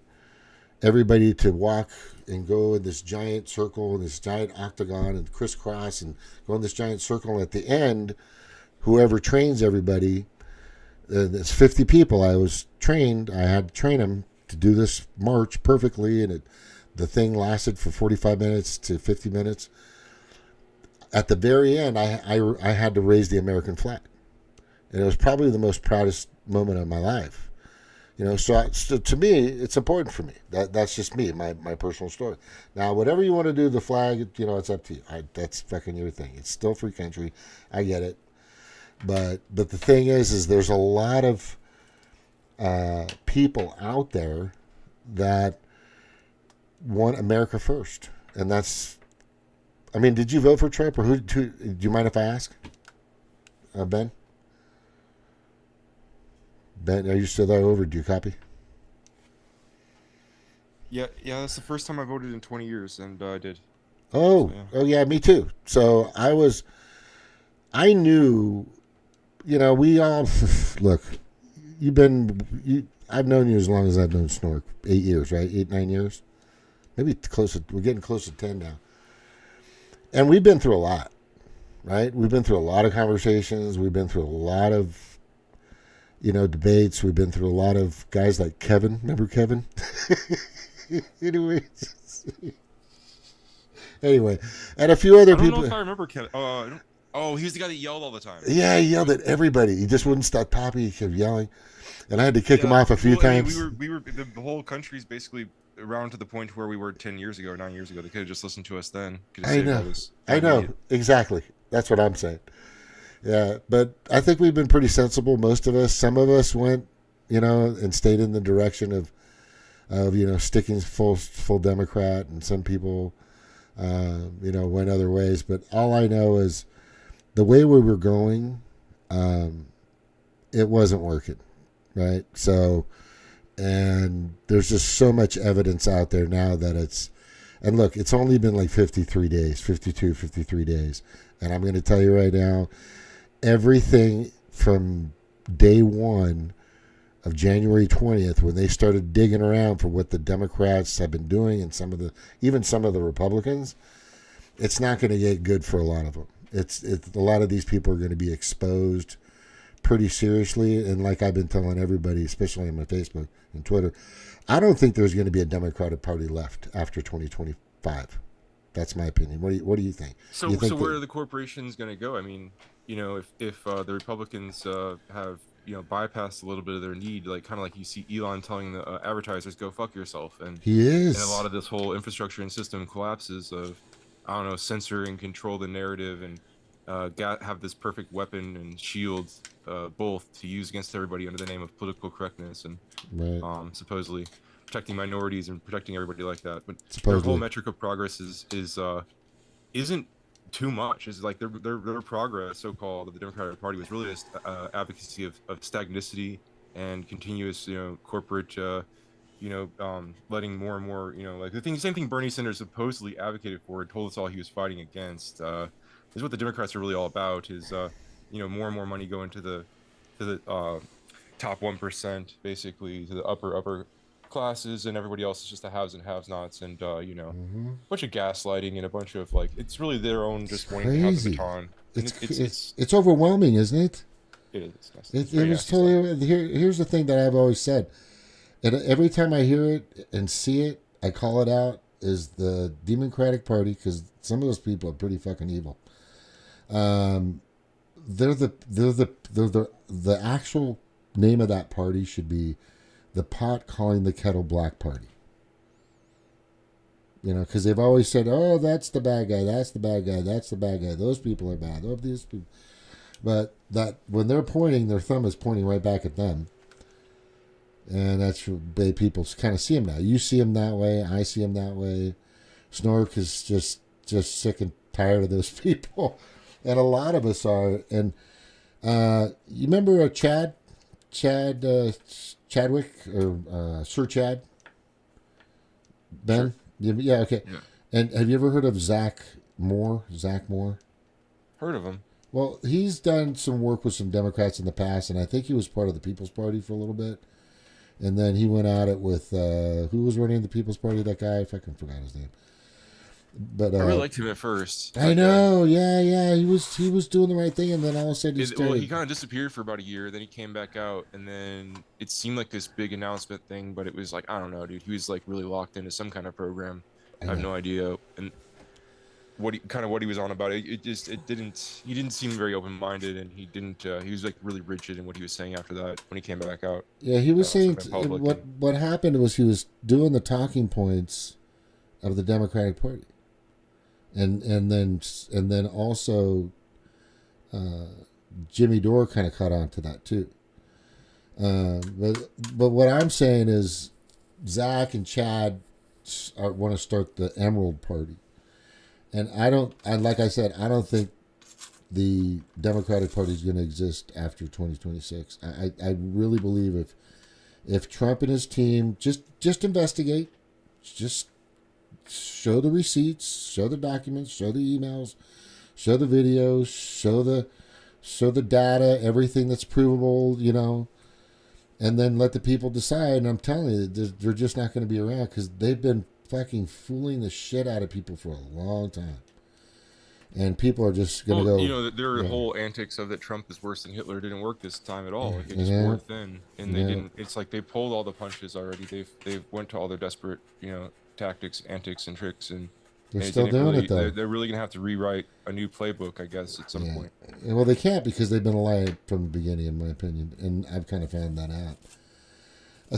everybody to walk and go in this giant circle, in this giant octagon, and crisscross, and go in this giant circle. And at the end, whoever trains everybody, it's 50 people. I had to train them to do this march perfectly, and the thing lasted for 45 minutes to 50 minutes. At the very end, I had to raise the American flag. And it was probably the most proudest moment of my life. You know, so to me, it's important for me. That's just me, my personal story. Now, whatever you want to do, the flag, you know, it's up to you. That's fucking your thing. It's still free country. I get it. But the thing is there's a lot of people out there that want America first, and that's. I mean, did you vote for Trump, or who? Do you mind if I ask, Ben? Ben, are you still there? Over? Do you copy? Yeah, that's the first time I voted in 20 years, and I did. Oh, So, yeah. oh yeah, me too. So I knew, you know, we all look. I've known you as long as I've known Snork. 8 years, right? 8, 9 years, maybe close. We're getting close to 10 now, and we've been through a lot, right? We've been through a lot of conversations. We've been through a lot of, you know, debates. We've been through a lot of guys like Kevin. Remember Kevin? Anyway, and a few other I don't people. know if I remember Kevin. Oh, he was the guy that yelled all the time. Yeah, he yelled at everybody. He just wouldn't stop talking. He kept yelling, and I had to kick him off a few times. I mean, we were the whole country's basically around to the point where we were 10 years ago, 9 years ago. They could have just listened to us then. I know, exactly. That's what I'm saying. Yeah, but I think we've been pretty sensible, most of us. Some of us went, you know, and stayed in the direction of you know, sticking full Democrat, and some people, you know, went other ways. But all I know is the way we were going, it wasn't working, right? So, and there's just so much evidence out there now that it's, and look, it's only been like 53 days, 53 days. And I'm going to tell you right now, everything from day one of January 20th, when they started digging around for what the Democrats have been doing, and even some of the Republicans, it's not going to get good for a lot of them. It's a lot of these people are going to be exposed pretty seriously. And like I've been telling everybody, especially on my Facebook and Twitter, I don't think there's going to be a Democratic Party left after 2025. That's my opinion. What do you think? So, You think where are the corporations going to go? I mean, you know, if the Republicans have, you know, bypassed a little bit of their need, like kind of like you see Elon telling the advertisers, "Go fuck yourself," and He is. and a lot of this whole infrastructure and system collapses of, I don't know, censor and control the narrative, and have this perfect weapon and shield, both to use against everybody under the name of political correctness and Right. supposedly protecting minorities and protecting everybody like that. But their Supposedly. whole metric of progress isn't too much. It's like their progress, so-called, of the Democratic Party was really just advocacy of stagnicity and continuous, you know, corporate, letting more and more, you know, like same thing Bernie Sanders supposedly advocated for and told us all he was fighting against, is what the Democrats are really all about, is, you know, more and more money going to the top 1%, basically, to the upper classes, and everybody else is just the haves and have-nots, and you know, a bunch of gaslighting and a bunch of, like, it's really their own just wanting to have the Crazy. baton. And It's overwhelming, isn't it? it is. It's It very was nasty totally. Here's the thing that I've always said, and every time I hear it and see it, I call it out. Is the Demoncratic Party, because some of those people are pretty fucking evil. They're the actual name of that party should be the pot calling the kettle black party. You know, because they've always said, "Oh, that's the bad guy. That's the bad guy. That's the bad guy. Those people are bad. Oh, these people." But that when they're pointing, their thumb is pointing right back at them, and that's the way people kind of see him now. You see him that way. I see him that way. Snork is just sick and tired of those people, and a lot of us are. And you remember Chadwick or Sir Chad? Ben? Yeah, okay. Yeah. And have you ever heard of Zach Moore? Zach Moore? Heard of them? Well, he's done some work with some Democrats in the past, and I think he was part of the People's Party for a little bit. And then he went at it with who was running the People's Party? That guy, I fucking forgot his name. But I really liked him at first. I know, yeah. He was doing the right thing, and then all of a sudden He kind of disappeared for about a year. Then he came back out, and then it seemed like this big announcement thing, but it was like, I don't know, dude. He was like really locked into some kind of program. I have no idea. And what he was on about. It just it didn't he didn't seem very open minded, and he was like really rigid in what he was saying after that when he came back out. Yeah, he was saying in public. what happened was he was doing the talking points of the Democratic Party, and then also Jimmy Dore kind of caught on to that too. But what I'm saying is Zach and Chad want to start the Emerald Party, and like I said, I don't think the Democratic Party is going to exist after 2026. I really believe if Trump and his team just investigate, just show the receipts, show the documents, show the emails, show the videos, show the data, everything that's provable, and then let the people decide. And I'm telling you, they're just not going to be around because they've been fucking fooling the shit out of people for a long time. And people are just going to go. Their whole antics of that Trump is worse than Hitler didn't work this time at all. Like, it just wore thin, and they didn't. It's like they pulled all the punches already. They've went to all their desperate, tactics, antics, and tricks, and they're still doing it though. They're really gonna have to rewrite a new playbook, I guess, at some point. Well, they can't because they've been lying from the beginning, in my opinion, and I've kind of found that out.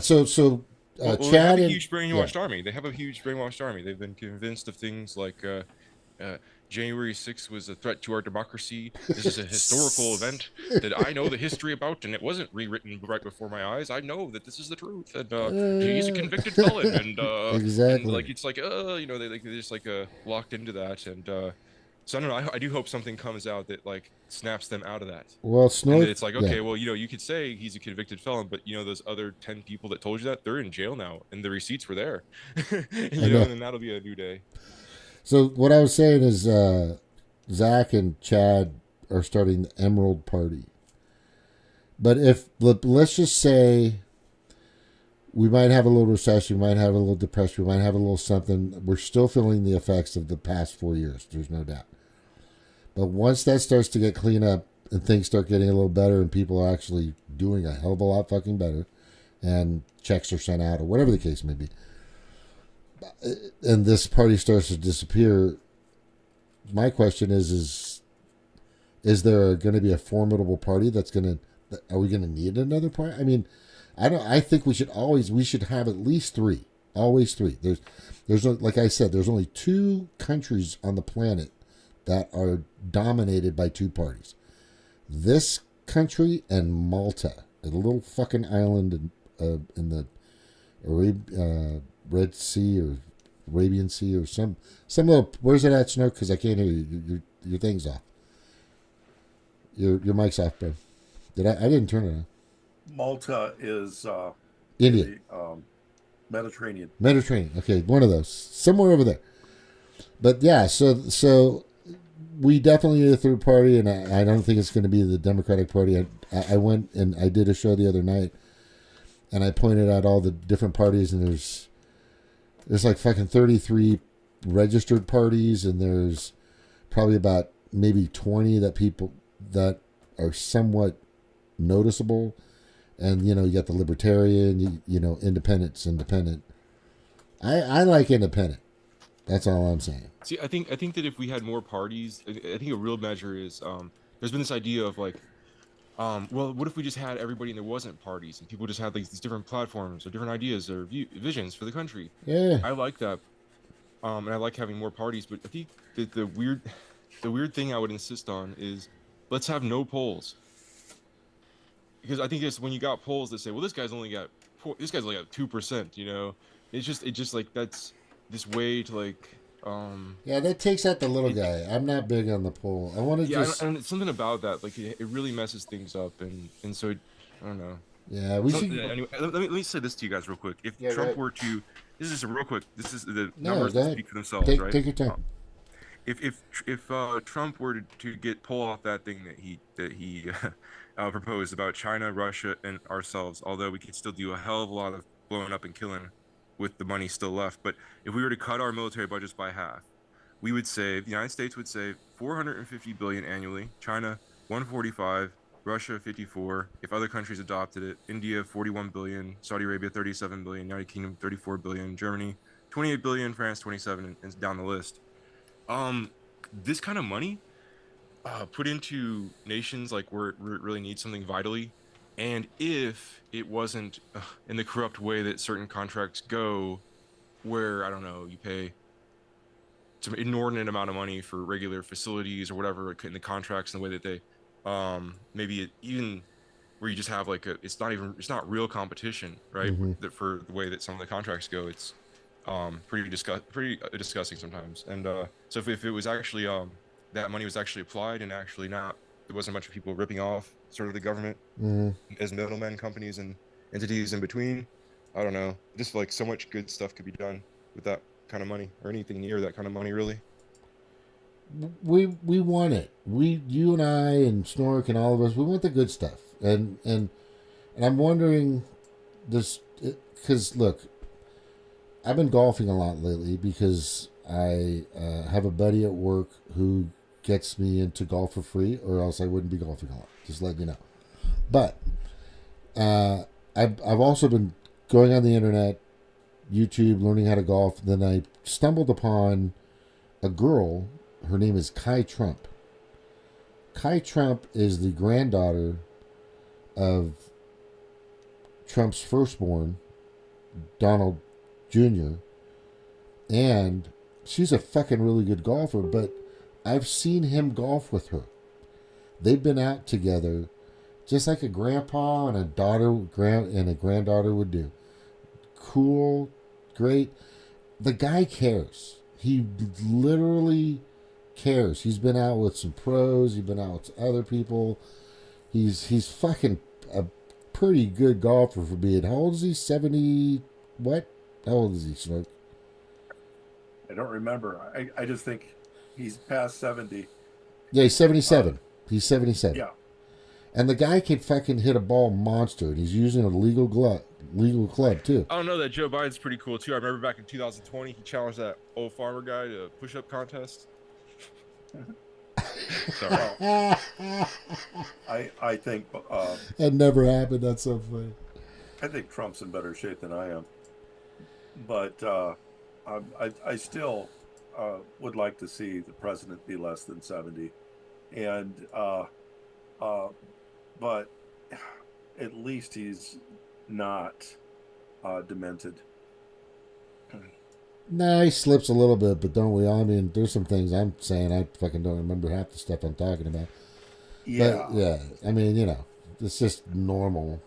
So Chad Chad they have a and huge brainwashed army. They have a huge brainwashed army. They've been convinced of things like January 6th was a threat to our democracy. This is a historical event that I know the history about, and it wasn't rewritten right before my eyes. I know that this is the truth, and he's a convicted felon, and exactly. and, like, it's like they're just like locked into that, and so I don't know. I do hope something comes out that like snaps them out of that. Well, And it's like, okay, well, you could say he's a convicted felon, but those other 10 people that told you that, they're in jail now, and the receipts were there. And then that'll be a new day. So what I was saying is Zach and Chad are starting the Emerald Party. But let's just say we might have a little recession, we might have a little depression, we might have a little something. We're still feeling the effects of the past 4 years. There's no doubt. But once that starts to get cleaned up and things start getting a little better and people are actually doing a hell of a lot fucking better and checks are sent out or whatever the case may be, and this party starts to disappear, my question is there going to be a formidable party are we going to need another party? I mean, I think we should have at least three, always three. There's like I said, there's only 2 countries on the planet that are dominated by 2 parties. This country and Malta, a little fucking island in the Red Sea or Arabian Sea or some little. Where's it at, Snoke? Because I can't hear you. Your thing's off. Your mic's off, bro. I didn't turn it on. Malta is India. Mediterranean. Mediterranean. Okay, one of those. Somewhere over there. But yeah, so we definitely need a third party, and I don't think it's going to be the Democratic Party. I went and I did a show the other night, and I pointed out all the different parties, and there's like fucking 33 registered parties, and there's probably about maybe 20 that are somewhat noticeable. And, you got the Libertarian, Independent. I like Independent. That's all I'm saying. See, I think that if we had more parties, I think a real measure is there's been this idea of like, well, what if we just had everybody and there wasn't parties and people just had like these different platforms or different ideas or visions for the country? Yeah. I like that, and I like having more parties. But I think that the weird thing I would insist on is let's have no polls, because I think it's when you got polls that say, well, this guy's only got 2%. It's just like that's this way to like. Yeah, that takes out the little guy. I'm not big on the poll. I want to just. And something about that, like it really messes things up, and so I don't know. Yeah, we should. Anyway, let me say this to you guys real quick. If Trump were to, this is just real quick. This is the numbers that speak for themselves, right? Take your time. If Trump were to pull off that thing that he proposed about China, Russia, and ourselves, although we could still do a hell of a lot of blowing up and killing with the money still left. But if we were to cut our military budgets by half, we would save, the United States would save $450 billion annually, China 145, Russia 54, if other countries adopted it, India 41 billion, Saudi Arabia 37 billion, United Kingdom 34 billion, Germany 28 billion, France 27, and down the list. this kind of money put into nations like where it really needs something vitally, and if it wasn't in the corrupt way that certain contracts go, where I don't know, you pay some inordinate amount of money for regular facilities or whatever in the contracts and the way that they maybe even where you just have like it's not real competition, right? That for the way that some of the contracts go, it's pretty disgusting sometimes. And so if it was actually that money was actually applied and actually not, there wasn't a bunch of people ripping off sort of the government as middlemen, companies and entities in between, I don't know, just like so much good stuff could be done with that kind of money, or anything near that kind of money, really. We want it. You and I and Snork and all of us, we want the good stuff. And I'm wondering this, because look, I've been golfing a lot lately because I have a buddy at work who gets me into golf for free, or else I wouldn't be golfing a lot. Just letting you know. But I've also been going on the internet, YouTube, learning how to golf. Then I stumbled upon a girl. Her name is Kai Trump. Kai Trump is the granddaughter of Trump's firstborn, Donald Jr. And she's a fucking really good golfer, but I've seen him golf with her. They've been out together just like a grandpa and a granddaughter would do. Cool, great. The guy cares. He literally cares. He's been out with some pros. He's been out with other people. He's fucking a pretty good golfer for being. How old is he? 70? What? How old is he, Snook? I don't remember. I just think he's past 70. Yeah, he's 77. He's 77. Yeah. And the guy can fucking hit a ball monster, and he's using a legal club too. I don't know, that Joe Biden's pretty cool too. I remember back in 2020, he challenged that old farmer guy to a push-up contest. Sorry. I think That never happened. That's so funny. I think Trump's in better shape than I am, but I still would like to see the president be less than 70, and but at least he's not demented. Nah, he slips a little bit, but don't we all? I mean, there's some things I'm saying I fucking don't remember half the stuff I'm talking about. Yeah, But, yeah. I mean, you know, it's just normal.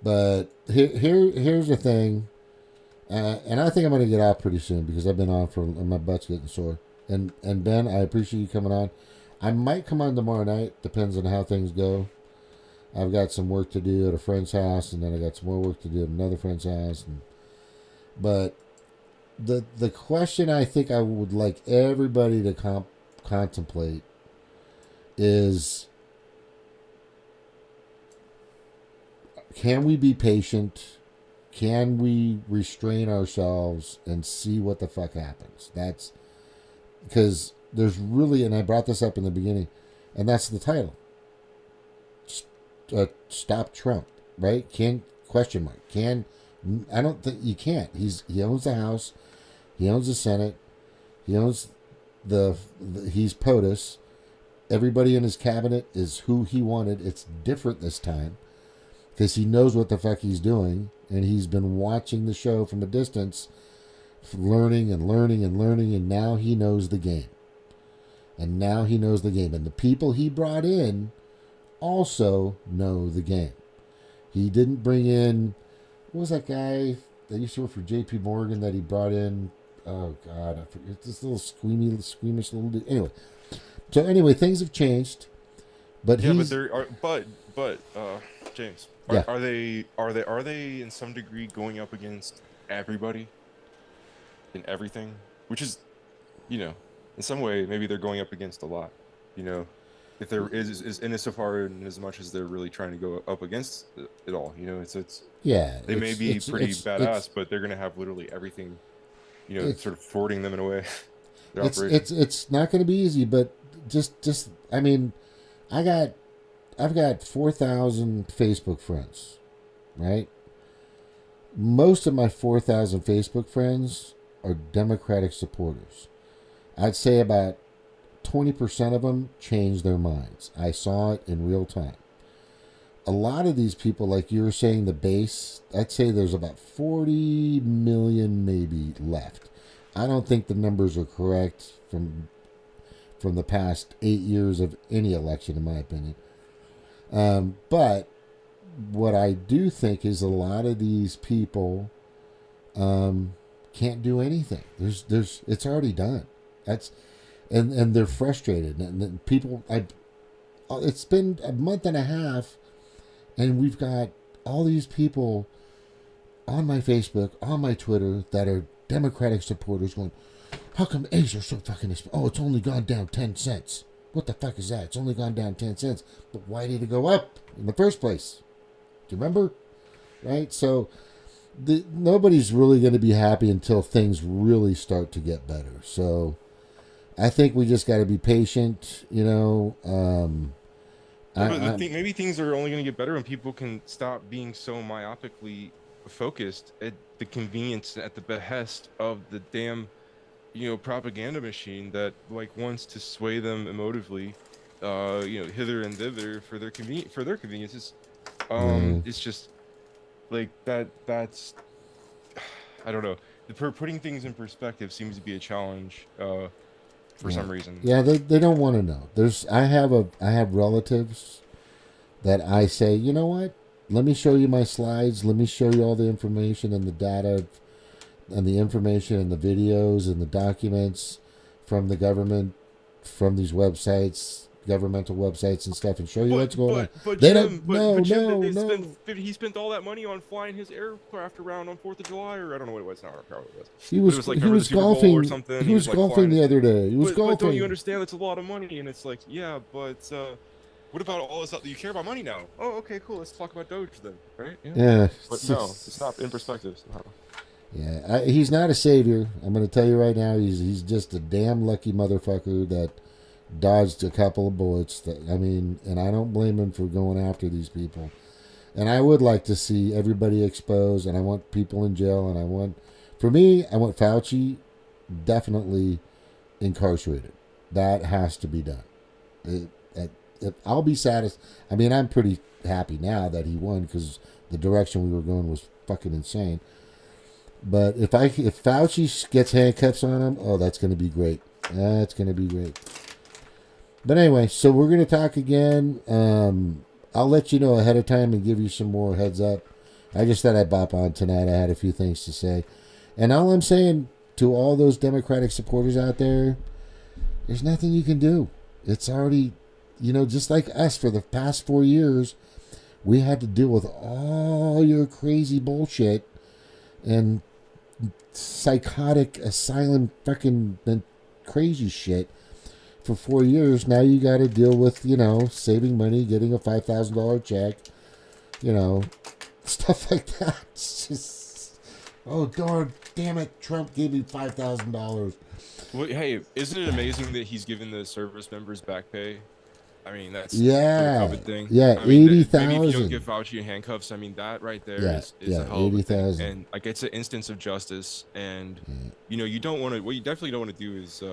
But here's the thing, and I think I'm gonna get out pretty soon because I've been on and my butt's getting sore. And Ben, I appreciate you coming on. I might come on tomorrow night. Depends on how things go. I've got some work to do at a friend's house, and then I got some more work to do at another friend's house. But the question I think I would like everybody to contemplate is, can we be patient? Can we restrain ourselves and see what the fuck happens? That's because there's really, and I brought this up in the beginning, and that's the title. Stop Trump, right? Question mark. I don't think you can't. He owns the House, he owns the Senate, he owns he's POTUS. Everybody in his cabinet is who he wanted. It's different this time because he knows what the fuck he's doing, and he's been watching the show from a distance, learning and learning and learning, and now he knows the game. And the people he brought in also know the game. He didn't bring in, what was that guy that used to work for JP Morgan that he brought in? Oh God, I forget, this little squeamish little dude. Anyway, things have changed. But yeah, but there are, but James, Yeah. are they in some degree going up against everybody in everything? Which is, you know, in some way maybe they're going up against a lot, you know. If there is in so far and as much as they're really trying to go up against it all, you know, it's yeah, they may be pretty badass, but they're gonna have literally everything, you know, sort of thwarting them in a way. It's not going to be easy, but just I mean, I've got 4,000 Facebook friends, right? Most of my 4,000 Facebook friends are Democratic supporters. I'd say about 20% of them change their minds. I saw it in real time. A lot of these people, like you were saying, the base, I'd say there's about 40 million maybe left. I don't think the numbers are correct from the past 8 years of any election, in my opinion. But what I do think is a lot of these people can't do anything. It's already done. And they're frustrated. And people, it's been a month and a half, and we've got all these people on my Facebook, on my Twitter, that are Democratic supporters going, how come eggs are so fucking expensive? Oh, it's only gone down 10 cents. What the fuck is that? It's only gone down 10 cents. But why did it go up in the first place? Do you remember? Right? So nobody's really going to be happy until things really start to get better. So I think we just got to be patient, you know. Maybe things are only going to get better when people can stop being so myopically focused at the convenience, at the behest of the damn, propaganda machine that like wants to sway them emotively, hither and thither for their conveniences. It's just like that's I don't know. Putting things in perspective seems to be a challenge for some reason. Yeah, they don't want to know. I have relatives that I say, you know what? Let me show you my slides. Let me show you all the information and the data and the information and the videos and the documents from the government, from these websites, governmental websites and stuff, and show you what's going on. But They Jim, don't. No. He spent all that money on flying his aircraft around on 4th of July, or I don't know what it was. Not aircraft, it was. He was golfing or something. He was like, golfing the other day. He was golfing. But don't you understand? That's a lot of money, and it's like, yeah, but what about all this stuff? You care about money now? Oh, okay, cool. Let's talk about Doge then, right? Yeah. But no, it's not in perspective. No. Yeah, he's not a savior. I'm going to tell you right now, he's just a damn lucky motherfucker that dodged a couple of bullets. And I don't blame him for going after these people. And I would like to see everybody exposed, and I want people in jail, and I want Fauci definitely incarcerated. That has to be done. I'll be satisfied. I mean, I'm pretty happy now that he won, because the direction we were going was fucking insane. But if Fauci gets handcuffs on him, oh, that's going to be great. That's going to be great. But anyway, so we're going to talk again. I'll let you know ahead of time and give you some more heads up. I just thought I'd bop on tonight. I had a few things to say. And all I'm saying to all those Democratic supporters out there, there's nothing you can do. It's already, just like us for the past 4 years, we had to deal with all your crazy bullshit and psychotic asylum fucking crazy shit for 4 years. Now you got to deal with, saving money, getting a $5,000 check, stuff like that. It's just, oh, darn, damn it, Trump gave me $5,000. Well, hey, isn't it amazing that he's given the service members back pay? I mean, that's the COVID thing. Yeah, I mean, 80,000. Maybe if you don't give Fauci handcuffs, I mean, that right there is a hell of a thing. 80,000. And like, it's an instance of justice. And you don't want to. What you definitely don't want to do is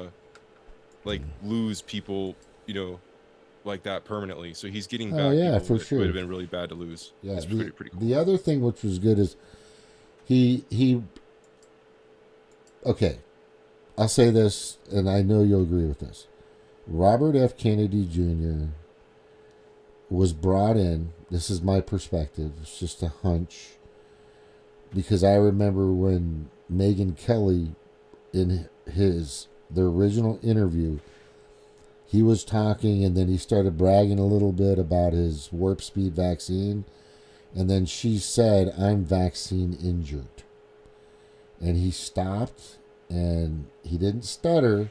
lose people, like that permanently. So he's getting back. For sure. Would have been really bad to lose. Yeah, it's pretty cool. The other thing which was good is he. Okay, I'll say this, and I know you'll agree with this. Robert F. Kennedy Jr. was brought in. This is my perspective. It's just a hunch. Because I remember when Megyn Kelly, in the original interview, he was talking, and then he started bragging a little bit about his warp speed vaccine. And then she said, "I'm vaccine injured." And he stopped, and he didn't stutter,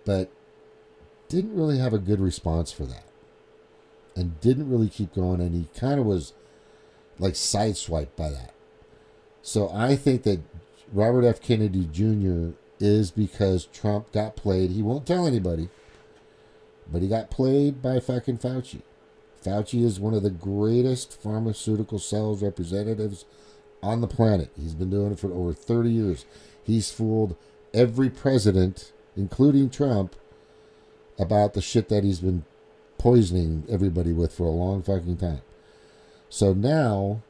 but didn't really have a good response for that, and didn't really keep going, and he kind of was like sideswiped by that. So I think that Robert F. Kennedy Jr. is because Trump got played. He won't tell anybody, but he got played by fucking Fauci. Fauci is one of the greatest pharmaceutical sales representatives on the planet. He's been doing it for over 30 years. He's fooled every president, including Trump, about the shit that he's been poisoning everybody with for a long fucking time. So now,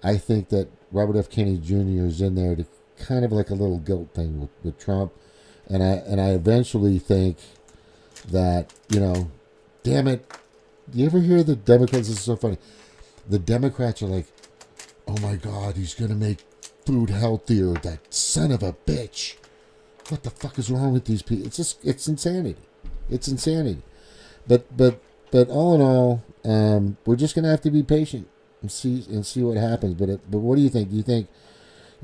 I think that Robert F. Kennedy Jr. is in there to kind of like a little guilt thing with Trump, and I eventually think that, you know, damn it, do you ever hear the Democrats? This is so funny. The Democrats are like, oh my God, he's gonna make food healthier. That son of a bitch. What the fuck is wrong with these people? It's insanity. It's insanity. But all in all, we're just gonna have to be patient and see what happens. But what do you think? Do you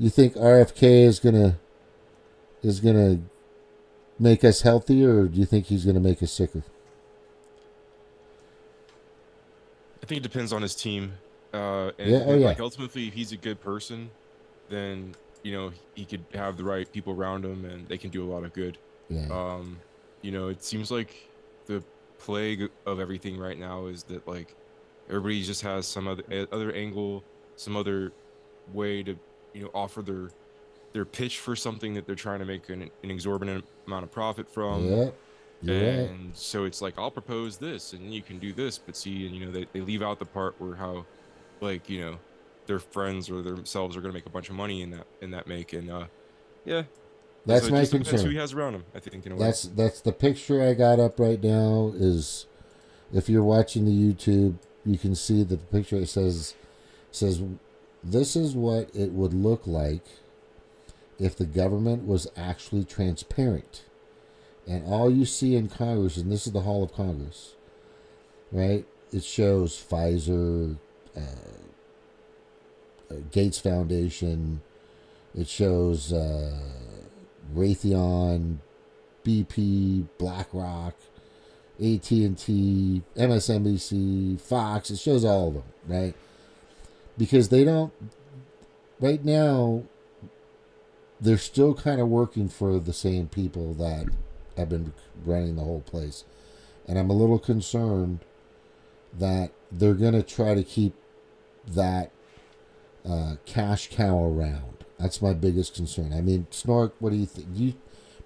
think RFK is gonna make us healthier, or do you think he's gonna make us sicker? I think it depends on his team. And Yeah, oh, yeah. like ultimately, if he's a good person, then he could have the right people around him, and they can do a lot of good. Yeah. It seems like the plague of everything right now is that like everybody just has some other angle, some other way to offer their pitch for something that they're trying to make an exorbitant amount of profit from. Yeah. You're right. And so it's like, I'll propose this and you can do this, but see, and they leave out the part where how like their friends or themselves are going to make a bunch of money in that make. And yeah, That's so it my just depends concern. who he has around him, I think, in a way. That's the picture I got up right now. Is if you're watching the YouTube, you can see the picture. It says this is what it would look like if the government was actually transparent. And all you see in Congress, and this is the Hall of Congress, right? It shows Pfizer, Gates Foundation. It shows Raytheon, BP, BlackRock, AT&T, MSNBC, Fox. It shows all of them, right? Because they don't. Right now, they're still kind of working for the same people that have been running the whole place. And I'm a little concerned that they're going to try to keep that cash cow around. That's my biggest concern. I mean, Snork, what do you think?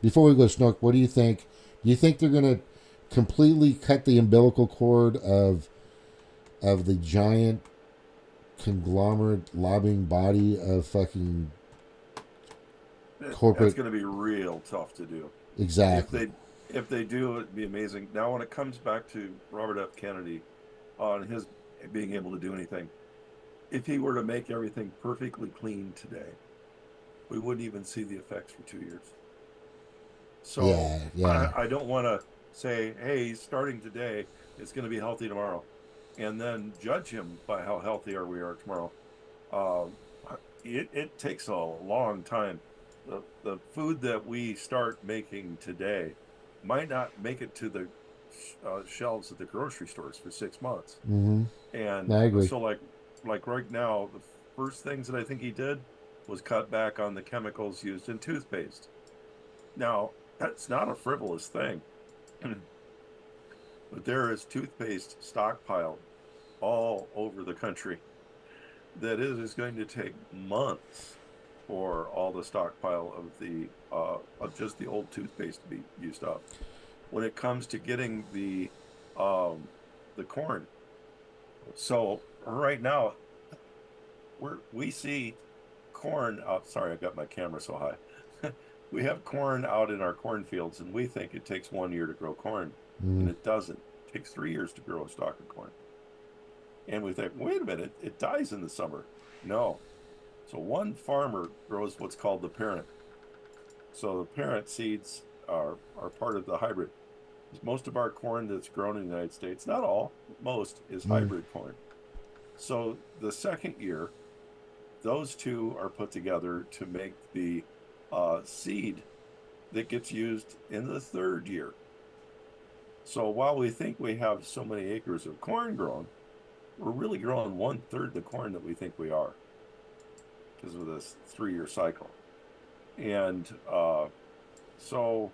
Before we go, Snork, what do you think? Do you think they're going to completely cut the umbilical cord of the giant conglomerate lobbying body of fucking corporate? That's going to be real tough to do. Exactly. If they do, it'd be amazing. Now, when it comes back to Robert F. Kennedy on his being able to do anything, if he were to make everything perfectly clean today, we wouldn't even see the effects for 2 years. So yeah. I don't want to say, hey, starting today, it's going to be healthy tomorrow, and then judge him by how healthy we are tomorrow. It takes a long time. The food that we start making today might not make it to the shelves at the grocery stores for 6 months. Mm-hmm. And I agree. so like right now, the first things that I think he did was cut back on the chemicals used in toothpaste. Now, that's not a frivolous thing. But there is toothpaste stockpiled all over the country that it is going to take months for all the stockpile of just the old toothpaste to be used up. When it comes to getting the corn, so right now we see corn out. Sorry, I got my camera so high. We have corn out in our cornfields, and we think it takes 1 year to grow corn, and it doesn't. It takes 3 years to grow a stalk of corn. And we think, wait a minute, it dies in the summer. No. So one farmer grows what's called the parent. So the parent seeds are part of the hybrid. Most of our corn that's grown in the United States, not all, most, is hybrid corn. So the second year, those two are put together to make the seed that gets used in the third year. So while we think we have so many acres of corn grown, we're really growing 1/3 the corn that we think we are, because of this 3-year cycle. And so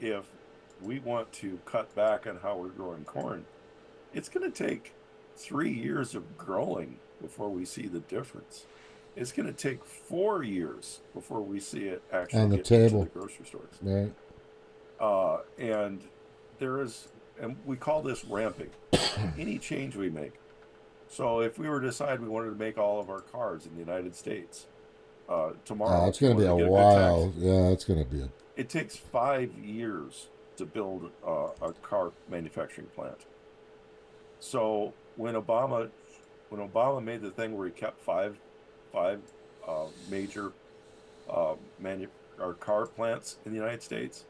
if we want to cut back on how we're growing corn, it's going to take 3 years of growing before we see the difference. It's going to take 4 years before we see it actually On the get table. into the grocery stores. Right. And there is, and we call this ramping, any change we make. So if we were to decide we wanted to make all of our cars in the United States tomorrow, it's going to be a we wanted get while. good tax, Yeah, it's going to be a. it takes 5 years to build a car manufacturing plant. So when Obama made the thing where he kept five major car plants in the United States,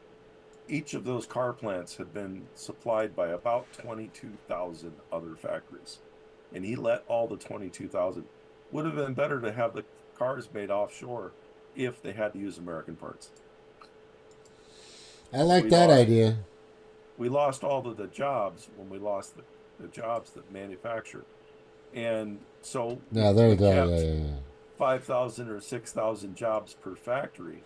each of those car plants had been supplied by about 22,000 other factories, and he let all the 22,000. Would have been better to have the cars made offshore if they had to use American parts. I like that idea. We lost all of the jobs when we lost the jobs that manufacture. And so Yeah, there you we go. kept Yeah. 5,000 or 6,000 jobs per factory.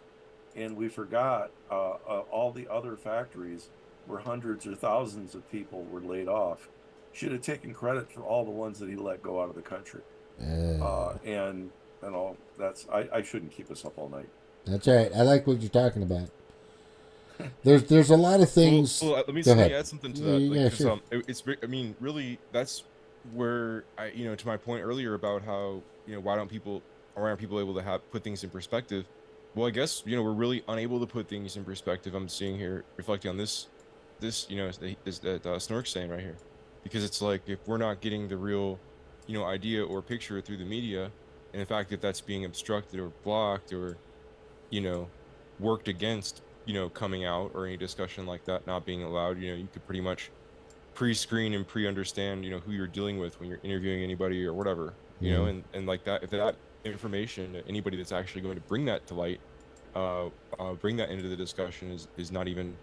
And we forgot all the other factories where hundreds or thousands of people were laid off. Should have taken credit for all the ones that he let go out of the country. And all that's, I shouldn't keep us up all night. That's all right. I like what you're talking about. There's a lot of things. Well, let me Go ahead. add something to that. Yeah, sure. It's, I mean, really, that's where to my point earlier about how, why aren't people able to put things in perspective? Well, I guess, we're really unable to put things in perspective. I'm seeing here, reflecting on this, that Snork's saying right here, because it's like, if we're not getting the real, idea or picture through the media, and the fact that that's being obstructed or blocked or, worked against, coming out, or any discussion like that not being allowed, you could pretty much pre-screen and pre-understand, who you're dealing with when you're interviewing anybody or whatever, and like that, if that information, anybody that's actually going to bring that to light, bring that into the discussion is not even,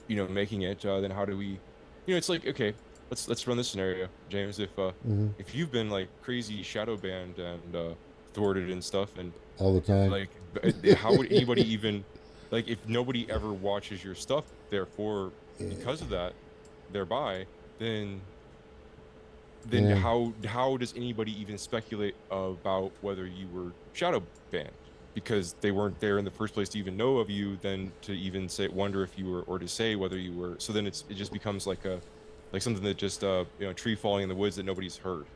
making it, then how do we, it's like, okay, let's run this scenario, James. If you've been like crazy shadow banned and thwarted and stuff, and All the time. like, how would anybody even, like, if nobody ever watches your stuff, therefore, because of that, thereby, then how does anybody even speculate about whether you were shadow banned? Because they weren't there in the first place to even know of you, then to even wonder if you were, or to say whether you were. So then it just becomes like something that just tree falling in the woods that nobody's heard.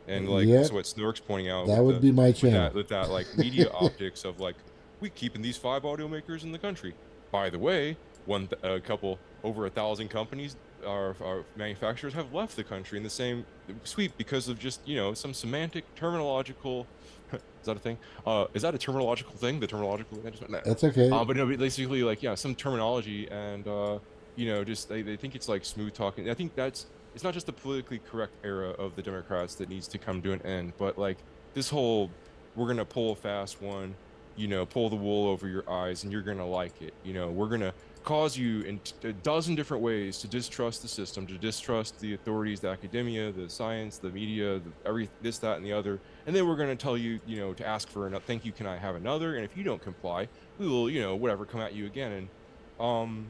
And like, so what Snork's pointing out, That would be my channel. with that like media optics of like, we keeping these 5 automakers in the country. By the way, over 1,000 companies, our manufacturers have left the country in the same sweep because of just, some semantic terminological. Is that a thing? Is that a terminological thing? The terminological management? That's okay. But no, basically, like, some terminology, and just they think it's like smooth talking. I think it's not just the politically correct era of the Democrats that needs to come to an end, but like this whole, we're gonna pull a fast one, pull the wool over your eyes, and you're gonna like it. We're gonna cause you in a dozen different ways to distrust the system, to distrust the authorities, the academia, the science, the media, this, that, and the other. And then we're going to tell you, to ask for another. Thank you. Can I have another? And if you don't comply, we will, whatever, come at you again. And,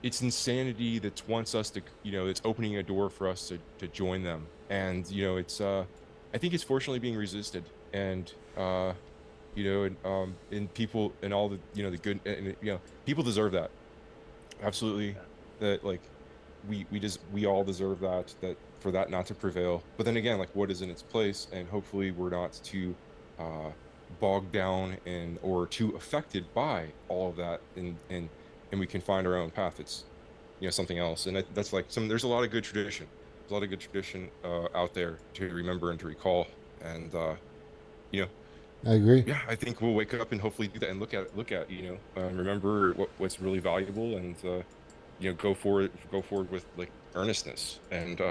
it's insanity that wants us to, it's opening a door for us to join them. And, I think it's fortunately being resisted. And, and people and all the, the good, and, people deserve that. Absolutely. That, like, we all deserve that for that not to prevail. But then again, like, what is in its place? And hopefully we're not too bogged down or too affected by all of that, and we can find our own path. It's, something else. And that's like there's a lot of good tradition. There's a lot of good tradition out there to remember and to recall. And I agree. yeah, I think we'll wake up and hopefully do that and look at remember what's really valuable, and go forward with like earnestness. And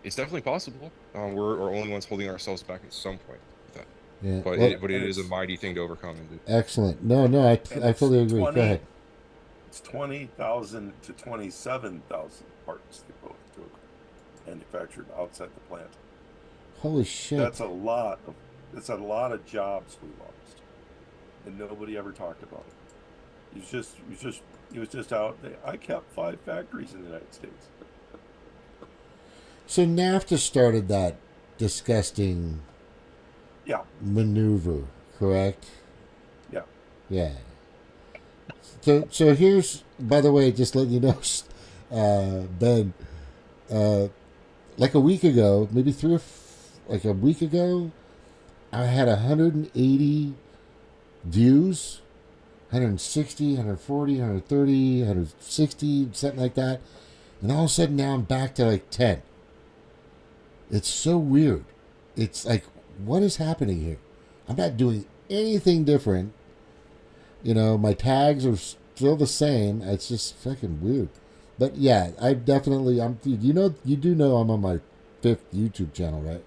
it's definitely possible. We're the only ones holding ourselves back at some point with that. Yeah. But it is a mighty thing to overcome. Excellent. No, I fully agree. Go ahead. It's 20,000 to 27,000 parts they go to manufactured outside the plant. Holy shit. That's a lot of jobs we lost, and nobody ever talked about it. He was just out there. I kept 5 factories in the United States. So NAFTA started that disgusting Yeah. maneuver, correct? Yeah. Yeah. So here's, by the way, just letting you know, Ben, like a week ago, maybe like a week ago, I had 180 views, 160, 140, 130, 160, something like that. And all of a sudden now I'm back to like 10. It's so weird. It's like, what is happening here? I'm not doing anything different. You know, my tags are still the same. It's just fucking weird. But yeah, I definitely, you do know I'm on my 5th YouTube channel, right?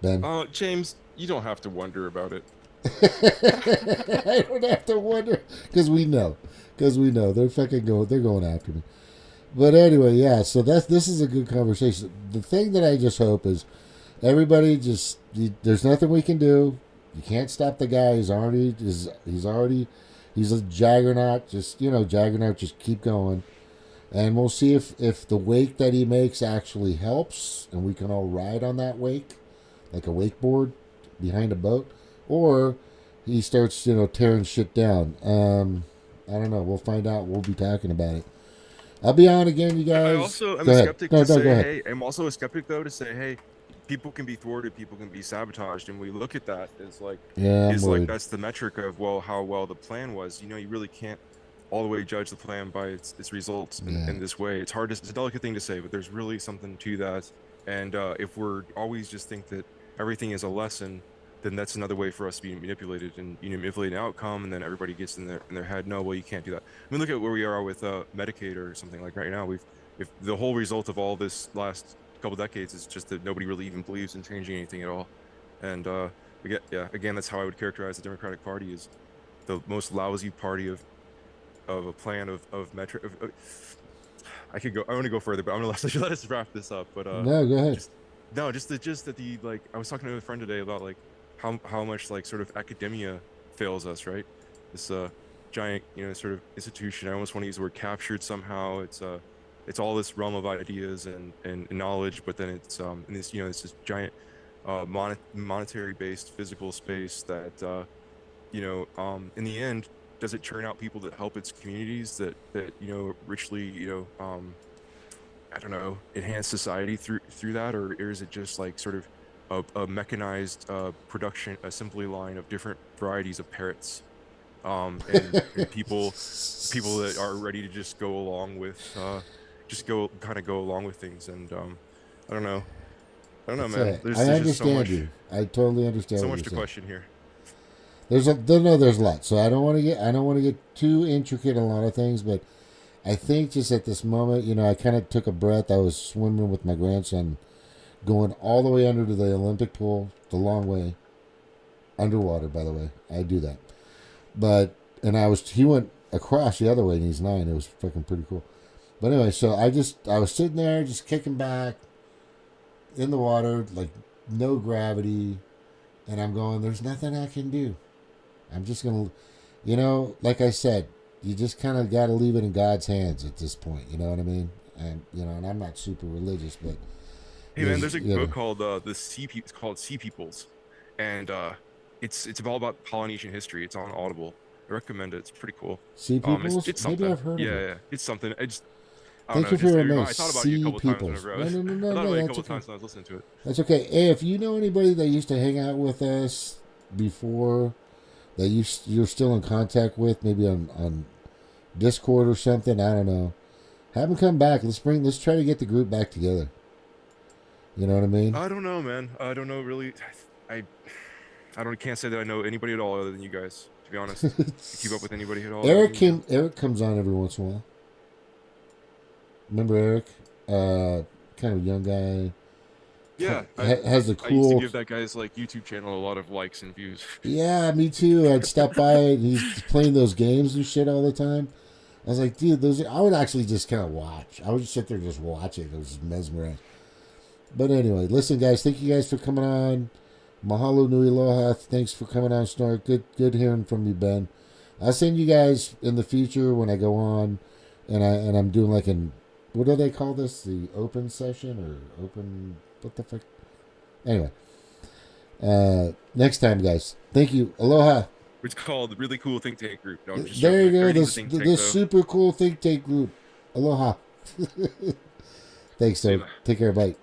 Ben? James, you don't have to wonder about it. I don't have to wonder, because we know. They're going after me. But anyway, yeah, so this is a good conversation. The thing that I just hope is everybody there's nothing we can do. You can't stop the guy. He's a juggernaut. Juggernaut, just keep going. And we'll see if the wake that he makes actually helps and we can all ride on that wake, like a wakeboard behind a boat, or he starts, tearing shit down. I don't know. We'll find out. We'll be talking about it. I'll be on again, you guys. I also am Go a ahead. skeptic No, to go say, ahead. hey, I'm also a skeptic though to say, hey, people can be thwarted, people can be sabotaged, and we look at that as like, Yeah, I'm worried. that's the metric of how well the plan was. You really can't all the way judge the plan by its results in this way. It's hard. It's a delicate thing to say, but there's really something to that. And if we're always just think that everything is a lesson, then that's another way for us to be manipulated and manipulate an outcome, and then everybody gets in their head, no, well, you can't do that. I mean, look at where we are with Medicaid or something like right now. If the whole result of all this last couple decades is just that nobody really even believes in changing anything at all, and again, that's how I would characterize the Democratic Party is the most lousy party of a plan of metric. I want to go further, but I'm gonna let us wrap this up. But No, go ahead. just that the like I was talking to a friend today about like how much like sort of academia fails us, right? This giant sort of institution. I almost want to use the word captured somehow. It's all this realm of ideas and knowledge, but then it's in this it's this giant monetary based physical space that in the end, does it churn out people that help its communities that richly I don't know, enhance society through that, or is it just like sort of a mechanized production assembly line of different varieties of parrots, and people that are ready to just go along with go along with things, and I don't know, That's man. it. There's I just so understand much, you. I totally understand. so what much you're to saying. question here. There's a lot. So I don't want to get too intricate in a lot of things, but I think just at this moment, I kind of took a breath. I was swimming with my grandson, going all the way under to the Olympic pool, the long way, underwater. By the way, I do that. But he went across the other way, and he's 9. It was fucking pretty cool. But anyway, so I was sitting there, just kicking back in the water, like no gravity, and I'm going, there's nothing I can do. I'm just going to, like I said, you just kind of got to leave it in God's hands at this point. You know what I mean? And, and I'm not super religious, but. Hey man, there's a book called it's called Sea Peoples, and it's all about Polynesian history. It's on Audible. I recommend it. It's pretty cool. Sea Peoples? It's Maybe something. I've heard of it. Yeah, it's something. I don't Thank know. you for your I advice. thought about you a couple Sea times Peoples. whenever I No, was. no, no, I thought no, about you a that's couple okay. times when I was listening to it. That's okay. Hey, if you know anybody that used to hang out with us before, that you're still in contact with, maybe on Discord or something, I don't know. Have them come back. Let's try to get the group back together. You know what I mean? I don't know, man. I don't know really. Can't say that I know anybody at all other than you guys. To be honest, to keep up with anybody at all. Eric comes on every once in a while. Remember Eric? Kind of a young guy. Yeah, Has the I used to cool. give that guy's like YouTube channel a lot of likes and views. Yeah, me too. I'd stop by and he's playing those games and shit all the time. I was like, dude, I would actually just kind of watch. I would just sit there and just watch it. It was just mesmerized. But anyway, listen, guys. Thank you guys for coming on. Mahalo nui aloha. Thanks for coming on, Snark. Good hearing from you, Ben. I'll send you guys in the future when I go on, and I'm doing like what do they call this? The open session or open? What the fuck? Anyway, next time, guys. Thank you. Aloha. It's called the Really Cool Think Tank Group. No, I'm just There you joking. go. Everything's This a think tank, this though. super cool think tank group. Aloha. Thanks, sir. Take care. Bye.